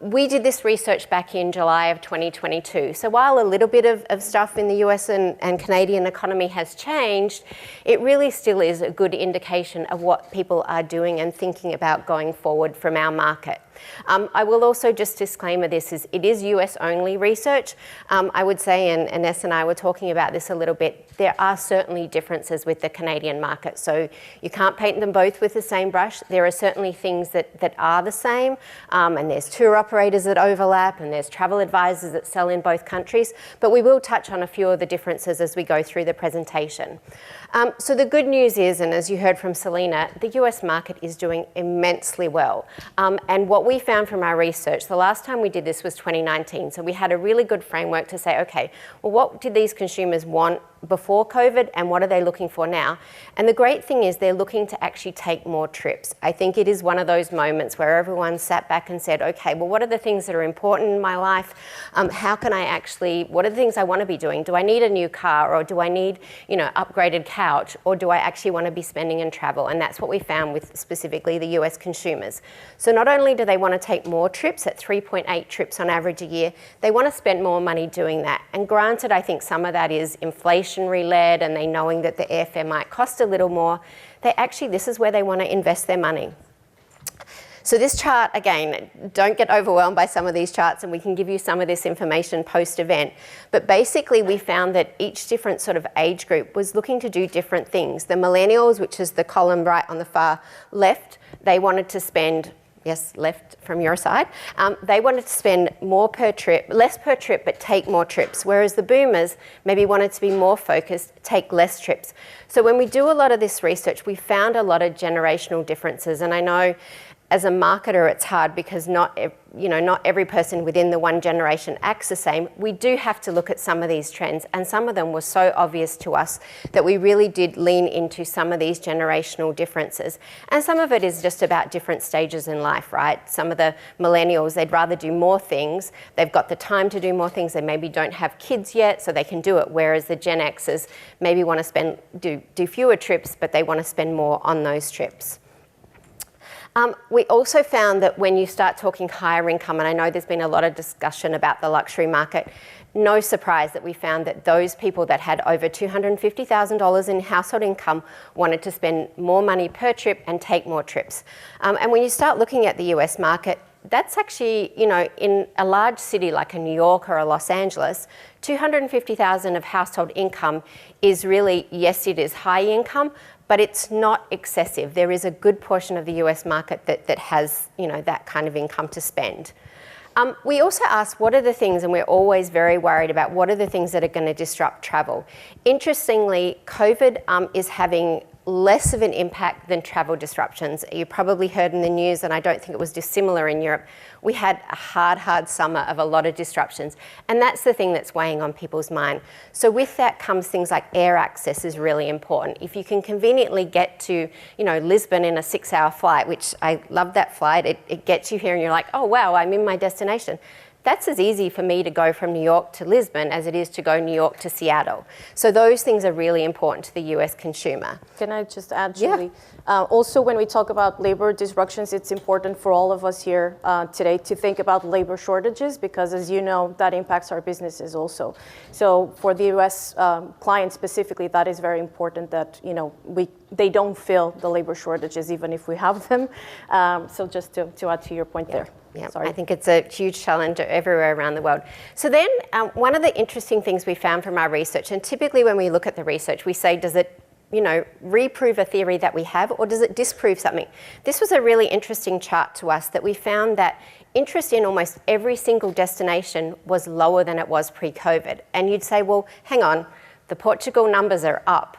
We did this research back in July of 2022. So while a little bit of stuff in the US and Canadian economy has changed, it really still is a good indication of what people are doing and thinking about going forward from our market. I will also just disclaimer this, it is US only research. I would say, and Ness and I were talking about this a little bit, there are certainly differences with the Canadian market. So you can't paint them both with the same brush. There are certainly things that are the same, and there's tour operators that overlap, and there's travel advisors that sell in both countries. But we will touch on a few of the differences as we go through the presentation. So the good news is, and as you heard from Celina, the US market is doing immensely well. And what we found from our research, the last time we did this was 2019. So we had a really good framework to say, okay, well, what did these consumers want before COVID and what are they looking for now? And the great thing is they're looking to actually take more trips. I think it is one of those moments where everyone sat back and said, okay, well, what are the things that are important in my life? How can I actually, what are the things I want to be doing? Do I need a new car, or do I need, upgraded couch, or do I actually want to be spending in travel? And that's what we found with specifically the US consumers. So not only do they want to take more trips at 3.8 trips on average a year, they want to spend more money doing that. And granted, I think some of that is inflation-led and they knowing that the airfare might cost a little more. This is where they want to invest their money. So this chart, again, don't get overwhelmed by some of these charts, and we can give you some of this information post-event. But basically, we found that each different sort of age group was looking to do different things. The millennials, which is the column right on the far left, they wanted to spend yes, left from your side, they wanted to spend more per trip, less per trip, but take more trips, whereas the boomers maybe wanted to be more focused, take less trips. So when we do a lot of this research, we found a lot of generational differences, and I know as a marketer, it's hard because not every person within the one generation acts the same. We do have to look at some of these trends, and some of them were so obvious to us that we really did lean into some of these generational differences. And some of it is just about different stages in life, right? Some of the millennials, they'd rather do more things. They've got the time to do more things. They maybe don't have kids yet, so they can do it, whereas the Gen Xers maybe want to do fewer trips, but they want to spend more on those trips. We also found that when you start talking higher income, and I know there's been a lot of discussion about the luxury market, no surprise that we found that those people that had over $250,000 in household income wanted to spend more money per trip and take more trips. And when you start looking at the US market, that's actually, in a large city like a New York or a Los Angeles, $250,000 of household income is really, yes, it is high income, but it's not excessive. There is a good portion of the US market that has, that kind of income to spend. We also asked what are the things, and we're always very worried about what are the things that are going to disrupt travel. Interestingly, COVID is having less of an impact than travel disruptions. You probably heard in the news, and I don't think it was dissimilar in Europe, we had a hard summer of a lot of disruptions. And that's the thing that's weighing on people's mind. So with that comes things like air access is really important. If you can conveniently get to, Lisbon in a 6-hour flight, which I love that flight, it gets you here and you're like, oh wow, I'm in my destination. That's as easy for me to go from New York to Lisbon as it is to go New York to Seattle. So those things are really important to the US consumer. Can I just add, Julie? Yeah. Also, when we talk about labor disruptions, it's important for all of us here today to think about labor shortages because, as you know, that impacts our businesses also. So for the US clients specifically, that is very important that, they don't feel the labor shortages even if we have them. So just to add to your point there. Yeah, I think it's a huge challenge everywhere around the world. So then one of the interesting things we found from our research, and typically when we look at the research, we say, does it reprove a theory that we have, or does it disprove something? This was a really interesting chart to us that we found that interest in almost every single destination was lower than it was pre-COVID. And you'd say, well, hang on, the Portugal numbers are up.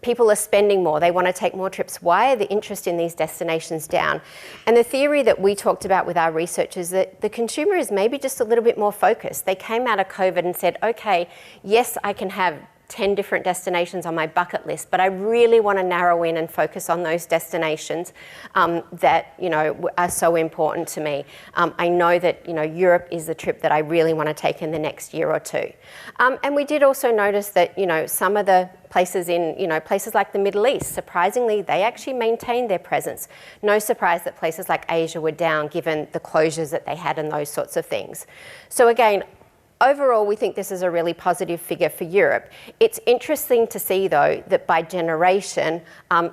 People are spending more, they want to take more trips. Why are the interest in these destinations down? And the theory that we talked about with our research is that the consumer is maybe just a little bit more focused. They came out of COVID and said, okay, yes, I can have 10 different destinations on my bucket list, but I really want to narrow in and focus on those destinations that are so important to me. I know that Europe is the trip that I really want to take in the next year or two. And we did also notice that some of the places in places like the Middle East, surprisingly, they actually maintained their presence. No surprise that places like Asia were down given the closures that they had and those sorts of things. So again, overall, we think this is a really positive figure for Europe. It's interesting to see, though, that by generation,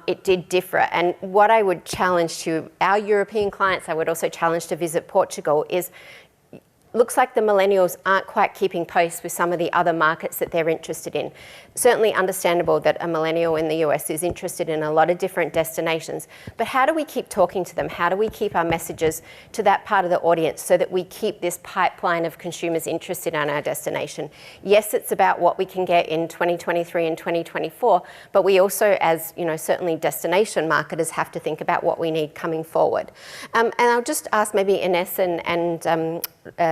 it did differ. And what I would challenge to our European clients, I would also challenge to Visit Portugal, is looks like the millennials aren't quite keeping pace with some of the other markets that they're interested in. Certainly understandable that a millennial in the US is interested in a lot of different destinations, but how do we keep talking to them? How do we keep our messages to that part of the audience so that we keep this pipeline of consumers interested in our destination? Yes, it's about what we can get in 2023 and 2024, but we also, as certainly destination marketers, have to think about what we need coming forward. And I'll just ask maybe Ines and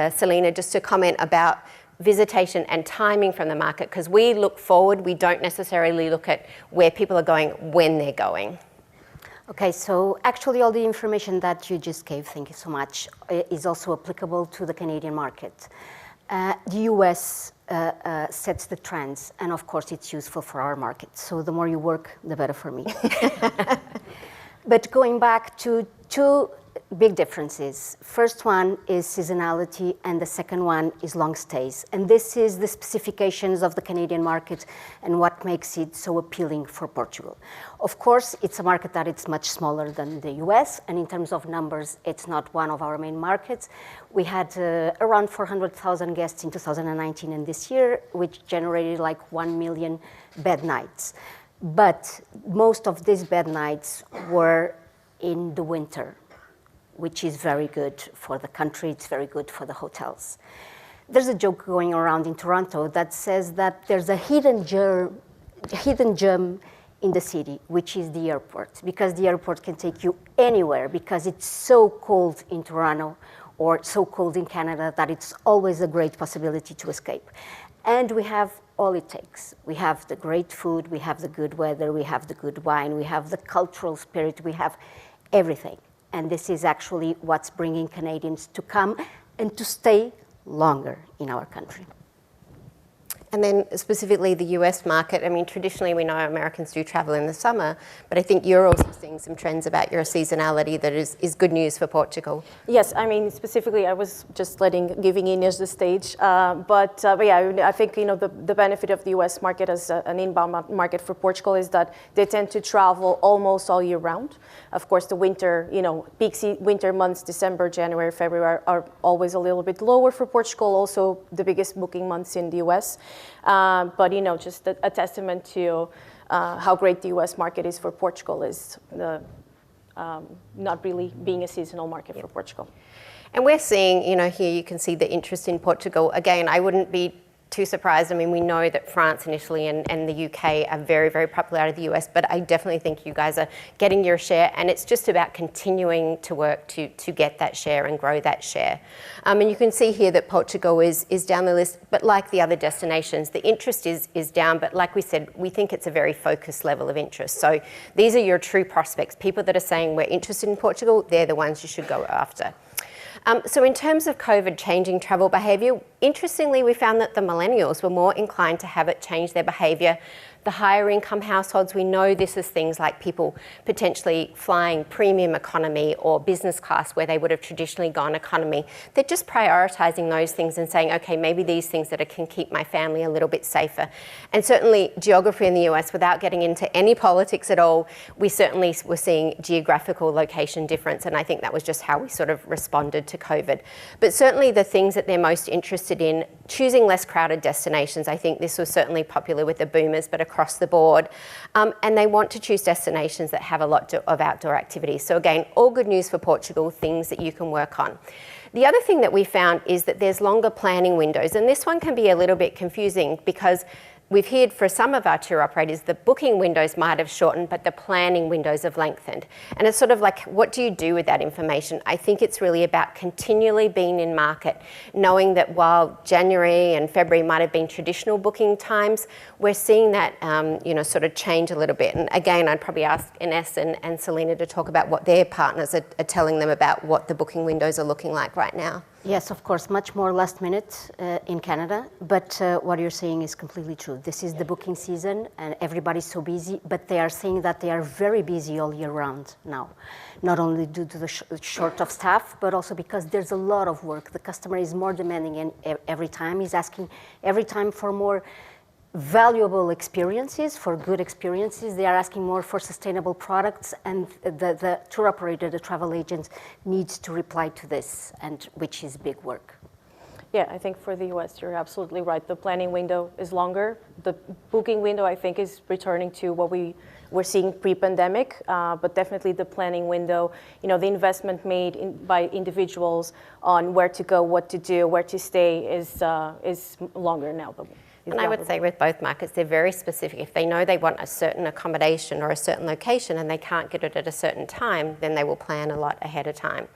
Selena just to comment about visitation and timing from the market, because we look forward, we don't necessarily look at where people are going when they're going. Okay, so actually all the information that you just gave, thank you so much, is also applicable to the Canadian market. The US sets the trends, and of course it's useful for our market. So the more you work, the better for me. But going back to two big differences. First one is seasonality, and the second one is long stays. And this is the specifications of the Canadian market and what makes it so appealing for Portugal. Of course, it's a market that it's much smaller than the US, and in terms of numbers, it's not one of our main markets. We had around 400,000 guests in 2019 and this year, which generated like 1 million bed nights. But most of these bed nights were in the winter. which is very good for the country, it's very good for the hotels. There's a joke going around in Toronto that says that there's a hidden gem in the city, which is the airport, because the airport can take you anywhere because it's so cold in Toronto or so cold in Canada that it's always a great possibility to escape. And we have all it takes. We have the great food, we have the good weather, we have the good wine, we have the cultural spirit, we have everything. And this is actually what's bringing Canadians to come and to stay longer in our country. And then specifically the US market, I mean, traditionally we know Americans do travel in the summer, but I think you're also seeing some trends about your seasonality that is good news for Portugal. Yes, I mean, specifically I was just giving Inês the stage, but yeah, I think, you know, the benefit of the US market as an inbound market for Portugal is that they tend to travel almost all year round. Of course, the winter, you know, peak winter months, December, January, February are always a little bit lower for Portugal, also the biggest booking months in the US. But, you know, just a testament to how great the US market is for Portugal is not really being a seasonal market for Portugal. And we're seeing, you know, here you can see the interest in Portugal. Again, I wouldn't be too surprised. I mean, we know that France initially and the UK are very, very popular out of the US, but I definitely think you guys are getting your share, and it's just about continuing to work to get that share and grow that share. And you can see here that Portugal is down the list, but like the other destinations, the interest is down, but like we said, we think it's a very focused level of interest. So these are your true prospects. People that are saying we're interested in Portugal, they're the ones you should go after. So in terms of COVID changing travel behaviour, interestingly, we found that the millennials were more inclined to have it change their behaviour. The higher income households, we know this is things like people potentially flying premium economy or business class where they would have traditionally gone economy. They're just prioritising those things and saying, okay, maybe these things that can keep my family a little bit safer. And certainly geography in the US, without getting into any politics at all, we certainly were seeing geographical location difference, and I think that was just how we sort of responded to COVID. But certainly the things that they're most interested in, choosing less crowded destinations, I think this was certainly popular with the boomers, but across the board, and they want to choose destinations that have a lot of outdoor activities. So again, all good news for Portugal, things that you can work on. The other thing that we found is that there's longer planning windows, and this one can be a little bit confusing because we've heard for some of our tour operators, the booking windows might have shortened, but the planning windows have lengthened. And it's sort of like, what do you do with that information? I think it's really about continually being in market, knowing that while January and February might have been traditional booking times, we're seeing that, you know, sort of change a little bit. And again, I'd probably ask Ines and Selena to talk about what their partners are telling them about what the booking windows are looking like right now. Yes, of course, much more last minute in Canada, but what you're saying is completely true. This is the booking season and everybody's so busy, but they are saying that they are very busy all year round now. Not only due to the short of staff, but also because there's a lot of work. The customer is more demanding every time. He's asking every time for more valuable experiences, for good experiences. They are asking more for sustainable products, and the tour operator, the travel agent, needs to reply to this, and which is big work. Yeah, I think for the US, you're absolutely right. The planning window is longer. The booking window, I think, is returning to what we were seeing pre-pandemic, but definitely the planning window, you know, the investment made by individuals on where to go, what to do, where to stay is longer now. And I would say with both markets, they're very specific. If they know they want a certain accommodation or a certain location and they can't get it at a certain time, then they will plan a lot ahead of time.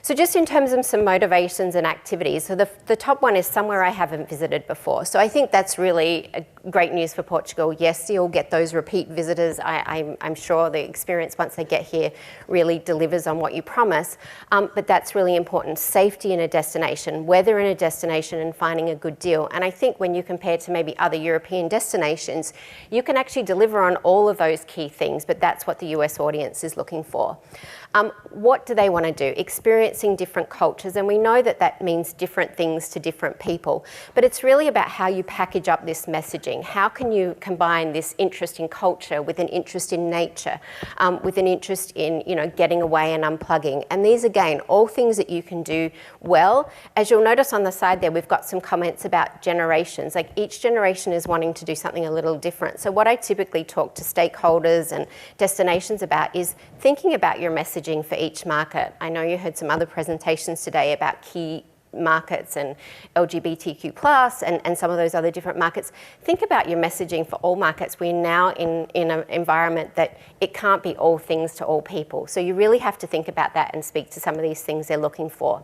So just in terms of some motivations and activities, so the top one is somewhere I haven't visited before. So I think that's really great news for Portugal. Yes, you'll get those repeat visitors. I'm sure the experience once they get here really delivers on what you promise, but that's really important. Safety in a destination, weather in a destination, and finding a good deal. And I think when you compare to maybe other European destinations, you can actually deliver on all of those key things, but that's what the US audience is looking for. What do they want to do? Experiencing different cultures, and we know that that means different things to different people, but it's really about how you package up this messaging. How can you combine this interest in culture with an interest in nature, with an interest in, you know, getting away and unplugging? And these, again, all things that you can do well. As you'll notice on the side there, we've got some comments about generations. Like each generation is wanting to do something a little different. So what I typically talk to stakeholders and destinations about is thinking about your messaging. messaging for each market. I know you heard some other presentations today about key markets and LGBTQ plus and some of those other different markets. Think about your messaging for all markets. We're now in an environment that it can't be all things to all people. So you really have to think about that and speak to some of these things they're looking for.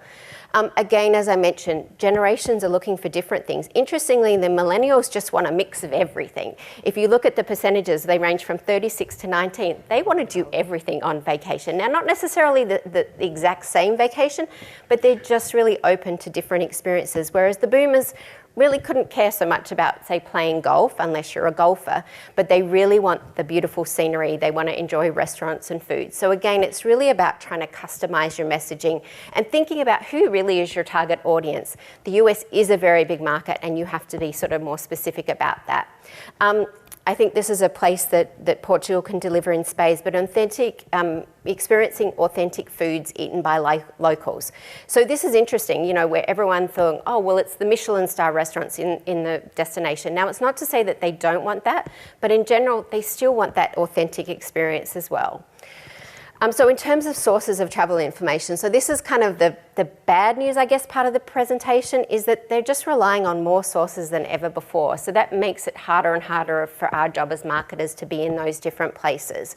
Again, as I mentioned, generations are looking for different things. Interestingly, the millennials just want a mix of everything. If you look at the percentages, they range from 36 to 19. They want to do everything on vacation. Now, not necessarily the exact same vacation, but they're just really open to different experiences, whereas the boomers really couldn't care so much about, say, playing golf, unless you're a golfer, but they really want the beautiful scenery. They want to enjoy restaurants and food. So again, it's really about trying to customize your messaging and thinking about who really is your target audience. The US is a very big market, and you have to be sort of more specific about that. I think this is a place that Portugal can deliver in spades, but experiencing authentic foods eaten by locals. So this is interesting, you know, where everyone thought, oh, well, it's the Michelin star restaurants in the destination. Now, it's not to say that they don't want that, but in general, they still want that authentic experience as well. So in terms of sources of travel information, so this is kind of the bad news, I guess, part of the presentation, is that they're just relying on more sources than ever before. So that makes it harder and harder for our job as marketers to be in those different places.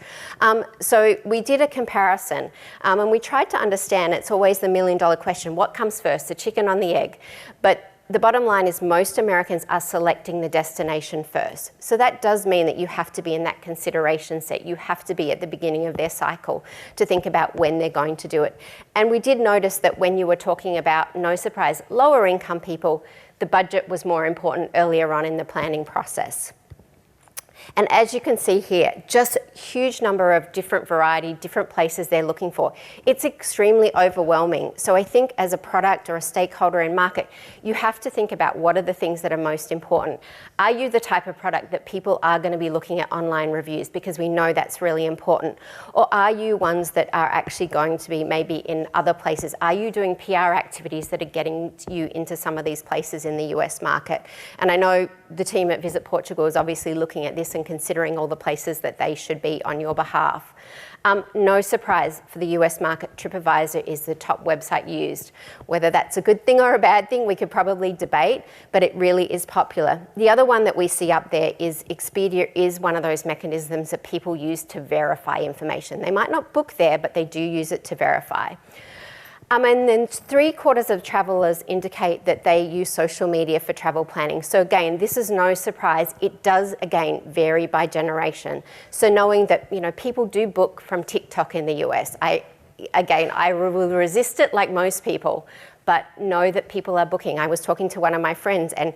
So we did a comparison, and we tried to understand, it's always the million-dollar question, what comes first, the chicken or the egg? But the bottom line is most Americans are selecting the destination first. So that does mean that you have to be in that consideration set. You have to be at the beginning of their cycle to think about when they're going to do it. And we did notice that when you were talking about, no surprise, lower income people, the budget was more important earlier on in the planning process. And as you can see here, just huge number of different variety, different places they're looking for. It's extremely overwhelming. So I think as a product or a stakeholder in market, you have to think about what are the things that are most important. Are you the type of product that people are going to be looking at online reviews, because we know that's really important? Or are you ones that are actually going to be maybe in other places? Are you doing PR activities that are getting you into some of these places in the US market? And I know the team at Visit Portugal is obviously looking at this and considering all the places that they should be on your behalf. No surprise, for the US market, TripAdvisor is the top website used. Whether that's a good thing or a bad thing, we could probably debate, but it really is popular. The other one that we see up there is Expedia is one of those mechanisms that people use to verify information. They might not book there, but they do use it to verify. And then 3/4 of travellers indicate that they use social media for travel planning. So again, this is no surprise. It does, again, vary by generation. So knowing that, you know, people do book from TikTok in the US. I will resist it like most people, but know that people are booking. I was talking to one of my friends, and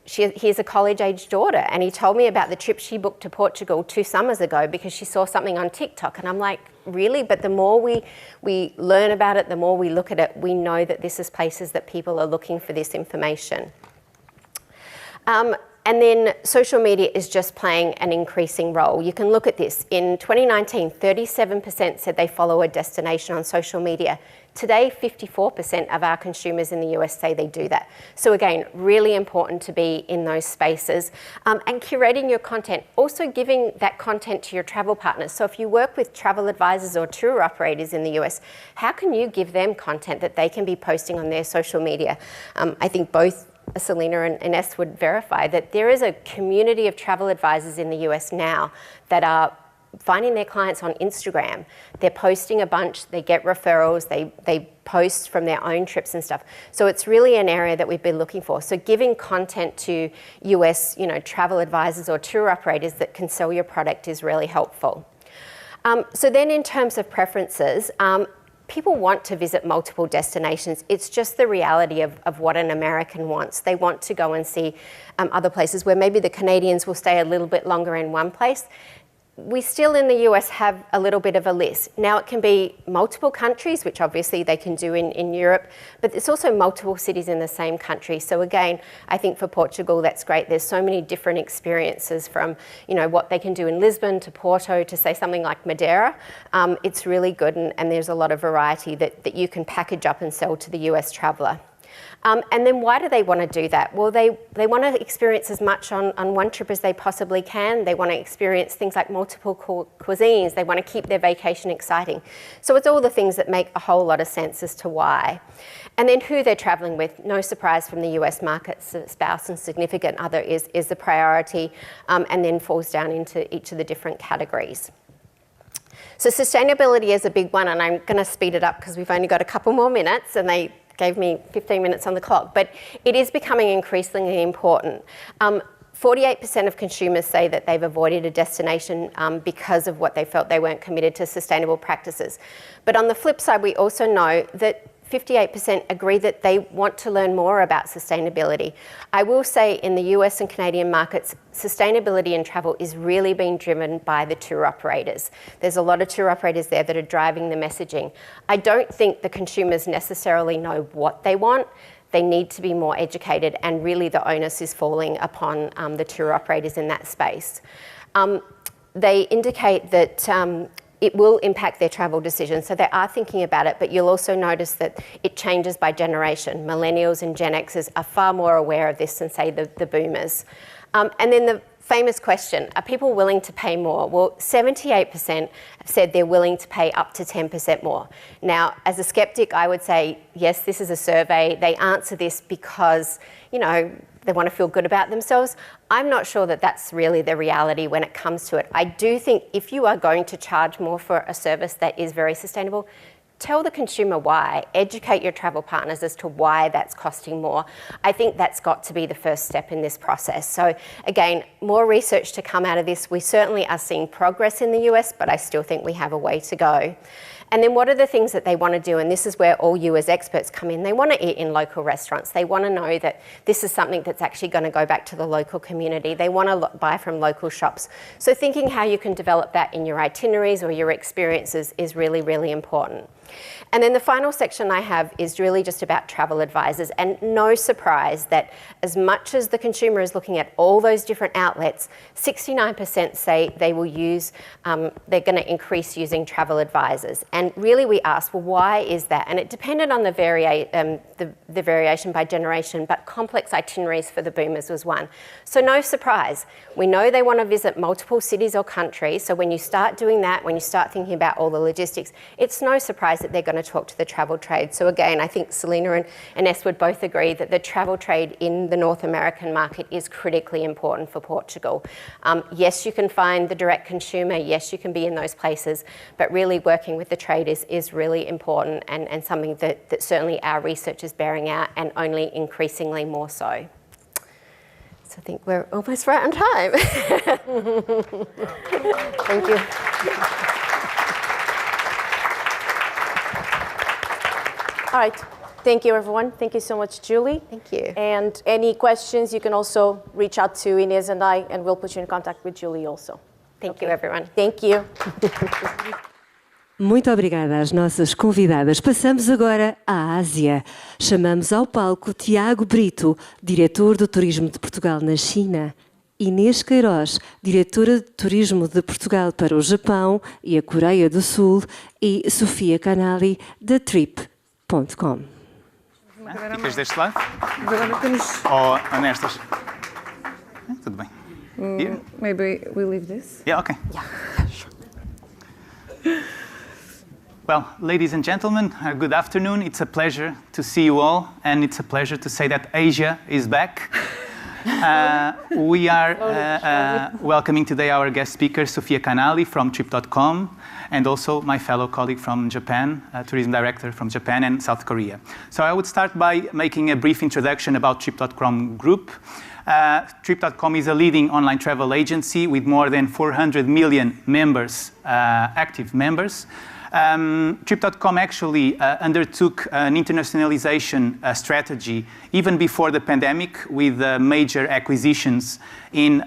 he has a college-age daughter, and he told me about the trip she booked to Portugal 2 summers ago because she saw something on TikTok. And I'm like, really? But the more we learn about it, the more we look at it, we know that this is places that people are looking for this information. And then social media is just playing an increasing role. You can look at this. In 2019, 37% said they follow a destination on social media. Today, 54% of our consumers in the US say they do that. So again, really important to be in those spaces. And curating your content, also giving that content to your travel partners. So if you work with travel advisors or tour operators in the US, how can you give them content that they can be posting on their social media? I think both Selena and S would verify that there is a community of travel advisors in the US now that are finding their clients on Instagram. They're posting a bunch, they get referrals, they post from their own trips and stuff. So it's really an area that we've been looking for. So giving content to US, you know, travel advisors or tour operators that can sell your product is really helpful. So then in terms of preferences, people want to visit multiple destinations. It's just the reality of what an American wants. They want to go and see other places where maybe the Canadians will stay a little bit longer in one place. We still in the US have a little bit of a list. Now it can be multiple countries, which obviously they can do in Europe, but it's also multiple cities in the same country. So again, I think for Portugal, that's great. There's so many different experiences from, you know, what they can do in Lisbon to Porto to say something like Madeira. It's really good, and there's a lot of variety that you can package up and sell to the US traveller. And then why do they want to do that? Well, they want to experience as much on one trip as they possibly can. They want to experience things like multiple cuisines. They want to keep their vacation exciting. So it's all the things that make a whole lot of sense as to why. And then who they're travelling with. No surprise from the US market, spouse and significant other is the priority, and then falls down into each of the different categories. So sustainability is a big one, and I'm going to speed it up because we've only got a couple more minutes, and they gave me 15 minutes on the clock, but it is becoming increasingly important. 48% of consumers say that they've avoided a destination because of what they felt they weren't committed to sustainable practices. But on the flip side, we also know that 58% agree that they want to learn more about sustainability. I will say in the US and Canadian markets, sustainability in travel is really being driven by the tour operators. There's a lot of tour operators there that are driving the messaging. I don't think the consumers necessarily know what they want. They need to be more educated, and really the onus is falling upon the tour operators in that space. They indicate that it will impact their travel decisions. So they are thinking about it, but you'll also notice that it changes by generation. Millennials and Gen Xers are far more aware of this than, say, the boomers. And then the famous question, are people willing to pay more? Well, 78% have said they're willing to pay up to 10% more. Now, as a skeptic, I would say, yes, this is a survey. They answer this because, you know, they want to feel good about themselves. I'm not sure that that's really the reality when it comes to it. I do think if you are going to charge more for a service that is very sustainable, tell the consumer why. Educate your travel partners as to why that's costing more. I think that's got to be the first step in this process. So again, more research to come out of this. We certainly are seeing progress in the US, but I still think we have a way to go. And then what are the things that they want to do? And this is where all you as experts come in. They want to eat in local restaurants. They want to know that this is something that's actually going to go back to the local community. They want to buy from local shops. So thinking how you can develop that in your itineraries or your experiences is really, really important. And then the final section I have is really just about travel advisors. And no surprise that as much as the consumer is looking at all those different outlets, 69% say they will use, they're going to increase using travel advisors. And really we asked, well, why is that? And it depended on the variation by generation, but complex itineraries for the boomers was one. So no surprise. We know they want to visit multiple cities or countries. So when you start doing that, when you start thinking about all the logistics, it's no surprise that they're going to talk to the travel trade. So again, I think Selena and Es would both agree that the travel trade in the North American market is critically important for Portugal. Yes, you can find the direct consumer. Yes, you can be in those places, but really working with the trade is really important and something that certainly our research is bearing out, and only increasingly more so. So I think we're almost right on time. Thank you. All right. Thank you, everyone. Thank you so much, Julie. Thank you. And any questions, you can also reach out to Inês and I, and we'll put you in contact with Julie also. Thank you, everyone. Thank you. Muito obrigada às nossas convidadas. Passamos agora à Ásia. Chamamos ao palco Tiago Brito, Diretor do Turismo de Portugal na China, Inês Queiroz, Diretora de Turismo de Portugal para o Japão e a Coreia do Sul, e Sofia Canali, da Trip.com. Ficas deste lado? Ou nestas? Tudo bem. Maybe we leave this? Yeah, okay. Yeah, sure. Well, ladies and gentlemen, good afternoon. It's a pleasure to see you all, and it's a pleasure to say that Asia is back. We are welcoming today our guest speaker, Sofia Canali from Trip.com, and also my fellow colleague from Japan, Tourism Director from Japan and South Korea. So I would start by making a brief introduction about Trip.com Group. Trip.com is a leading online travel agency with more than 400 million members, active members. Trip.com actually undertook an internationalization strategy even before the pandemic, with major acquisitions in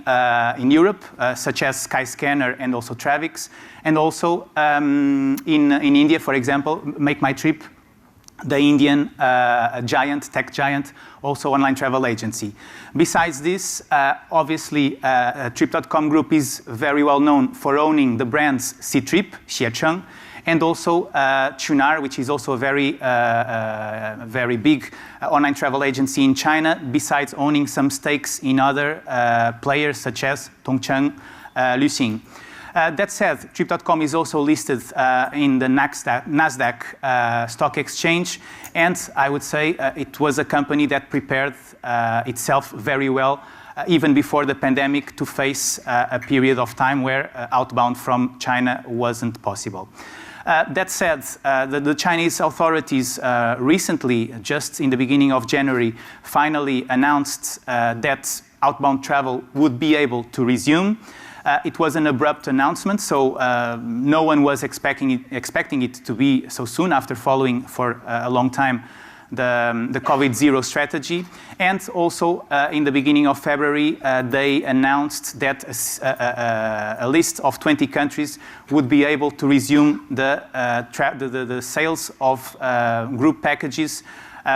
Europe, such as Skyscanner and also Travix, and also in India, for example, Make My Trip, the Indian tech giant, also online travel agency. Besides this, obviously, Trip.com Group is very well known for owning the brands Ctrip, Xiecheng, and also Qunar, which is also a very big online travel agency in China, besides owning some stakes in other players such as Tongcheng, Luxing. That said, Trip.com is also listed in the Nasdaq stock exchange, and I would say it was a company that prepared itself very well even before the pandemic to face a period of time where outbound from China wasn't possible. That said, the Chinese authorities recently, just in the beginning of January, finally announced that outbound travel would be able to resume. It was an abrupt announcement, so no one was expecting it to be so soon after following for a long time the COVID-0 strategy. And also, in the beginning of February, they announced that a list of 20 countries would be able to resume the sales of group packages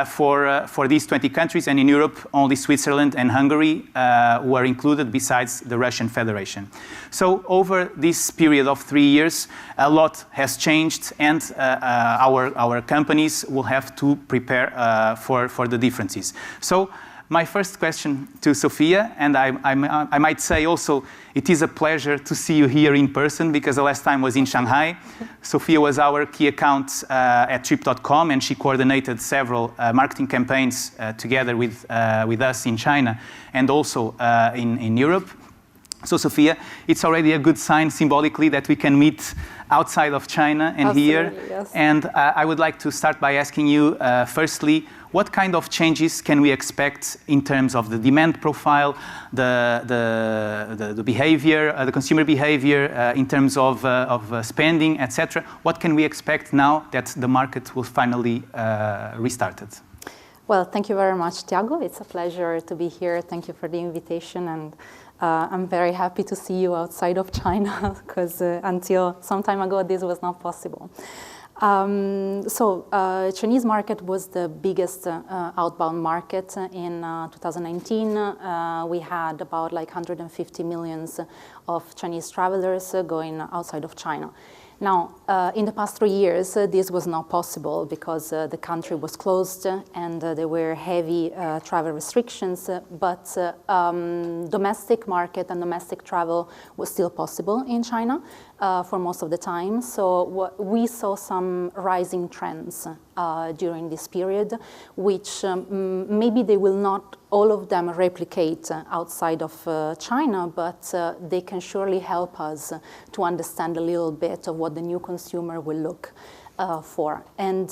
for these 20 countries, and in Europe, only Switzerland and Hungary were included, besides the Russian Federation. So over this period of 3 years, a lot has changed, and our companies will have to prepare for the differences. So my first question to Sophia, and I might say also, it is a pleasure to see you here in person, because the last time was in Shanghai. Sophia was our key account at Trip.com, and she coordinated several marketing campaigns together with us in China and also in Europe. So Sophia, it's already a good sign symbolically that we can meet outside of China and Absolutely, here. yes. And I would like to start by asking you, firstly, what kind of changes can we expect in terms of the demand profile, the behavior, the consumer behavior, in terms of spending, etc.? What can we expect now that the market will finally restarted? Well, thank you very much, Tiago. It's a pleasure to be here. Thank you for the invitation, and I'm very happy to see you outside of China, because until some time ago this was not possible. Chinese market was the biggest outbound market in 2019. We had about like 150 million of Chinese travelers going outside of China. Now, in the past 3 years, this was not possible because the country was closed and there were heavy travel restrictions, but domestic market and domestic travel was still possible in China for most of the time. So we saw some rising trends during this period, which maybe they will not all of them replicate outside of China, but they can surely help us to understand a little bit of what the new consumer will look for. And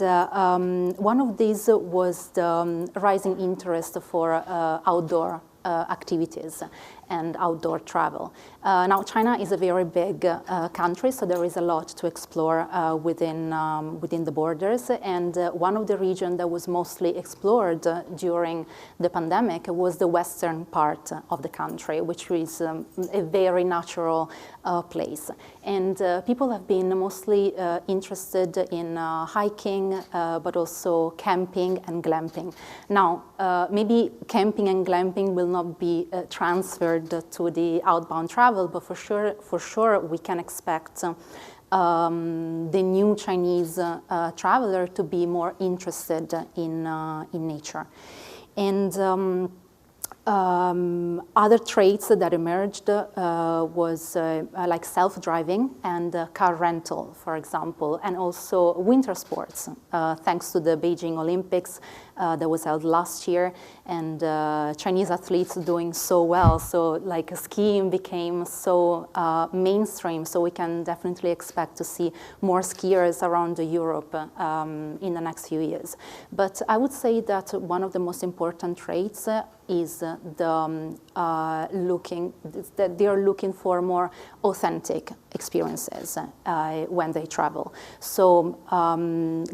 one of these was the rising interest for outdoor activities and outdoor travel. Now, China is a very big country, so there is a lot to explore within the borders. And one of the regions that was mostly explored during the pandemic was the western part of the country, which is a very natural place. And people have been mostly interested in hiking, but also camping and glamping. Now, maybe camping and glamping will not be transferred to the outbound travel, but for sure we can expect the new Chinese traveler to be more interested in nature. And other traits that emerged was like self-driving and car rental, for example, and also winter sports, thanks to the Beijing Olympics that was held last year, and Chinese athletes doing so well. So like skiing became so mainstream, so we can definitely expect to see more skiers around Europe in the next few years. But I would say that one of the most important traits is that they are looking for more authentic experiences when they travel. So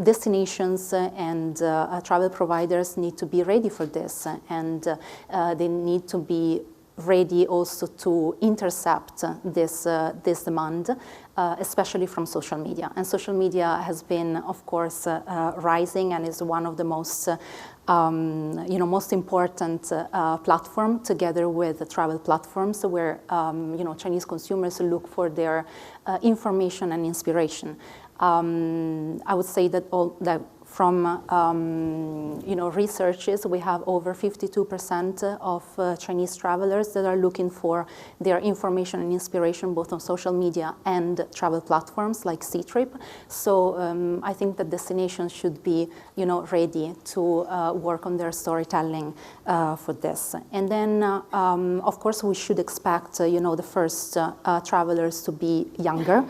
destinations and travel providers need to be ready for this, and they need to be ready also to intercept this demand, especially from social media. And social media has been, of course, rising and is one of the most most important platform, together with the travel platforms, where Chinese consumers look for their information and inspiration. I would say that from researches, we have over 52% of Chinese travelers that are looking for their information and inspiration both on social media and travel platforms like Ctrip. So I think that destinations should be, ready to work on their storytelling for this. And then, of course, we should expect, the first travelers to be younger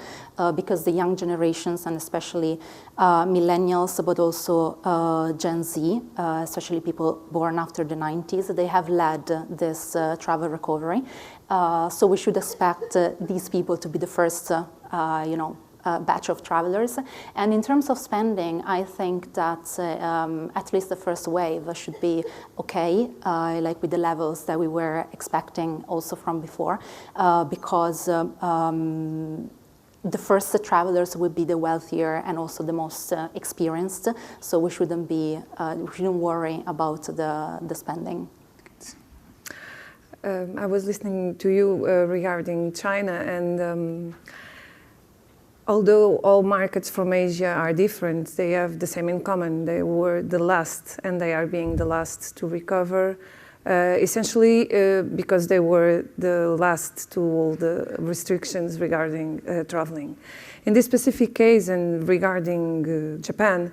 because the young generations, and especially millennials, but also Gen Z, especially people born after the 90s, they have led this travel recovery. So we should expect these people to be the first, batch of travelers. And in terms of spending, I think that at least the first wave should be okay, like with the levels that we were expecting also from before, because the first travelers will be the wealthier and also the most experienced. So we shouldn't worry about the spending. I was listening to you regarding China, and although all markets from Asia are different, they have the same in common. They were the last, and they are being the last to recover. Essentially because they were the last to all the restrictions regarding traveling. In this specific case, and regarding Japan,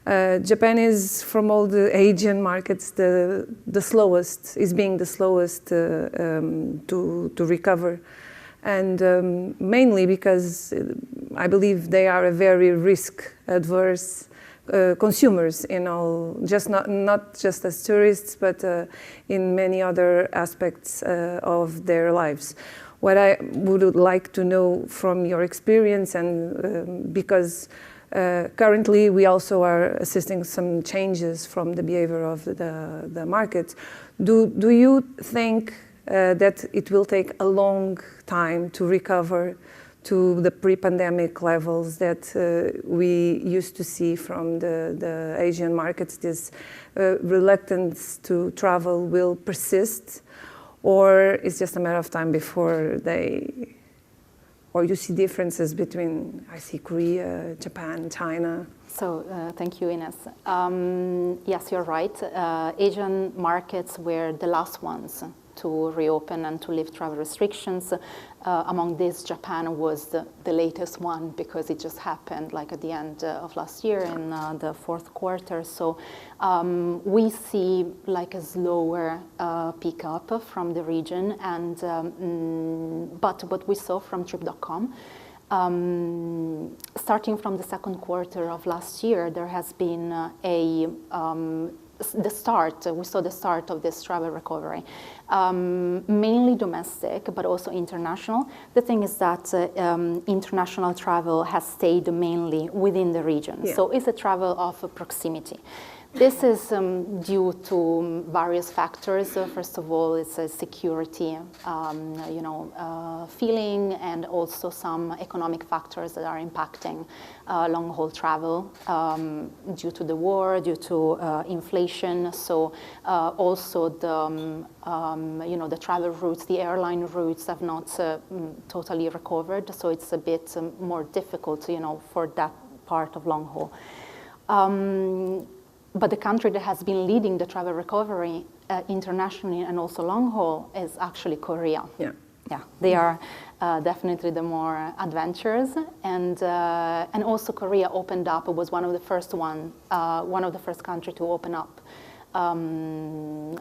Japan is, from all the Asian markets, the slowest, is being the slowest to recover. And mainly because I believe they are a very risk-adverse consumers in all, not just as tourists, but in many other aspects of their lives. What I would like to know from your experience, and because currently we also are assisting some changes from the behavior of the market, do you think that it will take a long time to recover to the pre-pandemic levels that we used to see from the Asian markets? This reluctance to travel will persist, or it's just a matter of time before or you see differences between, I see Korea, Japan, China? So thank you, Ines. Yes, you're right. Asian markets were the last ones to reopen and to lift travel restrictions. Among these, Japan was the latest one because it just happened like at the end of last year in the fourth quarter. So we see like a slower pickup from the region, and but what we saw from Trip.com, starting from the second quarter of last year, there has been we saw the start of this travel recovery, mainly domestic, but also international. The thing is that international travel has stayed mainly within the region. Yeah. So it's a travel of proximity. This is due to various factors. First of all, it's a security, feeling, and also some economic factors that are impacting long-haul travel due to the war, due to inflation. So also the travel routes, the airline routes have not totally recovered. So it's a bit more difficult, for that part of long-haul. But the country that has been leading the travel recovery internationally and also long haul is actually Korea. Yeah, they are definitely the more adventurous, and also Korea opened up. It was one of the first countries to open up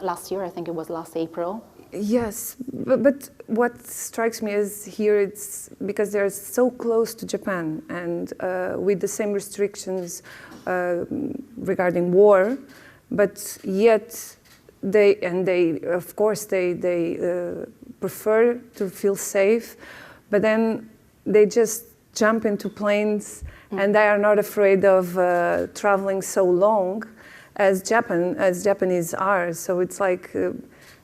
last year. I think it was last April. Yes, but what strikes me is here it's because they're so close to Japan, and with the same restrictions regarding war, but yet they of course prefer to feel safe, but then they just jump into planes and they are not afraid of traveling so long as Japanese are. So it's like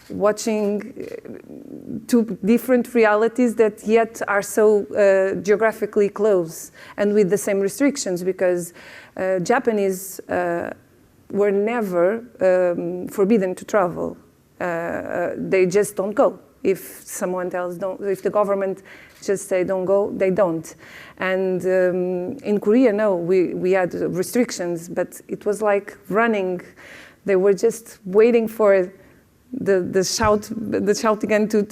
watching two different realities that yet are so geographically close and with the same restrictions, because Japanese were never forbidden to travel. They just don't go. If someone tells don't, if the government just say don't go, they don't. And in Korea, no, we had restrictions, but it was like running. They were just waiting for the shout again to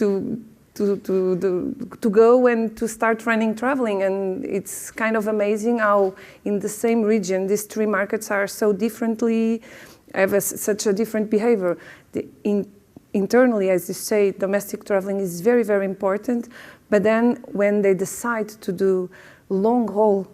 go and to start traveling. And it's kind of amazing how in the same region these three markets are so differently, have such a different behavior. Internally, as you say, domestic traveling is very, very important. But then when they decide to do long haul,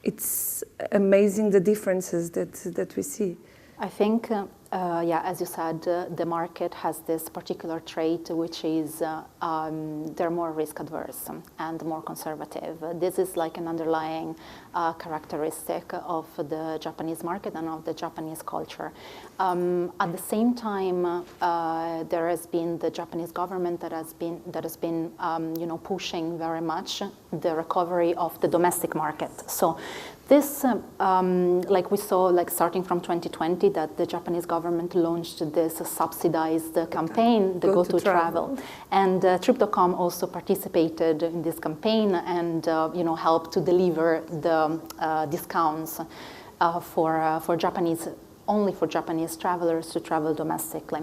it's amazing the differences that we see. I think, as you said, the market has this particular trait, which is they're more risk adverse and more conservative. This is like an underlying characteristic of the Japanese market and of the Japanese culture. At the same time, there has been the Japanese government that has been pushing very much the recovery of the domestic market. So this, like we saw, like starting from 2020, that the Japanese government launched this subsidized campaign, the Go to Travel. And Trip.com also participated in this campaign and helped to deliver the discounts for Japanese, only for Japanese travelers to travel domestically.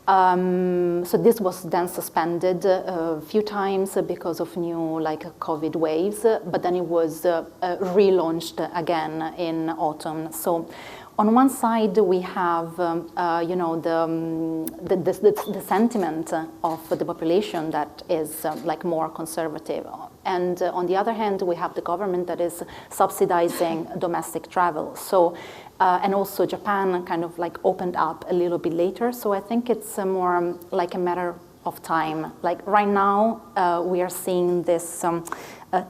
So this was then suspended a few times because of new COVID waves, but then it was relaunched again in autumn. So on one side we have the sentiment of the population that is more conservative, and on the other hand we have the government that is subsidizing domestic travel. So and also Japan kind of opened up a little bit later. So I think it's more like a matter of time. Like right now, we are seeing this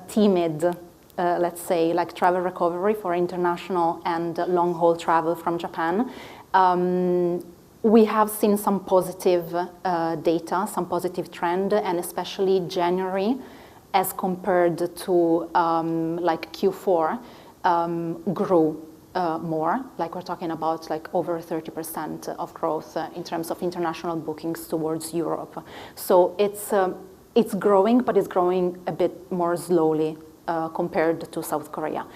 timid, let's say, travel recovery for international and long-haul travel from Japan. We have seen some positive data, some positive trend, and especially January, as compared to Q4, grew more, we're talking about over 30% of growth in terms of international bookings towards Europe. So it's growing, but it's growing a bit more slowly compared to South Korea.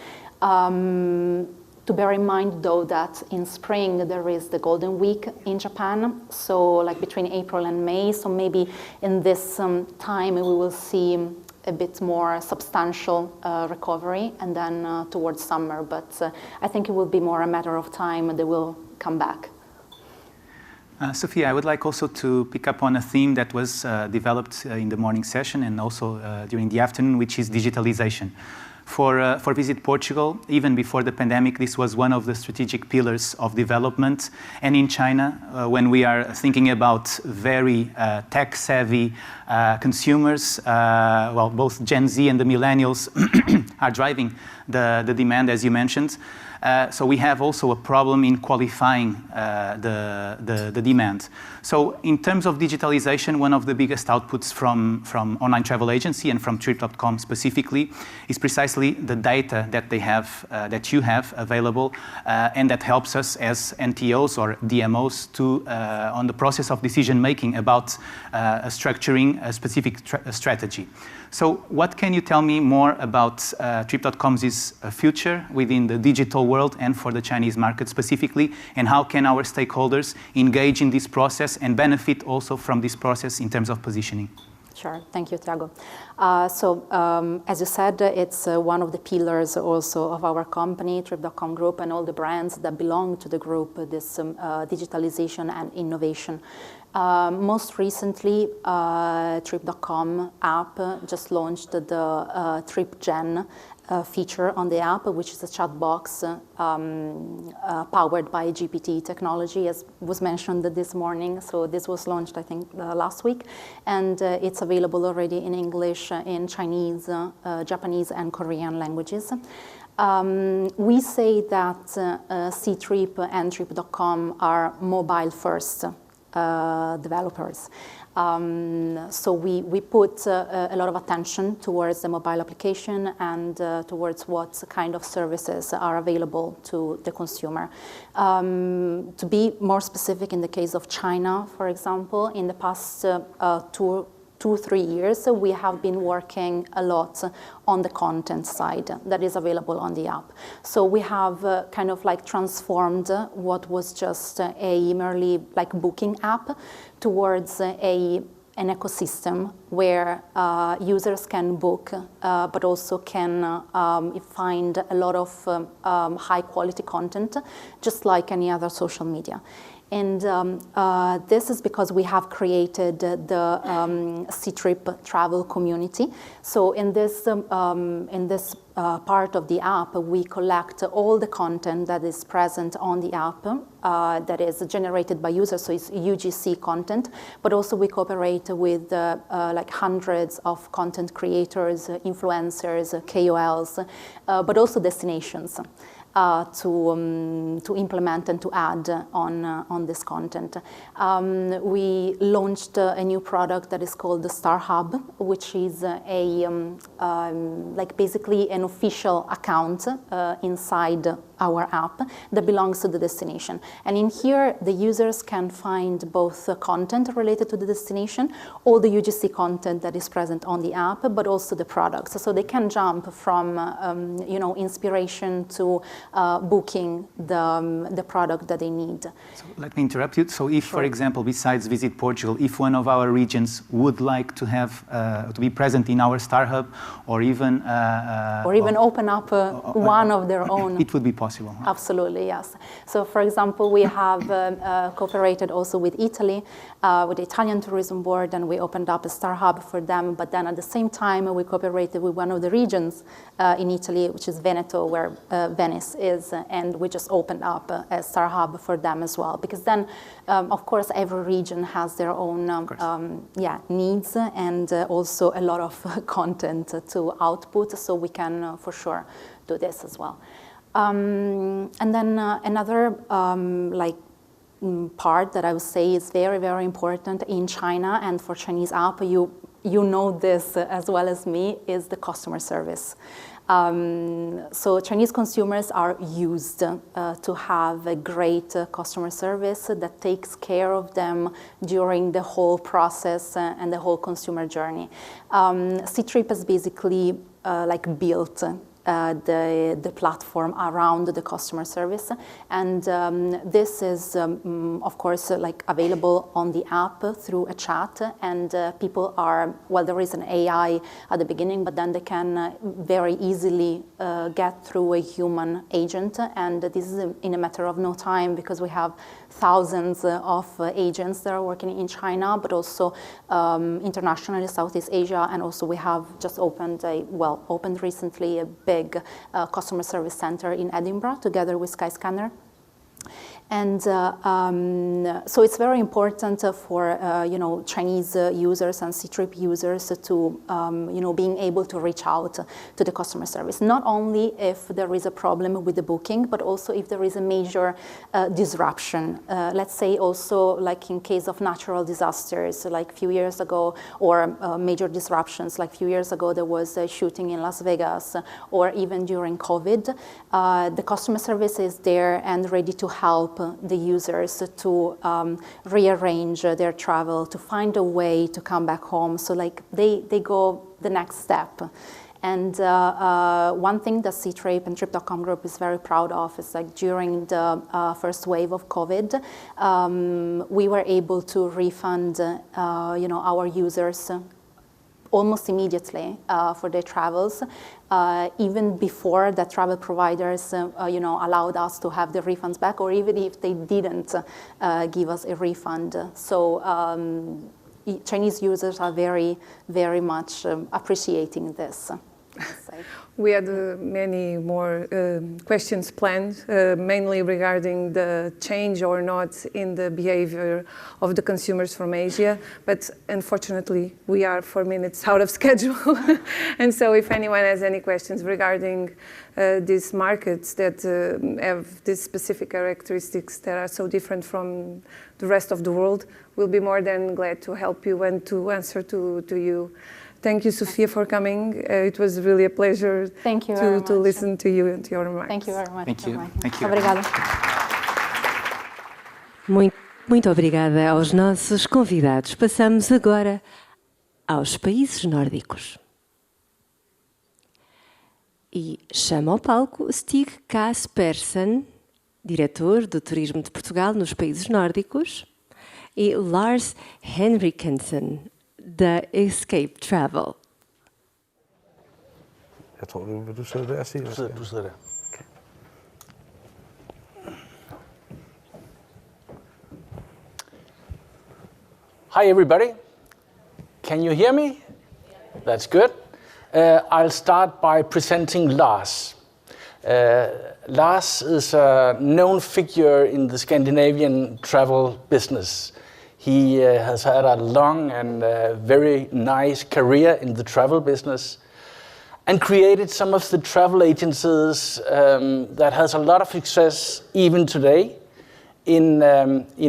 To bear in mind, though, that in spring there is the Golden Week in Japan, so between April and May, so maybe in this time we will see a bit more substantial recovery, and then towards summer. But I think it will be more a matter of time. They will come back. Sophia, I would like also to pick up on a theme that was developed in the morning session and also during the afternoon, which is digitalization. For Visit Portugal, even before the pandemic, this was one of the strategic pillars of development. And in China, when we are thinking about very tech-savvy consumers, both Gen Z and the millennials are driving the demand, as you mentioned. So we have also a problem in qualifying the demand. So in terms of digitalization, one of the biggest outputs from online travel agency and from Trip.com specifically is precisely the data that they have, that you have available, and that helps us as NTOs or DMOs to on the process of decision making about structuring a specific strategy. So what can you tell me more about Trip.com's future within the digital world and for the Chinese market specifically, and how can our stakeholders engage in this process and benefit also from this process in terms of positioning? Sure, thank you, Tiago. As you said, it's one of the pillars also of our company, Trip.com Group, and all the brands that belong to the group, this digitalization and innovation. Most recently, Trip.com app just launched the Trip Gen feature on the app, which is a chat box powered by GPT technology, as was mentioned this morning. So this was launched, I think, last week, and it's available already in English, in Chinese, Japanese, and Korean languages. We say that Ctrip and Trip.com are mobile-first developers. So we put a lot of attention towards the mobile application and towards what kind of services are available to the consumer. To be more specific, in the case of China, for example, in the past two 2-3 years, we have been working a lot on the content side that is available on the app. So we have kind of like transformed what was just a merely like booking app towards an ecosystem where users can book, but also can find a lot of high quality content, just like any other social media. And this is because we have created the C-Trip travel community. So in this part of the app, we collect all the content that is present on the app that is generated by users, so it's UGC content, but also we cooperate with like hundreds of content creators, influencers, KOLs, but also destinations. To implement and to add on this content. We launched a new product that is called the Star Hub, which is like basically an official account inside our app that belongs to the destination. And in here, the users can find both content related to the destination, all the UGC content that is present on the app, but also the products. So they can jump from inspiration to booking the product that they need. So let me interrupt you. So if, for example, besides Visit Portugal, if one of our regions would like to have to be present in our Star Hub, or even open up one of their own, it would be possible. Absolutely, yes. So, for example, we have cooperated also with Italy, with the Italian Tourism Board, and we opened up a Star Hub for them. But then at the same time, we cooperated with one of the regions in Italy, which is Veneto, where Venice is, and we just opened up a Star Hub for them as well. Because then, of course, every region has their own needs and also a lot of content to output, so we can for sure do this as well. And then another part that I would say is very, very important in China and for Chinese app, you know this as well as me, is the customer service. So Chinese consumers are used to have a great customer service that takes care of them during the whole process and the whole consumer journey. C-Trip has basically built the platform around the customer service, and this is of course available on the app through a chat, and people are, well, there is an AI at the beginning, but then they can very easily get through a human agent, and this is in a matter of no time, because we have thousands of agents that are working in China, but also internationally, Southeast Asia, and also we have just opened recently a big customer service center in Edinburgh together with Skyscanner. And so it's very important for Chinese users and C-Trip users to being able to reach out to the customer service, not only if there is a problem with the booking, but also if there is a major disruption. Let's say also like in case of natural disasters, like a few years ago, or major disruptions, like a few years ago there was a shooting in Las Vegas, or even during COVID, the customer service is there and ready to help the users to rearrange their travel, to find a way to come back home. So they go the next step. And one thing that C-Trip and Trip.com Group is very proud of is during the first wave of COVID, we were able to refund our users almost immediately for their travels, even before the travel providers allowed us to have the refunds back, or even if they didn't give us a refund. So Chinese users are very, very much appreciating this. We had many more questions planned, mainly regarding the change or not in the behavior of the consumers from Asia, but unfortunately we are 4 minutes out of schedule. And so if anyone has any questions regarding these markets that have these specific characteristics that are so different from the rest of the world, we'll be more than glad to help you and to answer to you. Thank you, Sofia, for coming. It was really a pleasure to listen to you and to your remarks. Thank you very much. Thank you. Thank you. Obrigada. Muito obrigada aos nossos convidados. Passamos agora aos países nórdicos. E chama ao palco Stig Kaspersen, diretor do Turismo de Portugal nos países nórdicos, e Lars Henriksen, da Escape Travel. Jeg tror, vil du sidde der og sige? Du sidder der. Okay. Hi, everybody. Can you hear me? That's good. I'll start by presenting Lars. Lars is a known figure in the Scandinavian travel business. He has had a long and very nice career in the travel business and created some of the travel agencies that has a lot of success even today in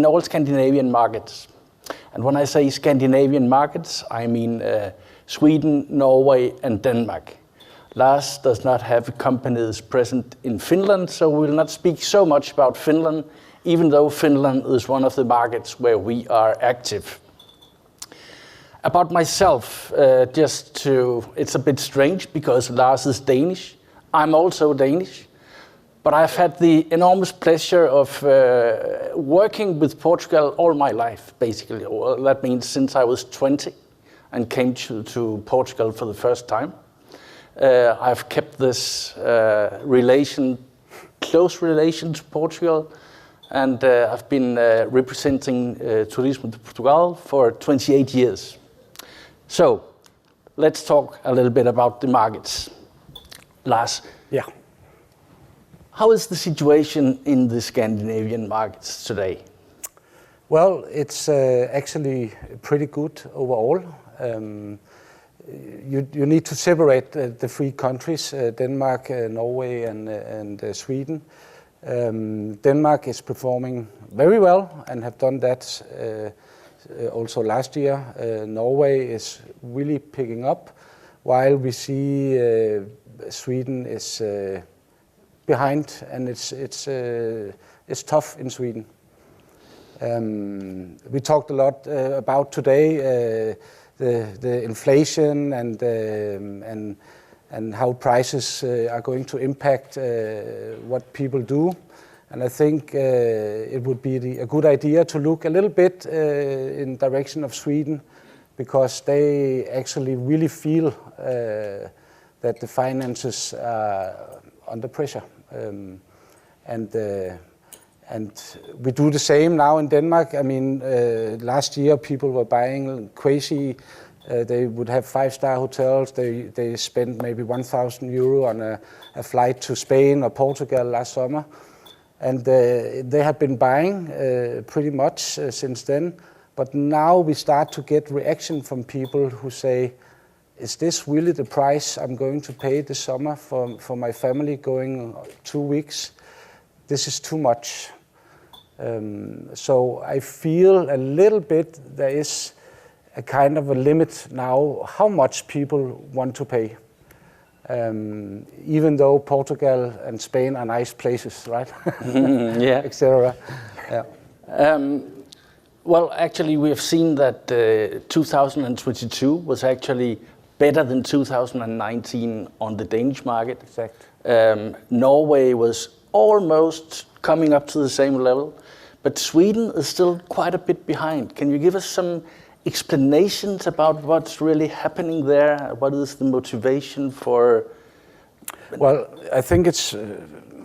all Scandinavian markets. And when I say Scandinavian markets, I mean Sweden, Norway, and Denmark. Lars does not have companies present in Finland, so we will not speak so much about Finland, even though Finland is one of the markets where we are active. About myself, it's a bit strange because Lars is Danish. I'm also Danish, but I've had the enormous pleasure of working with Portugal all my life, basically. Well, that means since I was 20 and came to Portugal for the first time. I've kept this close relation to Portugal, and I've been representing Turismo de Portugal for 28 years. So, let's talk a little bit about the markets. Lars, how is the situation in the Scandinavian markets today? Well, it's actually pretty good overall. You need to separate the three countries, Denmark, Norway, and Sweden. Denmark is performing very well and have done that also last year. Norway is really picking up, while we see Sweden is behind, and it's tough in Sweden. We talked a lot about today the inflation and how prices are going to impact what people do. And I think it would be a good idea to look a little bit in direction of Sweden, because they actually really feel that the finances are under pressure. And we do the same now in Denmark. I mean, last year people were buying crazy. They would have 5-star hotels. They spent maybe 1,000 euro on a flight to Spain or Portugal last summer. And they have been buying pretty much since then. But now we start to get reaction from people who say, is this really the price I'm going to pay this summer for my family going 2 weeks? This is too much. So I feel a little bit there is a kind of a limit now how much people want to pay. Even though Portugal and Spain are nice places, right? Yeah. Etc. Yeah. Well, actually, we have seen that 2022 was actually better than 2019 on the Danish market. Exactly. Norway was almost coming up to the same level, but Sweden is still quite a bit behind. Can you give us some explanations about what's really happening there? What is the motivation for? Well, I think it's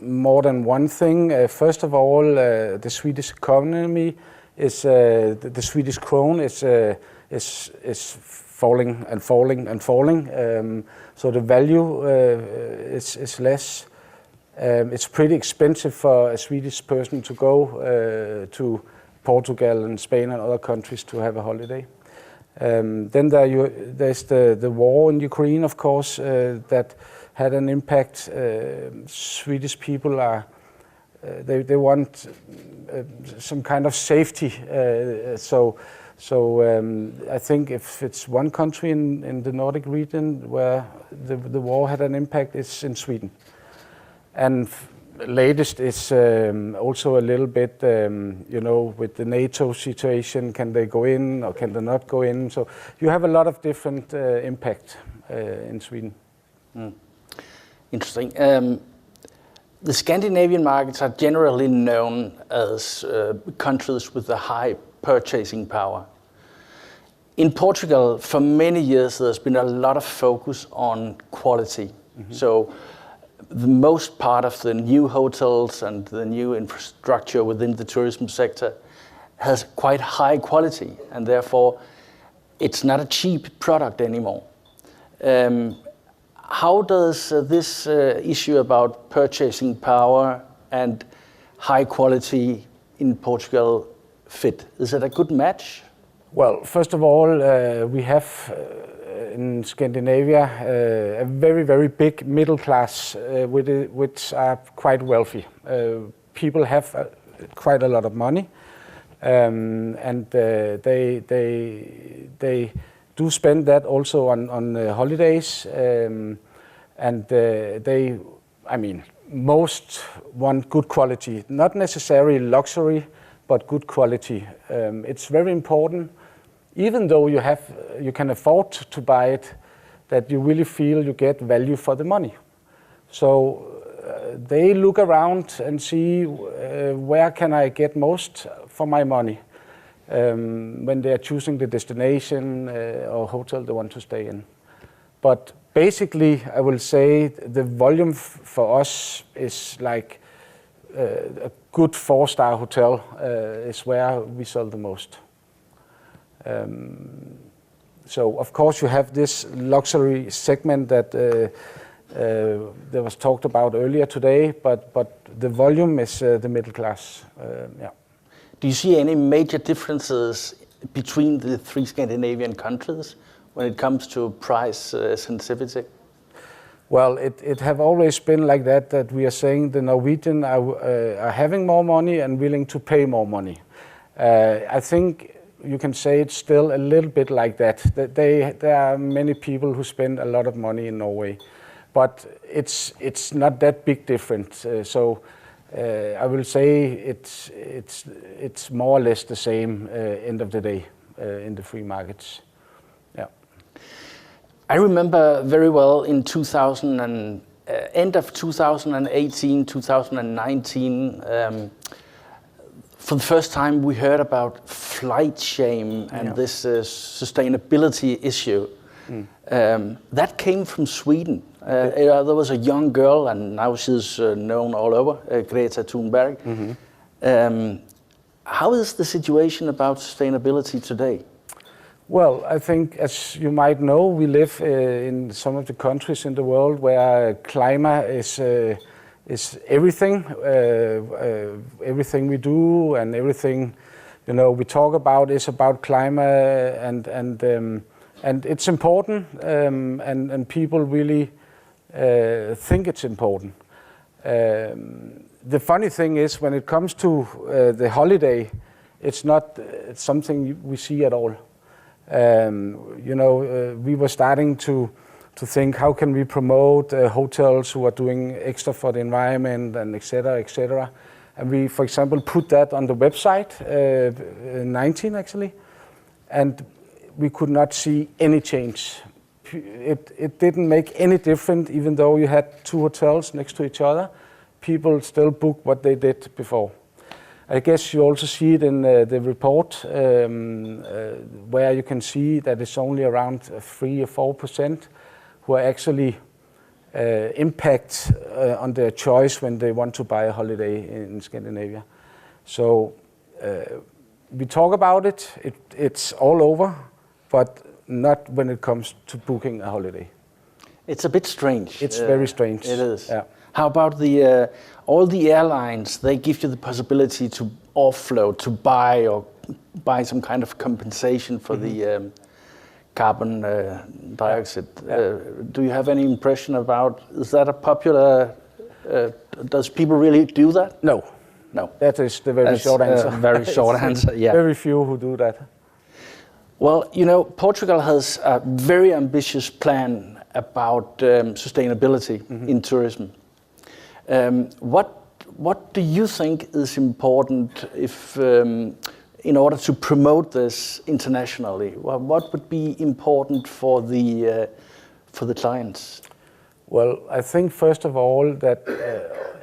more than one thing. First of all, the Swedish economy is the Swedish krone is falling and falling and falling. So the value is less. It's pretty expensive for a Swedish person to go to Portugal and Spain and other countries to have a holiday. Then there's the war in Ukraine, of course, that had an impact. Swedish people they want some kind of safety. So I think if it's one country in the Nordic region where the war had an impact, it's in Sweden. And latest is also a little bit, with the NATO situation, can they go in or can they not go in? So you have a lot of different impact in Sweden. Interesting. The Scandinavian markets are generally known as countries with a high purchasing power. In Portugal, for many years, there's been a lot of focus on quality. So the most part of the new hotels and the new infrastructure within the tourism sector has quite high quality, and therefore it's not a cheap product anymore. How does this issue about purchasing power and high quality in Portugal fit? Is it a good match? Well, first of all, we have in Scandinavia a very, very big middle class which are quite wealthy. People have quite a lot of money, and they do spend that also on holidays, and most want good quality, not necessarily luxury, but good quality. It's very important, even though you can afford to buy it, that you really feel you get value for the money. So they look around and see where can I get most for my money. When they are choosing the destination or hotel they want to stay in. But basically, I will say the volume for us is like a good 4-star hotel is where we sell the most. So of course you have this luxury segment that was talked about earlier today, but the volume is the middle class. Yeah. Do you see any major differences between the 3 Scandinavian countries when it comes to price sensitivity? Well, it have always been like that we are saying the Norwegian are having more money and willing to pay more money. I think you can say it's still a little bit like that. There are many people who spend a lot of money in Norway, but it's not that big difference. I will say it's more or less the same end of the day in the free markets. Yeah. I remember very well in end of 2018, 2019, for the first time we heard about flight shame and this sustainability issue. That came from Sweden. There was a young girl, and now she's known all over, Greta Thunberg. How is the situation about sustainability today? Well, I think, as you might know, we live in some of the countries in the world where climate is everything. Everything we do and everything we talk about is about climate, and it's important, and people really think it's important. The funny thing is, when it comes to the holiday, it's not something we see at all. We were starting to think, how can we promote hotels who are doing extra for the environment and et cetera. And we, for example, put that on the website, 19 actually, and we could not see any change. It didn't make any difference, even though you had 2 hotels next to each other. People still book what they did before. I guess you also see it in the report, where you can see that it's only around 3 or 4% who are actually impact on their choice when they want to buy a holiday in Scandinavia. So we talk about it, it's all over, but not when it comes to booking a holiday. It's a bit strange. It's very strange. It is. Yeah. How about all the airlines? They give you the possibility to offload, to buy some kind of compensation for the carbon dioxide. Do you have any impression about, is that a popular, does people really do that? No. That is the very short answer. Very short answer, yeah. Very few who do that. Well, Portugal has a very ambitious plan about sustainability in tourism. What what do you think is important if, in order to promote this internationally? What would be important for the clients? Well, I think first of all that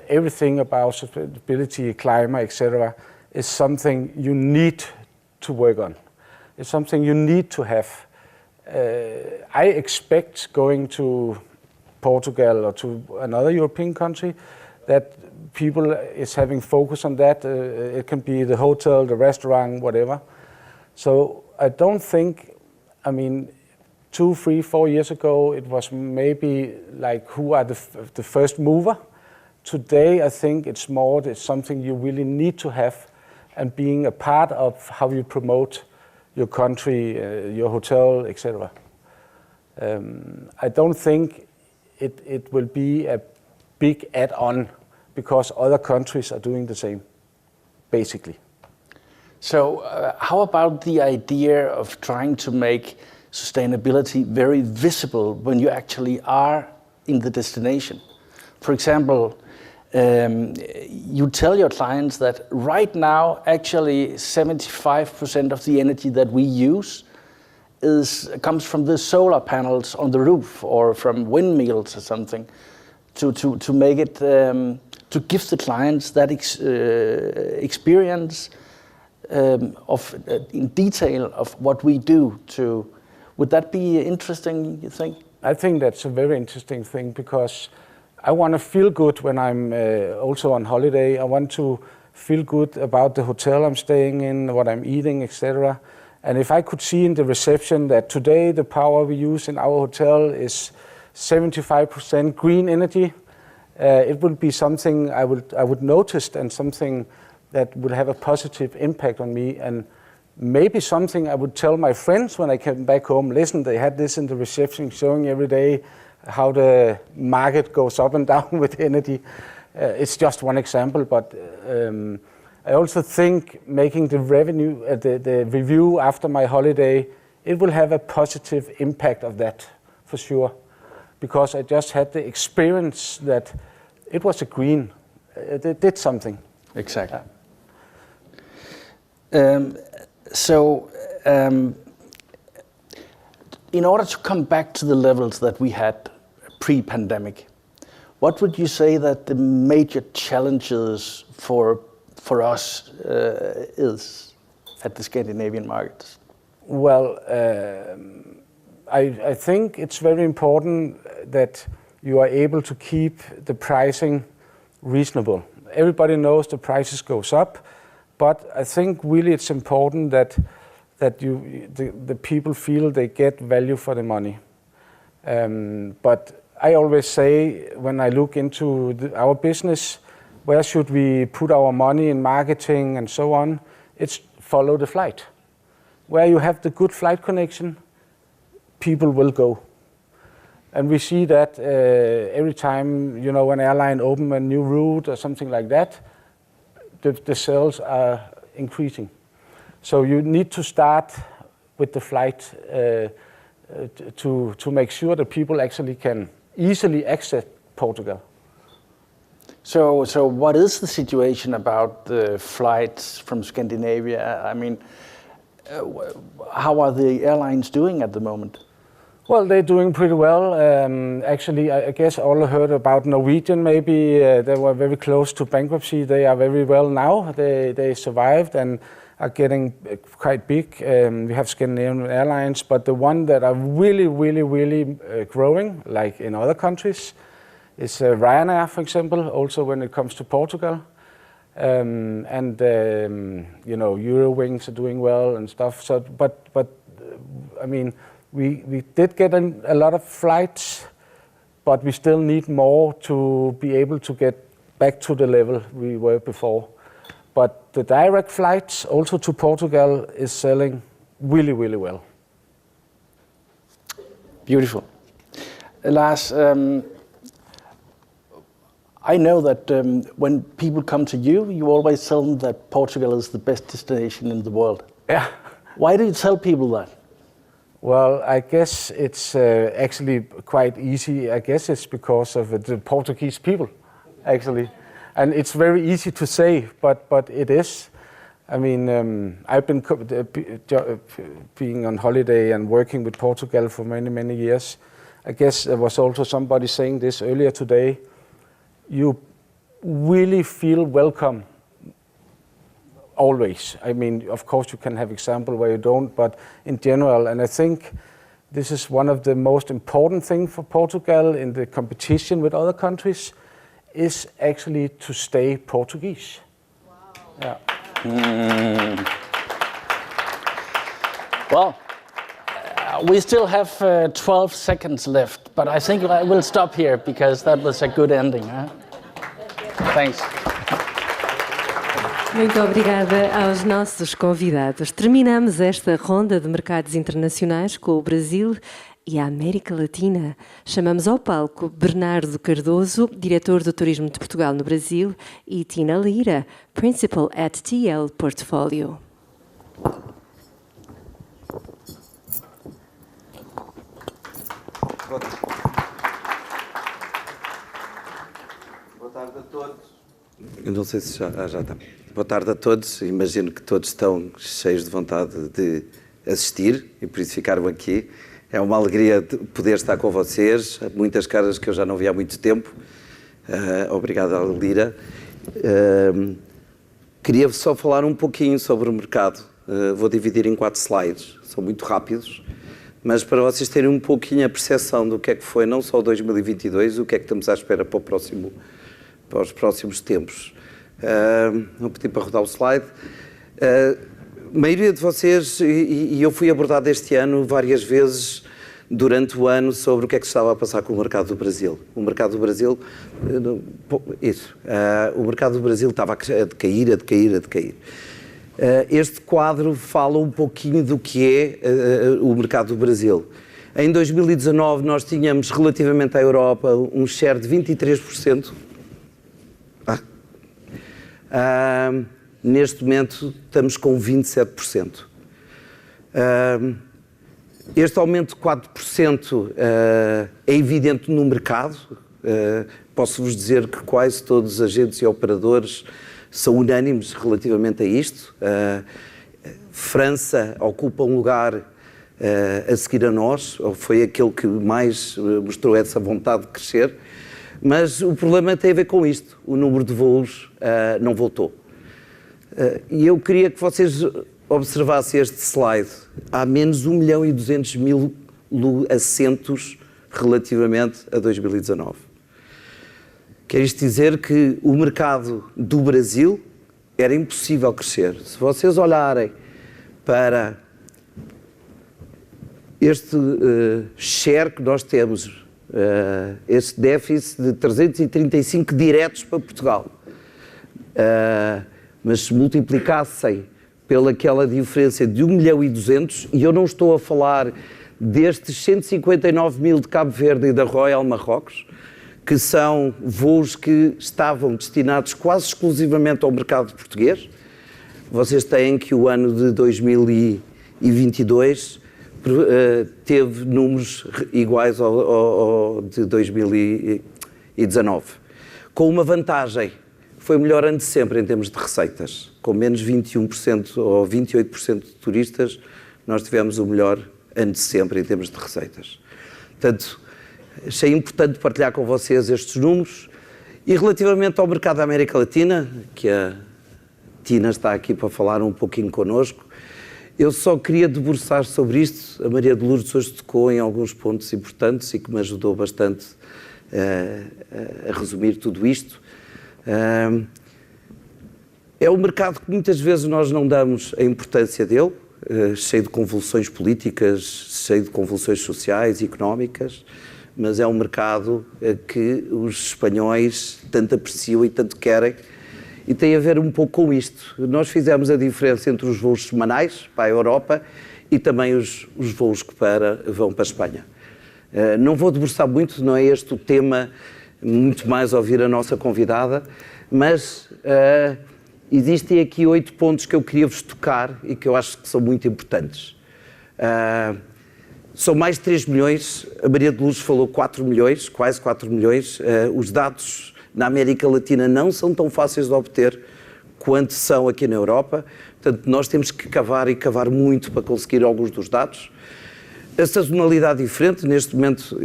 everything about sustainability, climate, etc., is something you need to work on. It's something you need to have. I expect going to Portugal or to another European country that people is having focus on that. It can be the hotel, the restaurant, whatever. So I don't think, 2, 3, 4 years ago, it was maybe like who are the first mover. Today, I think it's something you really need to have, and being a part of how you promote your country, your hotel, etc. I don't think it will be a big add-on because other countries are doing the same, basically. So how about the idea of trying to make sustainability very visible when you actually are in the destination? For example, you tell your clients that right now, actually 75% of the energy that we use comes from the solar panels on the roof or from windmills or something, to make it, to give the clients that experience in detail of what we do. Would that be interesting, you think? I think that's a very interesting thing, because I want to feel good when I'm also on holiday. I want to feel good about the hotel I'm staying in, what I'm eating, etc. And if I could see in the reception that today the power we use in our hotel is 75% green energy, it would be something I would notice, and something that would have a positive impact on me, and maybe something I would tell my friends when I came back home. Listen, they had this in the reception showing every day how the market goes up and down with energy. It's just one example, but I also think making the review after my holiday, it will have a positive impact of that, for sure. Because I just had the experience that it was a green, it did something. Exactly. In order to come back to the levels that we had pre-pandemic, what would you say that the major challenges for us is at the Scandinavian markets? Well, I think it's very important that you are able to keep the pricing reasonable. Everybody knows the prices goes up, but I think really it's important that the people feel they get value for the money. But I always say, when I look into our business, where should we put our money in marketing and so on? It's follow the flight. Where you have the good flight connection, people will go. And we see that every time, an airline open a new route or something like that, the sales are increasing. So you need to start with the flight to make sure that people actually can easily access Portugal. So what is the situation about the flights from Scandinavia? I mean, how are the airlines doing at the moment? Well, they're doing pretty well. Actually, I guess all heard about Norwegian. Maybe they were very close to bankruptcy. They are very well now. They survived and are getting quite big. We have Scandinavian Airlines, but the one that are really, really, really growing, like in other countries, is Ryanair, for example, also when it comes to Portugal. Eurowings are doing well and stuff. So, but I mean, we did get a lot of flights, but we still need more to be able to get back to the level we were before. But the direct flights also to Portugal is selling really, really well. Beautiful. Lars, I know that when people come to you, you always tell them that Portugal is the best destination in the world. Yeah. Why do you tell people that? Well, I guess it's actually quite easy. I guess it's because of the Portuguese people, actually. and it's very easy to say, but it is. I mean, I've been being on holiday and working with Portugal for many years. I guess there was also somebody saying this earlier today. You really feel welcome always. I mean, of course you can have example where you don't, but in general, and I think this is one of the most important things for Portugal in the competition with other countries, is actually to stay Portuguese. Wow. Yeah. Well, we still have 12 seconds left, but I think I will stop here because that was a good ending. Huh? Thanks. Muito obrigada aos nossos convidados. Terminamos esta ronda de mercados internacionais com o Brasil e a América Latina. Chamamos ao palco Bernardo Cardoso, Diretor do Turismo de Portugal no Brasil, e Tina Lira, Principal at TL Portfolio. Boa tarde a todos. Eu não sei se já está. Boa tarde a todos. Imagino que todos estão cheios de vontade de assistir e por isso ficaram aqui. É uma alegria de poder estar com vocês. Muitas caras que eu já não vi há muito tempo. Obrigado, Lira. Queria só falar um pouquinho sobre o mercado. Vou dividir em 4 slides. São muito rápidos. Mas para vocês terem um pouquinho a percepção do que é que foi não só 2022, o que é que estamos à espera para os próximos tempos. Vou pedir para rodar o slide. A maioria de vocês, e eu fui abordado este ano várias vezes durante o ano sobre o que é que estava a passar com o mercado do Brasil. O mercado do Brasil, o mercado do Brasil estava a decair. Este quadro fala um pouquinho do que é o mercado do Brasil. Em 2019 nós tínhamos relativamente à Europa um share de 23%. Neste momento estamos com 27%. Este aumento de 4% é evidente no mercado. Posso-vos dizer que quase todos os agentes e operadores são unânimes relativamente a isto. França ocupa um lugar a seguir a nós, foi aquele que mais mostrou essa vontade de crescer, mas o problema tem a ver com isto, o número de voos não voltou. E eu queria que vocês observassem este slide. Há menos 1.200.000 assentos relativamente a 2019. Quer isto dizer que o mercado do Brasil era impossível crescer. Se vocês olharem para este share que nós temos, este déficit de 335 diretos para Portugal, mas se multiplicassem pelaquela diferença de 1.200.000, e eu não estou a falar destes 159.000 de Cabo Verde e da Royal Marrocos, que são voos que estavam destinados quase exclusivamente ao mercado português. Vocês têm que o ano de 2022 teve números iguais ao de 2019. Com uma vantagem, foi o melhor ano de sempre em termos de receitas. Com menos 21% ou 28% de turistas, nós tivemos o melhor ano de sempre em termos de receitas. Portanto, achei importante partilhar com vocês estes números. E relativamente ao mercado da América Latina, que a Tina está aqui para falar um pouquinho connosco, eu só queria debruçar sobre isto. A Maria de Lurdes hoje tocou em alguns pontos importantes e que me ajudou bastante a resumir tudo isto. É um mercado que muitas vezes nós não damos a importância dele, cheio de convulsões políticas, cheio de convulsões sociais e económicas, mas é um mercado que os espanhóis tanto apreciam e tanto querem, e tem a ver um pouco com isto. Nós fizemos a diferença entre os voos semanais para a Europa e também os voos que vão para a Espanha. Não vou debruçar muito, não é este o tema, muito mais ouvir a nossa convidada, mas existem aqui 8 pontos que eu queria vos tocar e que eu acho que são muito importantes. São mais de 3 milhões, a Maria de Luz falou 4 milhões, quase 4 milhões. Os dados na América Latina não são tão fáceis de obter quanto são aqui na Europa. Portanto, nós temos que cavar e cavar muito para conseguir alguns dos dados. A sazonalidade diferente, neste momento,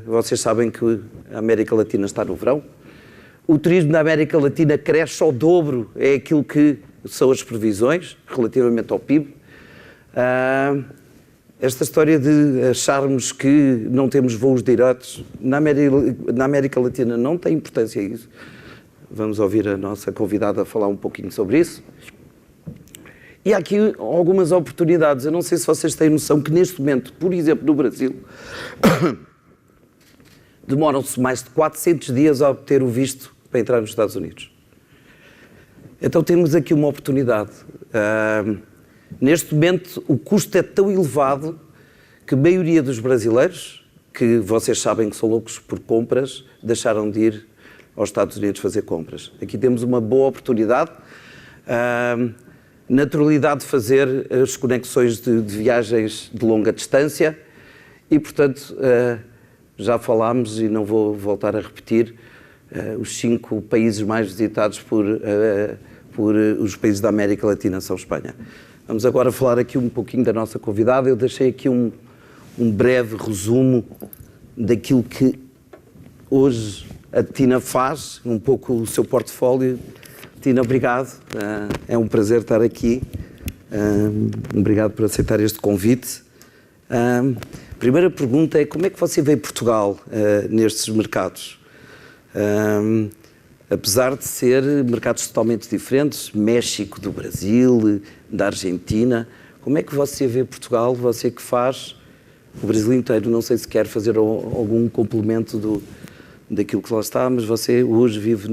vocês sabem que a América Latina está no verão. O turismo na América Latina cresce ao dobro, é aquilo que são as previsões relativamente ao PIB. Esta história de acharmos que não temos voos diretos, na América Latina não tem importância isso. Vamos ouvir a nossa convidada falar um pouquinho sobre isso. E há aqui algumas oportunidades. Eu não sei se vocês têm noção que neste momento, por exemplo, no Brasil, demoram-se mais de 400 dias a obter o visto para entrar nos Estados Unidos. Então temos aqui uma oportunidade. Neste momento, o custo é tão elevado que a maioria dos brasileiros, que vocês sabem que são loucos por compras, deixaram de ir aos Estados Unidos fazer compras. Aqui temos uma boa oportunidade, naturalidade de fazer as conexões de viagens de longa distância e, portanto, já falámos e não vou voltar a repetir, os 5 países mais visitados por os países da América Latina são Espanha. Vamos agora falar aqui um pouquinho da nossa convidada. Eu deixei aqui um breve resumo daquilo que hoje a Tina faz, um pouco o seu portfólio. Tina, obrigado. É um prazer estar aqui. Obrigado por aceitar este convite. A primeira pergunta é como é que você vê Portugal nestes mercados? Apesar de ser mercados totalmente diferentes, México do Brasil, da Argentina, como é que você vê Portugal, você que faz o Brasil inteiro? Não sei se quer fazer algum complemento daquilo que lá está, mas você hoje vive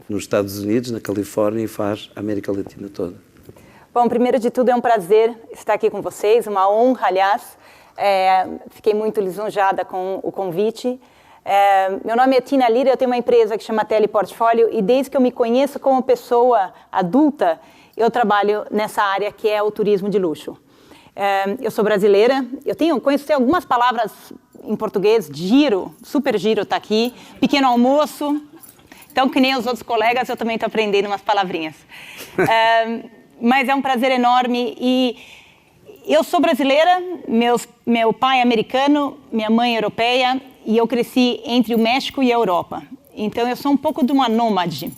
nos Estados Unidos, na Califórnia, e faz a América Latina toda. Bom, primeiro de tudo é um prazer estar aqui com vocês, uma honra, aliás. Fiquei muito lisonjada com o convite. Meu nome é Tina Lira, eu tenho uma empresa que chama Teleportfólio e desde que eu me conheço como pessoa adulta, eu trabalho nessa área que é o turismo de luxo. Eu sou brasileira, conheço algumas palavras em português, giro, super giro está aqui, pequeno almoço, então que nem os outros colegas eu também estou aprendendo umas palavrinhas. Mas é um prazer enorme e eu sou brasileira, meu pai é americano, minha mãe é europeia, e eu cresci entre o México e a Europa. Então, eu sou um pouco de uma nômade.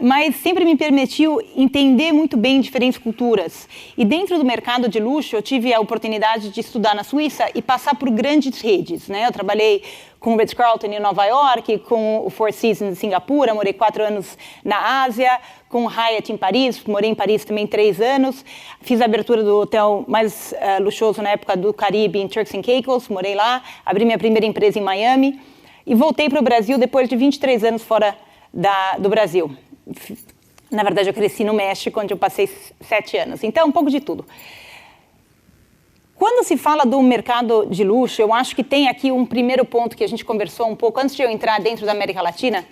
Mas sempre me permitiu entender muito bem diferentes culturas. E dentro do mercado de luxo, eu tive a oportunidade de estudar na Suíça e passar por grandes redes, né? Eu trabalhei com o Ritz-Carlton em Nova York, com o Four Seasons em Singapura, morei 4 anos na Ásia, com o Hyatt em Paris, morei em Paris também 3 anos, fiz a abertura do hotel mais luxuoso na época do Caribe, em Turks and Caicos, morei lá, abri minha primeira empresa em Miami e voltei para o Brasil depois de 23 anos fora do Brasil. Na verdade, eu cresci no México, onde eu passei 7 anos. Então, um pouco de tudo. Quando se fala do mercado de luxo, eu acho que tem aqui um primeiro ponto que a gente conversou um pouco antes de eu entrar dentro da América Latina.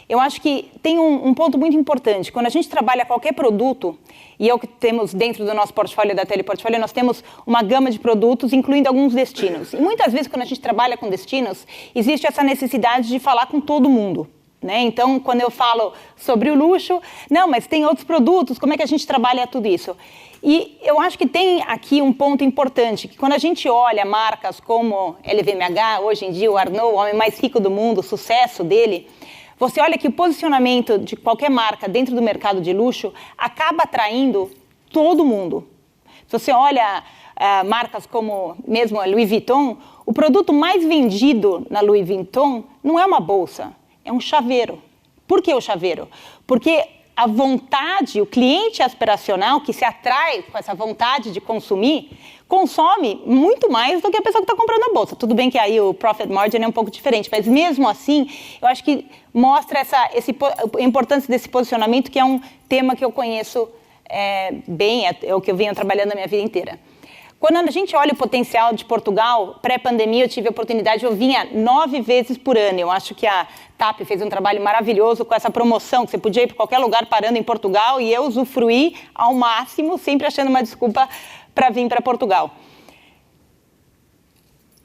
Eu acho que tem um ponto muito importante. Quando a gente trabalha qualquer produto, e é o que temos dentro do nosso portfólio da Teleportfólio, nós temos uma gama de produtos, incluindo alguns destinos. E muitas vezes, quando a gente trabalha com destinos, existe essa necessidade de falar com todo mundo. Né? Então, quando eu falo sobre o luxo, não, mas tem outros produtos, como é que a gente trabalha tudo isso? E eu acho que tem aqui um ponto importante, que quando a gente olha marcas como LVMH, hoje em dia o Arnault, o homem mais rico do mundo, o sucesso dele, você olha que o posicionamento de qualquer marca dentro do mercado de luxo acaba atraindo todo mundo. Se você olha marcas como mesmo a Louis Vuitton, o produto mais vendido na Louis Vuitton não é uma bolsa, é um chaveiro. Por que o chaveiro? Porque a vontade, o cliente aspiracional que se atrai com essa vontade de consumir, consome muito mais do que a pessoa que está comprando a bolsa. Tudo bem que aí o profit margin é um pouco diferente, mas mesmo assim, eu acho que mostra a importância desse posicionamento, que é um tema que eu conheço bem, é o que eu venho trabalhando a minha vida inteira. Quando a gente olha o potencial de Portugal, pré-pandemia eu tive a oportunidade, eu vinha 9 vezes por ano. Eu acho que a TAP fez um trabalho maravilhoso com essa promoção, que você podia ir para qualquer lugar parando em Portugal, e eu usufruí ao máximo, sempre achando uma desculpa para vir para Portugal.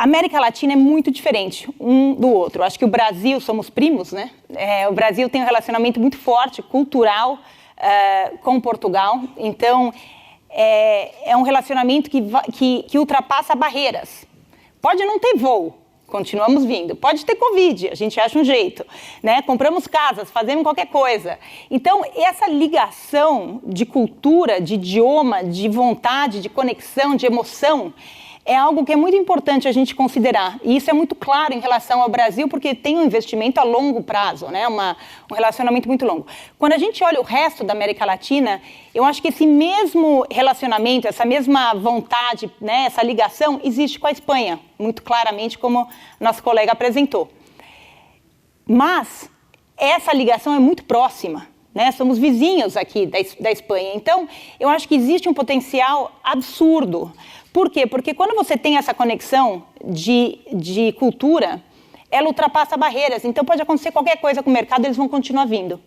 A América Latina é muito diferente um do outro. Acho que o Brasil, somos primos, né? O Brasil tem um relacionamento muito forte, cultural, com Portugal. Então, é um relacionamento que ultrapassa barreiras. Pode não ter voo, continuamos vindo. Pode ter Covid, a gente acha um jeito, né? Compramos casas, fazemos qualquer coisa. Então, essa ligação de cultura, de idioma, de vontade, de conexão, de emoção, é algo que é muito importante a gente considerar. E isso é muito claro em relação ao Brasil, porque tem um investimento a longo prazo, né? Um relacionamento muito longo. Quando a gente olha o resto da América Latina, eu acho que esse mesmo relacionamento, essa mesma vontade, né, essa ligação, existe com a Espanha, muito claramente, como nosso colega apresentou. Mas essa ligação é muito próxima, né? Somos vizinhos aqui da Espanha. Então, eu acho que existe um potencial absurdo. Por quê? Porque quando você tem essa conexão de cultura, ela ultrapassa barreiras. Então, pode acontecer qualquer coisa com o mercado, eles vão continuar vindo.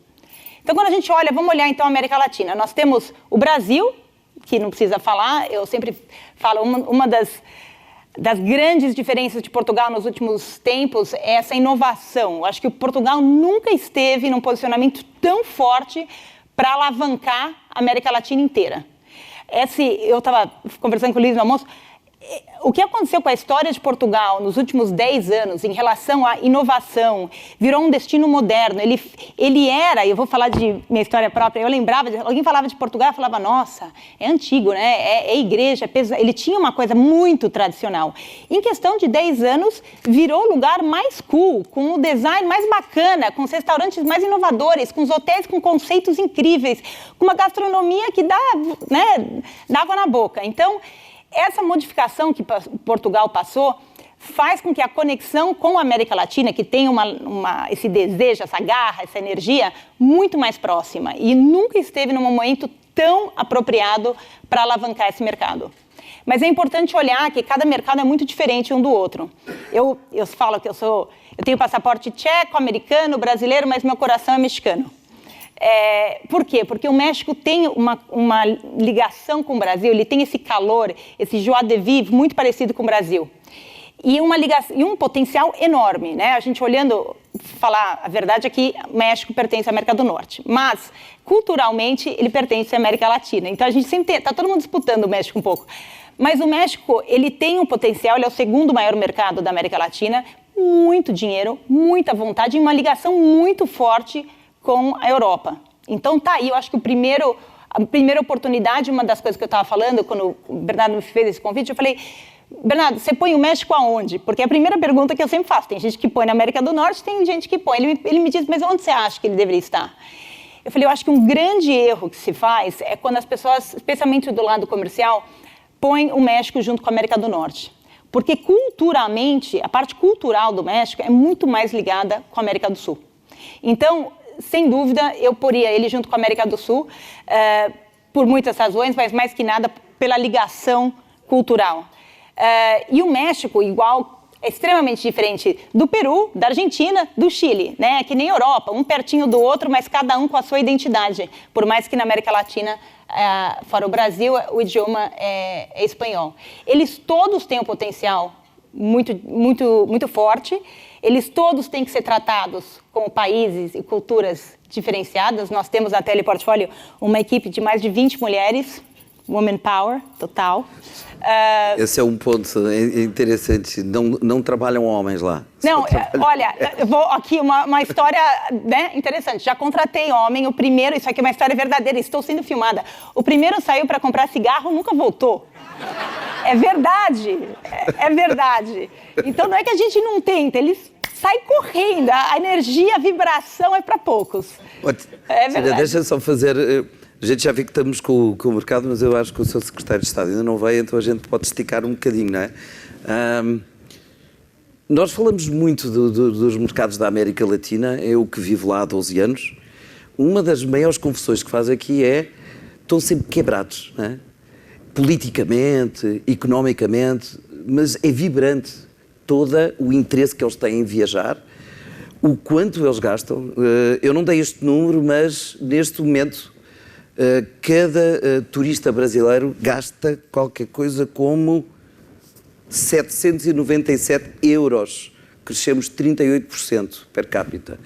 Então, quando a gente olha, vamos olhar então a América Latina. Nós temos o Brasil, que não precisa falar, eu sempre falo, uma das grandes diferenças de Portugal nos últimos tempos é essa inovação. Eu acho que o Portugal nunca esteve num posicionamento tão forte para alavancar a América Latina inteira. Eu estava conversando com o Luiz no almoço, o que aconteceu com a história de Portugal nos últimos 10 anos em relação à inovação, virou um destino moderno. Ele era, eu vou falar de minha história própria, eu lembrava, alguém falava de Portugal, eu falava, nossa, é antigo, né? É igreja, é pesado. Ele tinha uma coisa muito tradicional. Em questão de 10 anos, virou o lugar mais cool, com o design mais bacana, com os restaurantes mais inovadores, com os hotéis com conceitos incríveis, com uma gastronomia que dá água na boca. Então, essa modificação que Portugal passou faz com que a conexão com a América Latina, que tem esse desejo, essa garra, essa energia, muito mais próxima. E nunca esteve num momento tão apropriado para alavancar esse mercado. Mas é importante olhar que cada mercado é muito diferente um do outro. Eu falo que eu tenho passaporte tcheco, americano, brasileiro, mas meu coração é mexicano. Por quê? Porque o México tem uma ligação com o Brasil, ele tem esse calor, esse joie de vivre muito parecido com o Brasil. E um potencial enorme, né? A gente olhando, falar a verdade é que o México pertence à América do Norte, mas culturalmente ele pertence à América Latina. Então a gente sempre está todo mundo disputando o México um pouco. Mas o México, ele tem um potencial, ele é o segundo maior mercado da América Latina, muito dinheiro, muita vontade e uma ligação muito forte com a Europa. Então tá aí, eu acho que a primeira oportunidade, uma das coisas que eu estava falando, quando o Bernardo me fez esse convite, eu falei, Bernardo, você põe o México aonde? Porque é a primeira pergunta que eu sempre faço. Tem gente que põe na América do Norte, tem gente que põe. Ele me diz, mas onde você acha que ele deveria estar? Eu falei, eu acho que um grande erro que se faz é quando as pessoas, especialmente do lado comercial, põem o México junto com a América do Norte. Porque culturalmente, a parte cultural do México é muito mais ligada com a América do Sul. Então, sem dúvida, eu poria ele junto com a América do Sul, por muitas razões, mas mais que nada pela ligação cultural. E o México, igual, é extremamente diferente do Peru, da Argentina, do Chile, né? Que nem Europa, um pertinho do outro, mas cada um com a sua identidade. Por mais que na América Latina, fora o Brasil, o idioma é espanhol. Eles todos têm um potencial muito forte. Eles todos têm que ser tratados como países e culturas diferenciadas. Nós temos na Teleportfólio uma equipe de mais de 20 mulheres, Woman Power, total. Esse é um ponto interessante. Não trabalham homens lá. Não, olha, eu vou aqui uma história, né, interessante. Já contratei homem, o primeiro, isso aqui é uma história verdadeira, estou sendo filmada. O primeiro saiu para comprar cigarro, nunca voltou. É verdade, é verdade. Então não é que a gente não tenta, eles saem correndo, a energia, a vibração é para poucos. É verdade. Deixa só fazer... A gente já vê que estamos com o mercado, mas eu acho que o seu secretário de Estado ainda não veio, então a gente pode esticar um bocadinho, não é? Nós falamos muito dos mercados da América Latina, eu que vivo lá há 12 anos. Uma das maiores confusões que faz aqui estão sempre quebrados, não é? Politicamente, economicamente, mas é vibrante todo o interesse que eles têm em viajar, o quanto eles gastam. Eu não dei este número, mas neste momento cada turista brasileiro gasta qualquer coisa como 797 euros. Crescemos 38% per capita.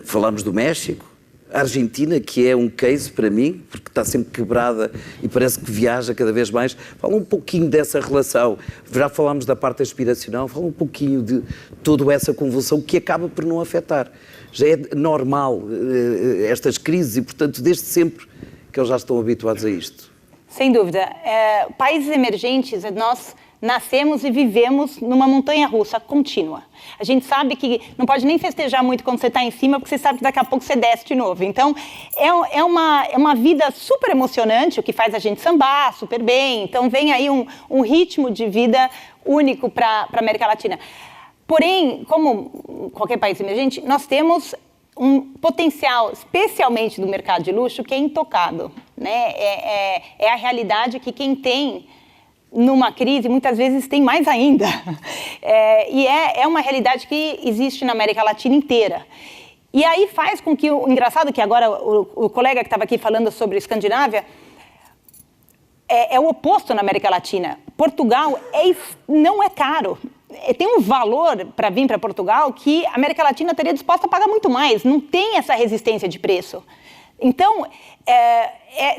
Falámos do México, a Argentina, que é um case para mim, porque está sempre quebrada e parece que viaja cada vez mais. Fala um pouquinho dessa relação. Já falámos da parte aspiracional, fala um pouquinho de toda essa convulsão que acaba por não afetar. Já é normal estas crises e, portanto, desde sempre que eles já estão habituados a isto. Sem dúvida. Países emergentes, nós nascemos e vivemos numa montanha-russa contínua. A gente sabe que não pode nem festejar muito quando você está em cima, porque você sabe que daqui a pouco você desce de novo. Então, é uma vida super emocionante, o que faz a gente sambar super bem. Então, vem aí um ritmo de vida único para a América Latina. Porém, como qualquer país emergente, nós temos um potencial, especialmente do mercado de luxo, que é intocado, né? É a realidade que quem tem numa crise, muitas vezes tem mais ainda. E é uma realidade que existe na América Latina inteira. E aí faz com que, o engraçado que agora o colega que estava aqui falando sobre a Escandinávia, é o oposto na América Latina. Portugal não é caro. Tem um valor para vir para Portugal que a América Latina estaria disposta a pagar muito mais. Não tem essa resistência de preço. Então,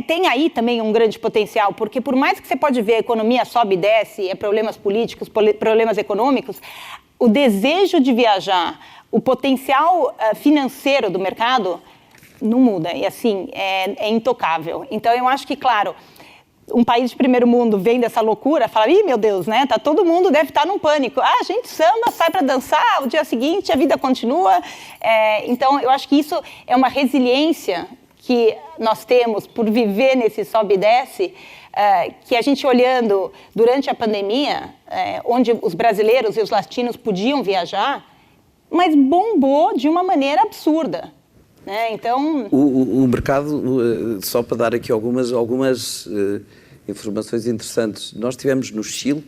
tem aí também um grande potencial, porque por mais que você pode ver a economia sobe e desce, problemas políticos, problemas econômicos, o desejo de viajar, o potencial financeiro do mercado não muda, e assim, é intocável. Então, eu acho que, claro, um país de primeiro mundo vem dessa loucura, fala, ih, meu Deus, né? Todo mundo deve estar num pânico. A gente samba, sai para dançar, o dia seguinte a vida continua. Então, eu acho que isso é uma resiliência que nós temos por viver nesse sobe e desce, que a gente olhando durante a pandemia, onde os brasileiros e os latinos podiam viajar, mas bombou de uma maneira absurda. Então... O mercado, só para dar aqui algumas informações interessantes, nós estivemos no Chile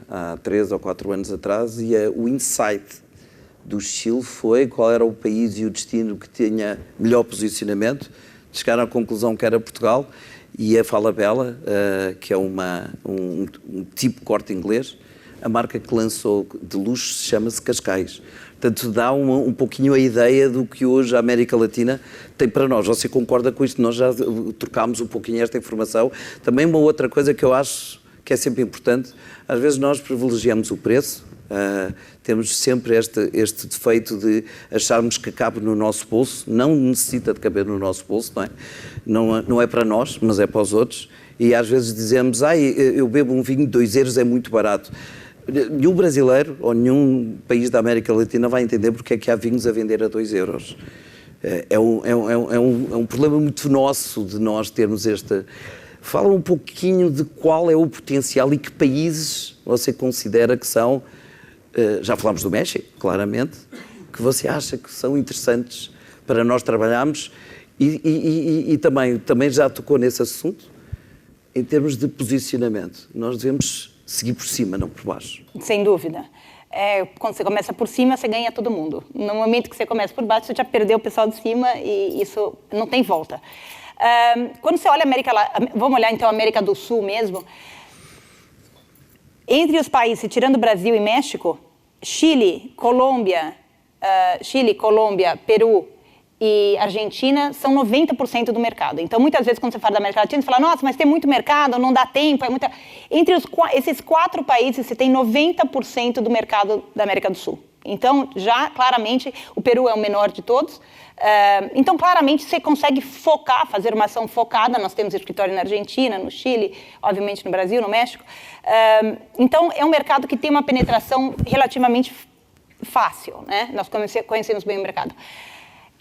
há 3 ou 4 anos atrás e o insight do Chile foi qual era o país e o destino que tinha melhor posicionamento. Chegaram à conclusão que era Portugal e a Falabella, que é um tipo Corte Inglês, a marca que lançou de luxo chama-se Cascais. Portanto, dá um pouquinho a ideia do que hoje a América Latina tem para nós. Você concorda com isto? Nós já trocámos um pouquinho esta informação. Também uma outra coisa que eu acho que é sempre importante, às vezes nós privilegiamos o preço, temos sempre este defeito de acharmos que cabe no nosso bolso, não necessita de caber no nosso bolso, não é? Não é para nós, mas é para os outros, e às vezes dizemos, eu bebo um vinho de 2 euros, é muito barato. Nenhum brasileiro ou nenhum país da América Latina vai entender porque é que há vinhos a vender a 2 euros. É um problema muito nosso de nós termos esta... Fala um pouquinho de qual é o potencial e que países você considera que são, já falámos do México, claramente, que você acha que são interessantes para nós trabalharmos e também já tocou nesse assunto, em termos de posicionamento. Nós devemos seguir por cima, não por baixo. Sem dúvida. Quando você começa por cima, você ganha todo mundo. No momento que você começa por baixo, você já perdeu o pessoal de cima e isso não tem volta. Quando você olha a América Latina, vamos olhar então a América do Sul mesmo, entre os países, tirando Brasil e México, Chile, Colômbia, Peru e Argentina são 90% do mercado. Então, muitas vezes, quando você fala da América Latina, você fala, nossa, mas tem muito mercado, não dá tempo, Entre esses 4 países, você tem 90% do mercado da América do Sul. Então, já, claramente, o Peru é o menor de todos. Então, claramente, você consegue fazer uma ação focada. Nós temos escritório na Argentina, no Chile, obviamente no Brasil, no México. Então, é um mercado que tem uma penetração relativamente fácil, né? Nós conhecemos bem o mercado.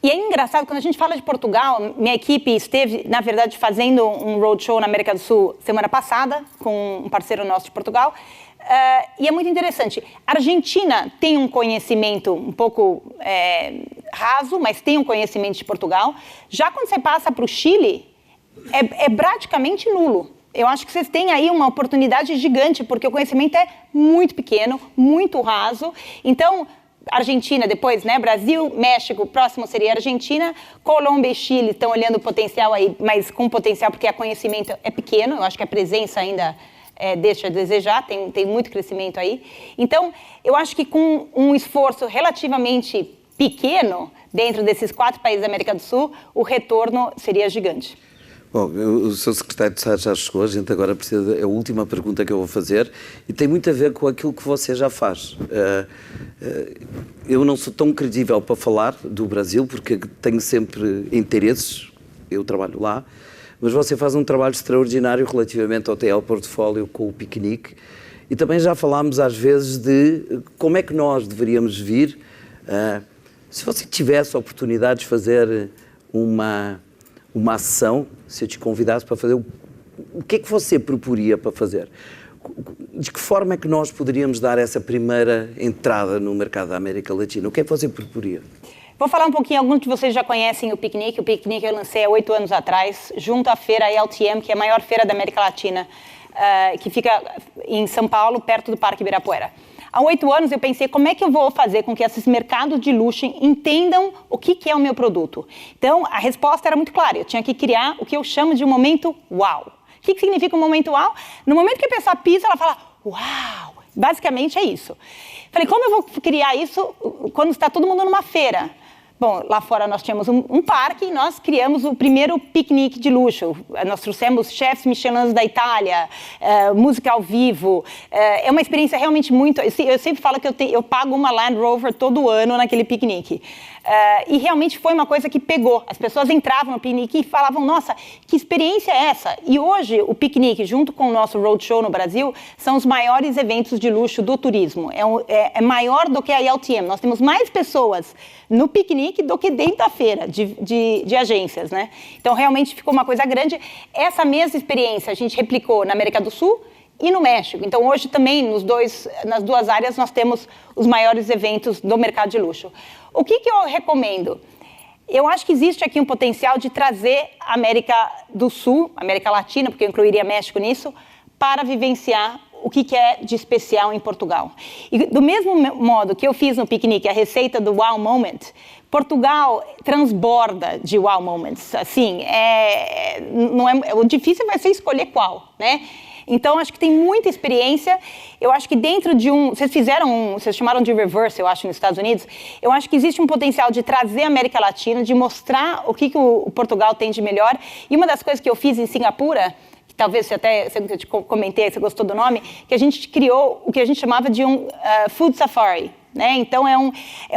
E é engraçado, quando a gente fala de Portugal, minha equipe esteve, na verdade, fazendo um roadshow na América do Sul semana passada, com um parceiro nosso de Portugal, e é muito interessante. A Argentina tem um conhecimento um pouco raso, mas tem um conhecimento de Portugal. Já quando você passa para o Chile, é praticamente nulo. Eu acho que vocês têm aí uma oportunidade gigante, porque o conhecimento é muito pequeno, muito raso. Então, Argentina depois, né? Brasil, México, próximo seria Argentina, Colômbia e Chile estão olhando o potencial aí, mas com potencial porque o conhecimento é pequeno, eu acho que a presença ainda deixa a desejar, tem muito crescimento aí. Então, eu acho que com um esforço relativamente pequeno, dentro desses 4 países da América do Sul, o retorno seria gigante. Bom, o seu secretário de Estado já chegou, a gente agora precisa, é a última pergunta que eu vou fazer e tem muito a ver com aquilo que você já faz. Eu não sou tão credível para falar do Brasil porque tenho sempre interesses, eu trabalho lá, mas você faz um trabalho extraordinário relativamente ao TL Portfólio com o piquenique e também já falámos às vezes de como é que nós deveríamos vir, se você tivesse a oportunidade de fazer uma ação, se eu te convidasse para fazer, o que é que você proporia para fazer? De que forma é que nós poderíamos dar essa primeira entrada no mercado da América Latina? O que é que você proporia? Vou falar um pouquinho, alguns de vocês já conhecem o piquenique. O piquenique eu lancei há 8 anos atrás, junto à feira LTM, que é a maior feira da América Latina, que fica em São Paulo, perto do Parque Ibirapuera. Há 8 anos eu pensei, como é que eu vou fazer com que esses mercados de luxo entendam o que é o meu produto? Então, a resposta era muito clara. Eu tinha que criar o que eu chamo de um momento uau. O que significa um momento uau? No momento que a pessoa pisa, ela fala, uau! Basicamente é isso. Falei, como eu vou criar isso quando está todo mundo numa feira? Bom, lá fora nós tínhamos um parque e nós criamos o primeiro piquenique de luxo. Nós trouxemos chefs Michelin da Itália, música ao vivo. É uma experiência realmente muito... Eu sempre falo que eu pago uma Land Rover todo ano naquele piquenique. E realmente foi uma coisa que pegou. As pessoas entravam no piquenique e falavam, nossa, que experiência é essa? E hoje o piquenique, junto com o nosso roadshow no Brasil, são os maiores eventos de luxo do turismo. É maior do que a LTM. Nós temos mais pessoas no piquenique do que dentro da feira de agências, né? Então, realmente ficou uma coisa grande. Essa mesma experiência a gente replicou na América do Sul e no México. Então, hoje também, nas duas áreas, nós temos os maiores eventos do mercado de luxo. O que eu recomendo? Eu acho que existe aqui um potencial de trazer a América do Sul, América Latina, porque eu incluiria México nisso, para vivenciar o que é de especial em Portugal. E do mesmo modo que eu fiz no piquenique a receita do Wow Moment, Portugal transborda de Wow Moments. Assim, o difícil vai ser escolher qual, né? Então, acho que tem muita experiência. Eu acho que dentro de vocês chamaram de reverse, eu acho, nos Estados Unidos. Eu acho que existe um potencial de trazer a América Latina, de mostrar o que o Portugal tem de melhor. E uma das coisas que eu fiz em Singapura, que talvez eu te comentei, você gostou do nome, que a gente criou o que a gente chamava de um food safari. Né? Então, é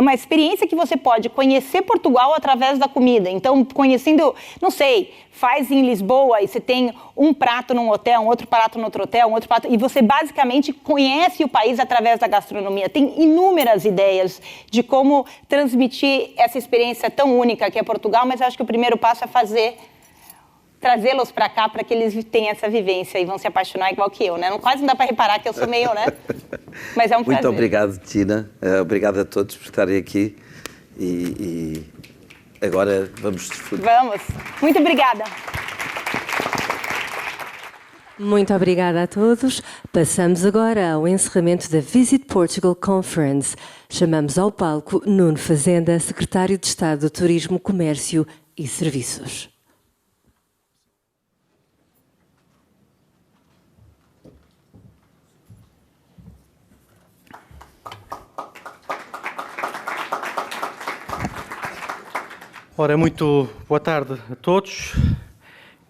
uma experiência que você pode conhecer Portugal através da comida. Então, conhecendo, não sei, faz em Lisboa e você tem um prato num hotel, um outro prato no outro hotel, um outro prato... E você basicamente conhece o país através da gastronomia. Tem inúmeras ideias de como transmitir essa experiência tão única que é Portugal, mas eu acho que o primeiro passo é trazê-los para cá para que eles tenham essa vivência e vão se apaixonar igual que eu, né? Quase não dá para reparar que eu sou meio, né? Mas é um prazer. Muito obrigado, Tina. Obrigado a todos por estarem aqui e agora vamos desfrutar. Vamos. Muito obrigada. Muito obrigada a todos. Passamos agora ao encerramento da VisitPortugal Conference. Chamamos ao palco Nuno Fazenda, Secretário de Estado do Turismo, Comércio e Serviços. Ora, muito boa tarde a todos.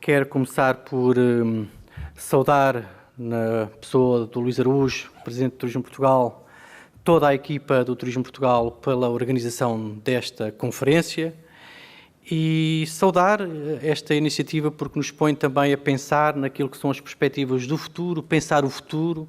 Quero começar por saudar, na pessoa do Luís Araújo, Presidente do Turismo Portugal, toda a equipa do Turismo Portugal pela organização desta conferência e saudar esta iniciativa porque nos põe também a pensar naquilo que são as perspectivas do futuro, pensar o futuro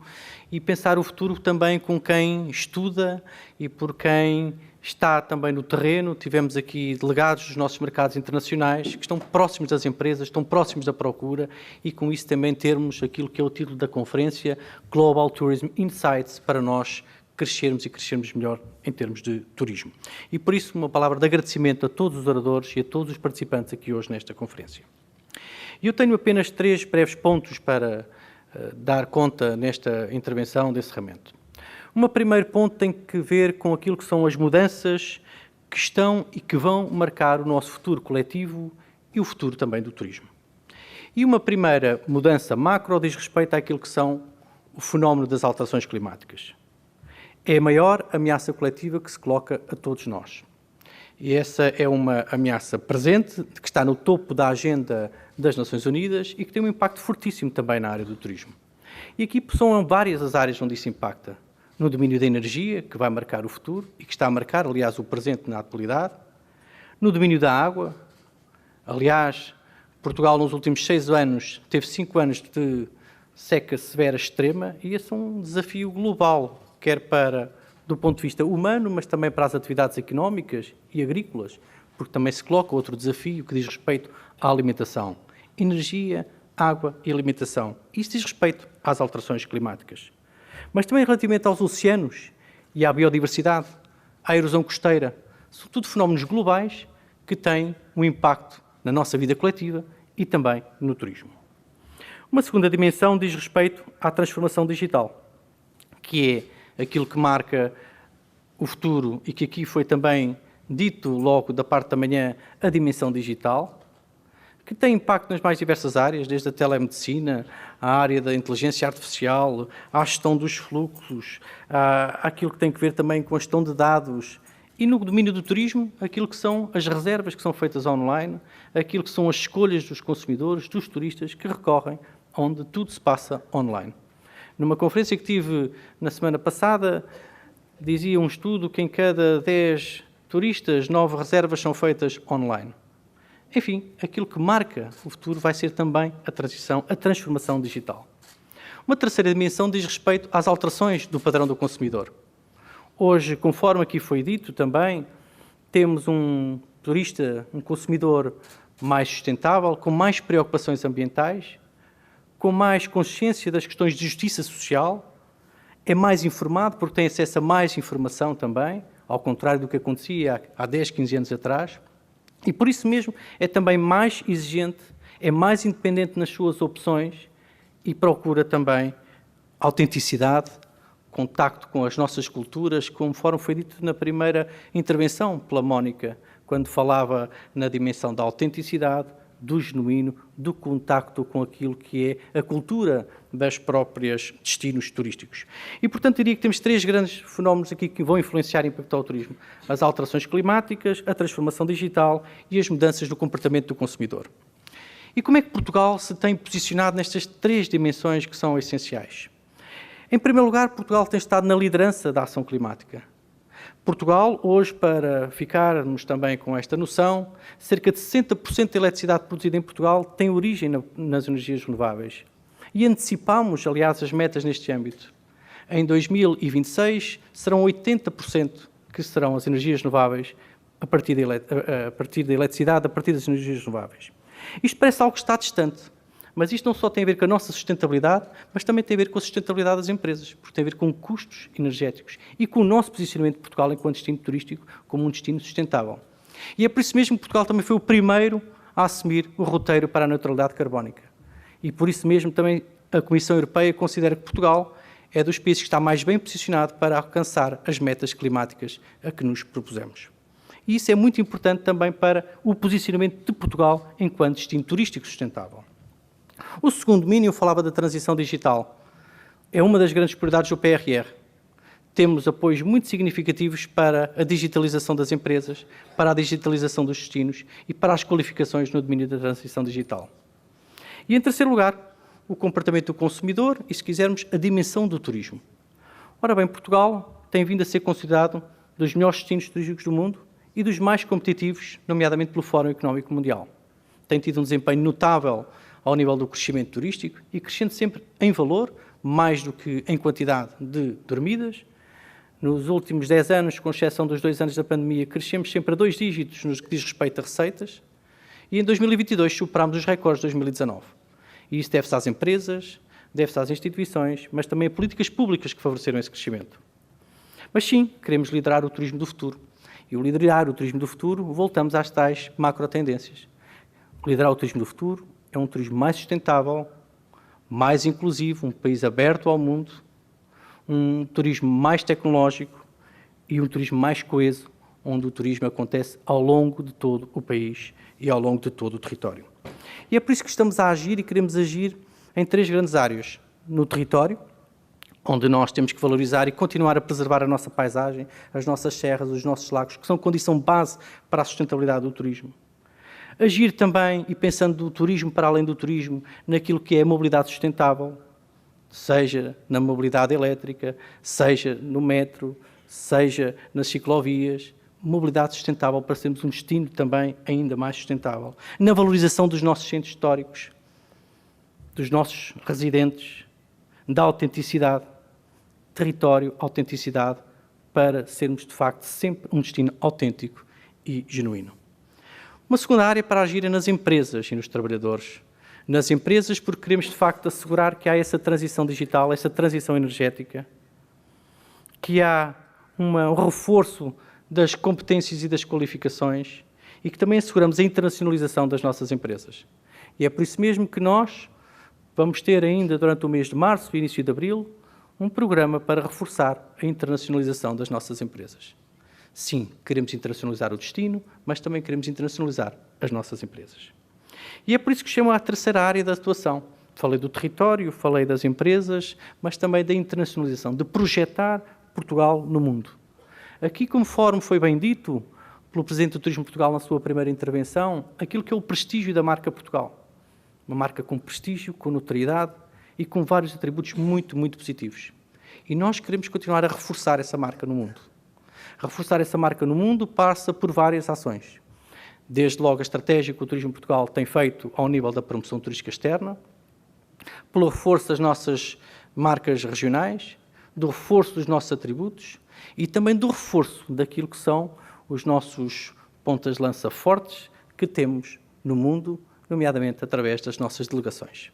e pensar o futuro também com quem estuda e por quem está também no terreno. Tivemos aqui delegados dos nossos mercados internacionais que estão próximos das empresas, estão próximos da procura e com isso também termos aquilo que é o título da conferência, Global Tourism Insights, para nós crescermos e crescermos melhor em termos de turismo. E por isso uma palavra de agradecimento a todos os oradores e a todos os participantes aqui hoje nesta conferência. E eu tenho apenas 3 breves pontos para dar conta nesta intervenção de encerramento. Um primeiro ponto tem que ver com aquilo que são as mudanças que estão e que vão marcar o nosso futuro coletivo e o futuro também do turismo. E uma primeira mudança macro diz respeito àquilo que são o fenómeno das alterações climáticas. É a maior ameaça coletiva que se coloca a todos nós. E essa é uma ameaça presente, que está no topo da agenda das Nações Unidas e que tem um impacto fortíssimo também na área do turismo. E aqui são várias as áreas onde isso impacta. No domínio da energia, que vai marcar o futuro e que está a marcar, aliás, o presente na atualidade. No domínio da água. Aliás, Portugal nos últimos 6 anos teve 5 anos de seca severa extrema e esse é um desafio global, quer do ponto de vista humano, mas também para as atividades económicas e agrícolas, porque também se coloca outro desafio que diz respeito à alimentação. Energia, água e alimentação. Isso diz respeito às alterações climáticas. Mas também relativamente aos oceanos e à biodiversidade, à erosão costeira. São tudo fenómenos globais que têm um impacto na nossa vida coletiva e também no turismo. Uma segunda dimensão diz respeito à transformação digital, que é aquilo que marca o futuro e que aqui foi também dito logo da parte da manhã, a dimensão digital, que tem impacto nas mais diversas áreas, desde a telemedicina, à área da inteligência artificial, à gestão dos fluxos, àquilo que tem que ver também com a gestão de dados. E no domínio do turismo, aquilo que são as reservas que são feitas online, aquilo que são as escolhas dos consumidores, dos turistas, que recorrem onde tudo se passa online. Numa conferência que tive na semana passada, dizia um estudo que em cada 10 turistas, 9 reservas são feitas online. Enfim, aquilo que marca o futuro vai ser também a transformação digital. Uma terceira dimensão diz respeito às alterações do padrão do consumidor. Hoje, conforme aqui foi dito também, temos um turista, um consumidor mais sustentável, com mais preocupações ambientais, com mais consciência das questões de justiça social, é mais informado porque tem acesso a mais informação também, ao contrário do que acontecia há 10, 15 anos atrás, e por isso mesmo é também mais exigente, é mais independente nas suas opções e procura também autenticidade, contacto com as nossas culturas, conforme foi dito na primeira intervenção pela Mónica, quando falava na dimensão da autenticidade, do genuíno, do contacto com aquilo que é a cultura das próprias destinos turísticos. E, portanto, diria que temos 3 grandes fenómenos aqui que vão influenciar e impactar o turismo. As alterações climáticas, a transformação digital e as mudanças do comportamento do consumidor. E como é que Portugal se tem posicionado nestas 3 dimensões que são essenciais? Em primeiro lugar, Portugal tem estado na liderança da ação climática. Portugal, hoje, para ficarmos também com esta noção, cerca de 60% da eletricidade produzida em Portugal tem origem nas energias renováveis. E antecipamos, aliás, as metas neste âmbito. Em 2026, serão 80% que serão as energias renováveis a partir da eletricidade, a partir das energias renováveis. Isto parece algo que está distante. Mas isto não só tem a ver com a nossa sustentabilidade, mas também tem a ver com a sustentabilidade das empresas, porque tem a ver com custos energéticos e com o nosso posicionamento de Portugal enquanto destino turístico como um destino sustentável. E é por isso mesmo que Portugal também foi o primeiro a assumir o roteiro para a neutralidade carbónica. E por isso mesmo também a Comissão Europeia considera que Portugal é dos países que está mais bem posicionado para alcançar as metas climáticas a que nos propusemos. E isso é muito importante também para o posicionamento de Portugal enquanto destino turístico sustentável. O segundo domínio, eu falava da transição digital. É uma das grandes prioridades do PRR. Temos apoios muito significativos para a digitalização das empresas, para a digitalização dos destinos e para as qualificações no domínio da transição digital. E, em terceiro lugar, o comportamento do consumidor e, se quisermos, a dimensão do turismo. Ora bem, Portugal tem vindo a ser considerado dos melhores destinos turísticos do mundo e dos mais competitivos, nomeadamente pelo Fórum Económico Mundial. Tem tido um desempenho notável ao nível do crescimento turístico e crescendo sempre em valor, mais do que em quantidade de dormidas. Nos últimos 10 anos, com exceção dos 2 anos da pandemia, crescemos sempre a 2 dígitos no que diz respeito a receitas e em 2022 superámos os recordes de 2019. E isso deve-se às empresas, deve-se às instituições, mas também a políticas públicas que favoreceram esse crescimento. Mas sim, queremos liderar o turismo do futuro. E o liderar o turismo do futuro, voltamos às tais macro-tendências. Liderar o turismo do futuro é um turismo mais sustentável, mais inclusivo, um país aberto ao mundo, um turismo mais tecnológico e um turismo mais coeso, onde o turismo acontece ao longo de todo o país e ao longo de todo o território. E é por isso que estamos a agir e queremos agir em 3 grandes áreas. No território, onde nós temos que valorizar e continuar a preservar a nossa paisagem, as nossas serras, os nossos lagos, que são condição base para a sustentabilidade do turismo. Agir também, e pensando do turismo para além do turismo, naquilo que é a mobilidade sustentável, seja na mobilidade elétrica, seja no metro, seja nas ciclovias, mobilidade sustentável para sermos um destino também ainda mais sustentável. Na valorização dos nossos centros históricos, dos nossos residentes, da autenticidade, território, autenticidade, para sermos de facto sempre um destino autêntico e genuíno. Uma segunda área para agir é nas empresas e nos trabalhadores. Nas empresas porque queremos de facto assegurar que há essa transição digital, essa transição energética, que há um reforço das competências e das qualificações e que também asseguramos a internacionalização das nossas empresas. E é por isso mesmo que nós vamos ter ainda durante o mês de março e início de abril um programa para reforçar a internacionalização das nossas empresas. Sim, queremos internacionalizar o destino, mas também queremos internacionalizar as nossas empresas. E é por isso que chamo a terceira área da atuação. Falei do território, falei das empresas, mas também da internacionalização, de projetar Portugal no mundo. Aqui, conforme foi bem dito pelo Presidente do Turismo de Portugal na sua primeira intervenção, aquilo que é o prestígio da marca Portugal. Uma marca com prestígio, com notoriedade e com vários atributos muito, muito positivos. E nós queremos continuar a reforçar essa marca no mundo. Reforçar essa marca no mundo passa por várias ações. Desde logo a estratégia que o Turismo de Portugal tem feito ao nível da promoção turística externa, pelo reforço das nossas marcas regionais, do reforço dos nossos atributos e também do reforço daquilo que são os nossos pontas de lança fortes que temos no mundo, nomeadamente através das nossas delegações.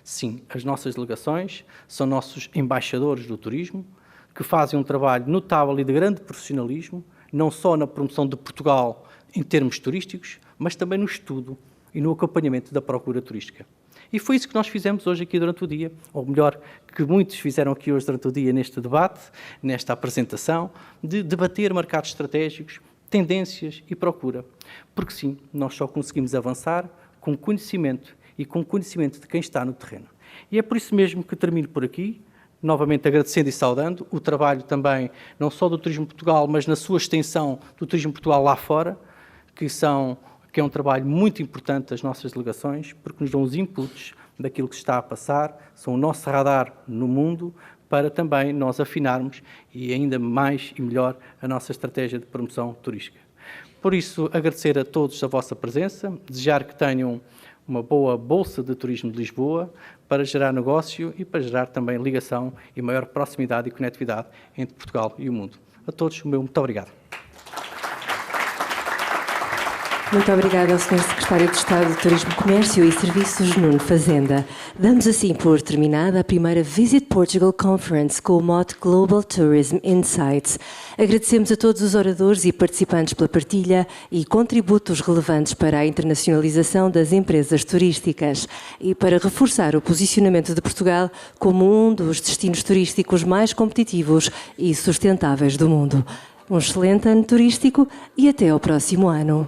Sim, as nossas delegações são nossos embaixadores do turismo, que fazem um trabalho notável e de grande profissionalismo, não só na promoção de Portugal em termos turísticos, mas também no estudo e no acompanhamento da procura turística. E foi isso que nós fizemos hoje aqui durante o dia, ou melhor, que muitos fizeram aqui hoje durante o dia neste debate, nesta apresentação, de debater mercados estratégicos, tendências e procura. Porque sim, nós só conseguimos avançar com conhecimento e com conhecimento de quem está no terreno. E é por isso mesmo que termino por aqui, novamente agradecendo e saudando o trabalho também, não só do Turismo de Portugal, mas na sua extensão do Turismo de Portugal lá fora, que é um trabalho muito importante das nossas delegações, porque nos dão os inputs daquilo que está a passar, são o nosso radar no mundo, para também nós afinarmos e ainda mais e melhor a nossa estratégia de promoção turística. Por isso, agradecer a todos a vossa presença, desejar que tenham uma boa bolsa de turismo de Lisboa para gerar negócio e para gerar também ligação e maior proximidade e conectividade entre Portugal e o mundo. A todos, o meu muito obrigado. Muito obrigada ao Sr. Secretário de Estado de Turismo, Comércio e Serviços, Nuno Fazenda. Damos assim por terminada a primeira Visit Portugal Conference com o mote Global Tourism Insights. Agradecemos a todos os oradores e participantes pela partilha e contributos relevantes para a internacionalização das empresas turísticas e para reforçar o posicionamento de Portugal como um dos destinos turísticos mais competitivos e sustentáveis do mundo. Um excelente ano turístico e até ao próximo ano.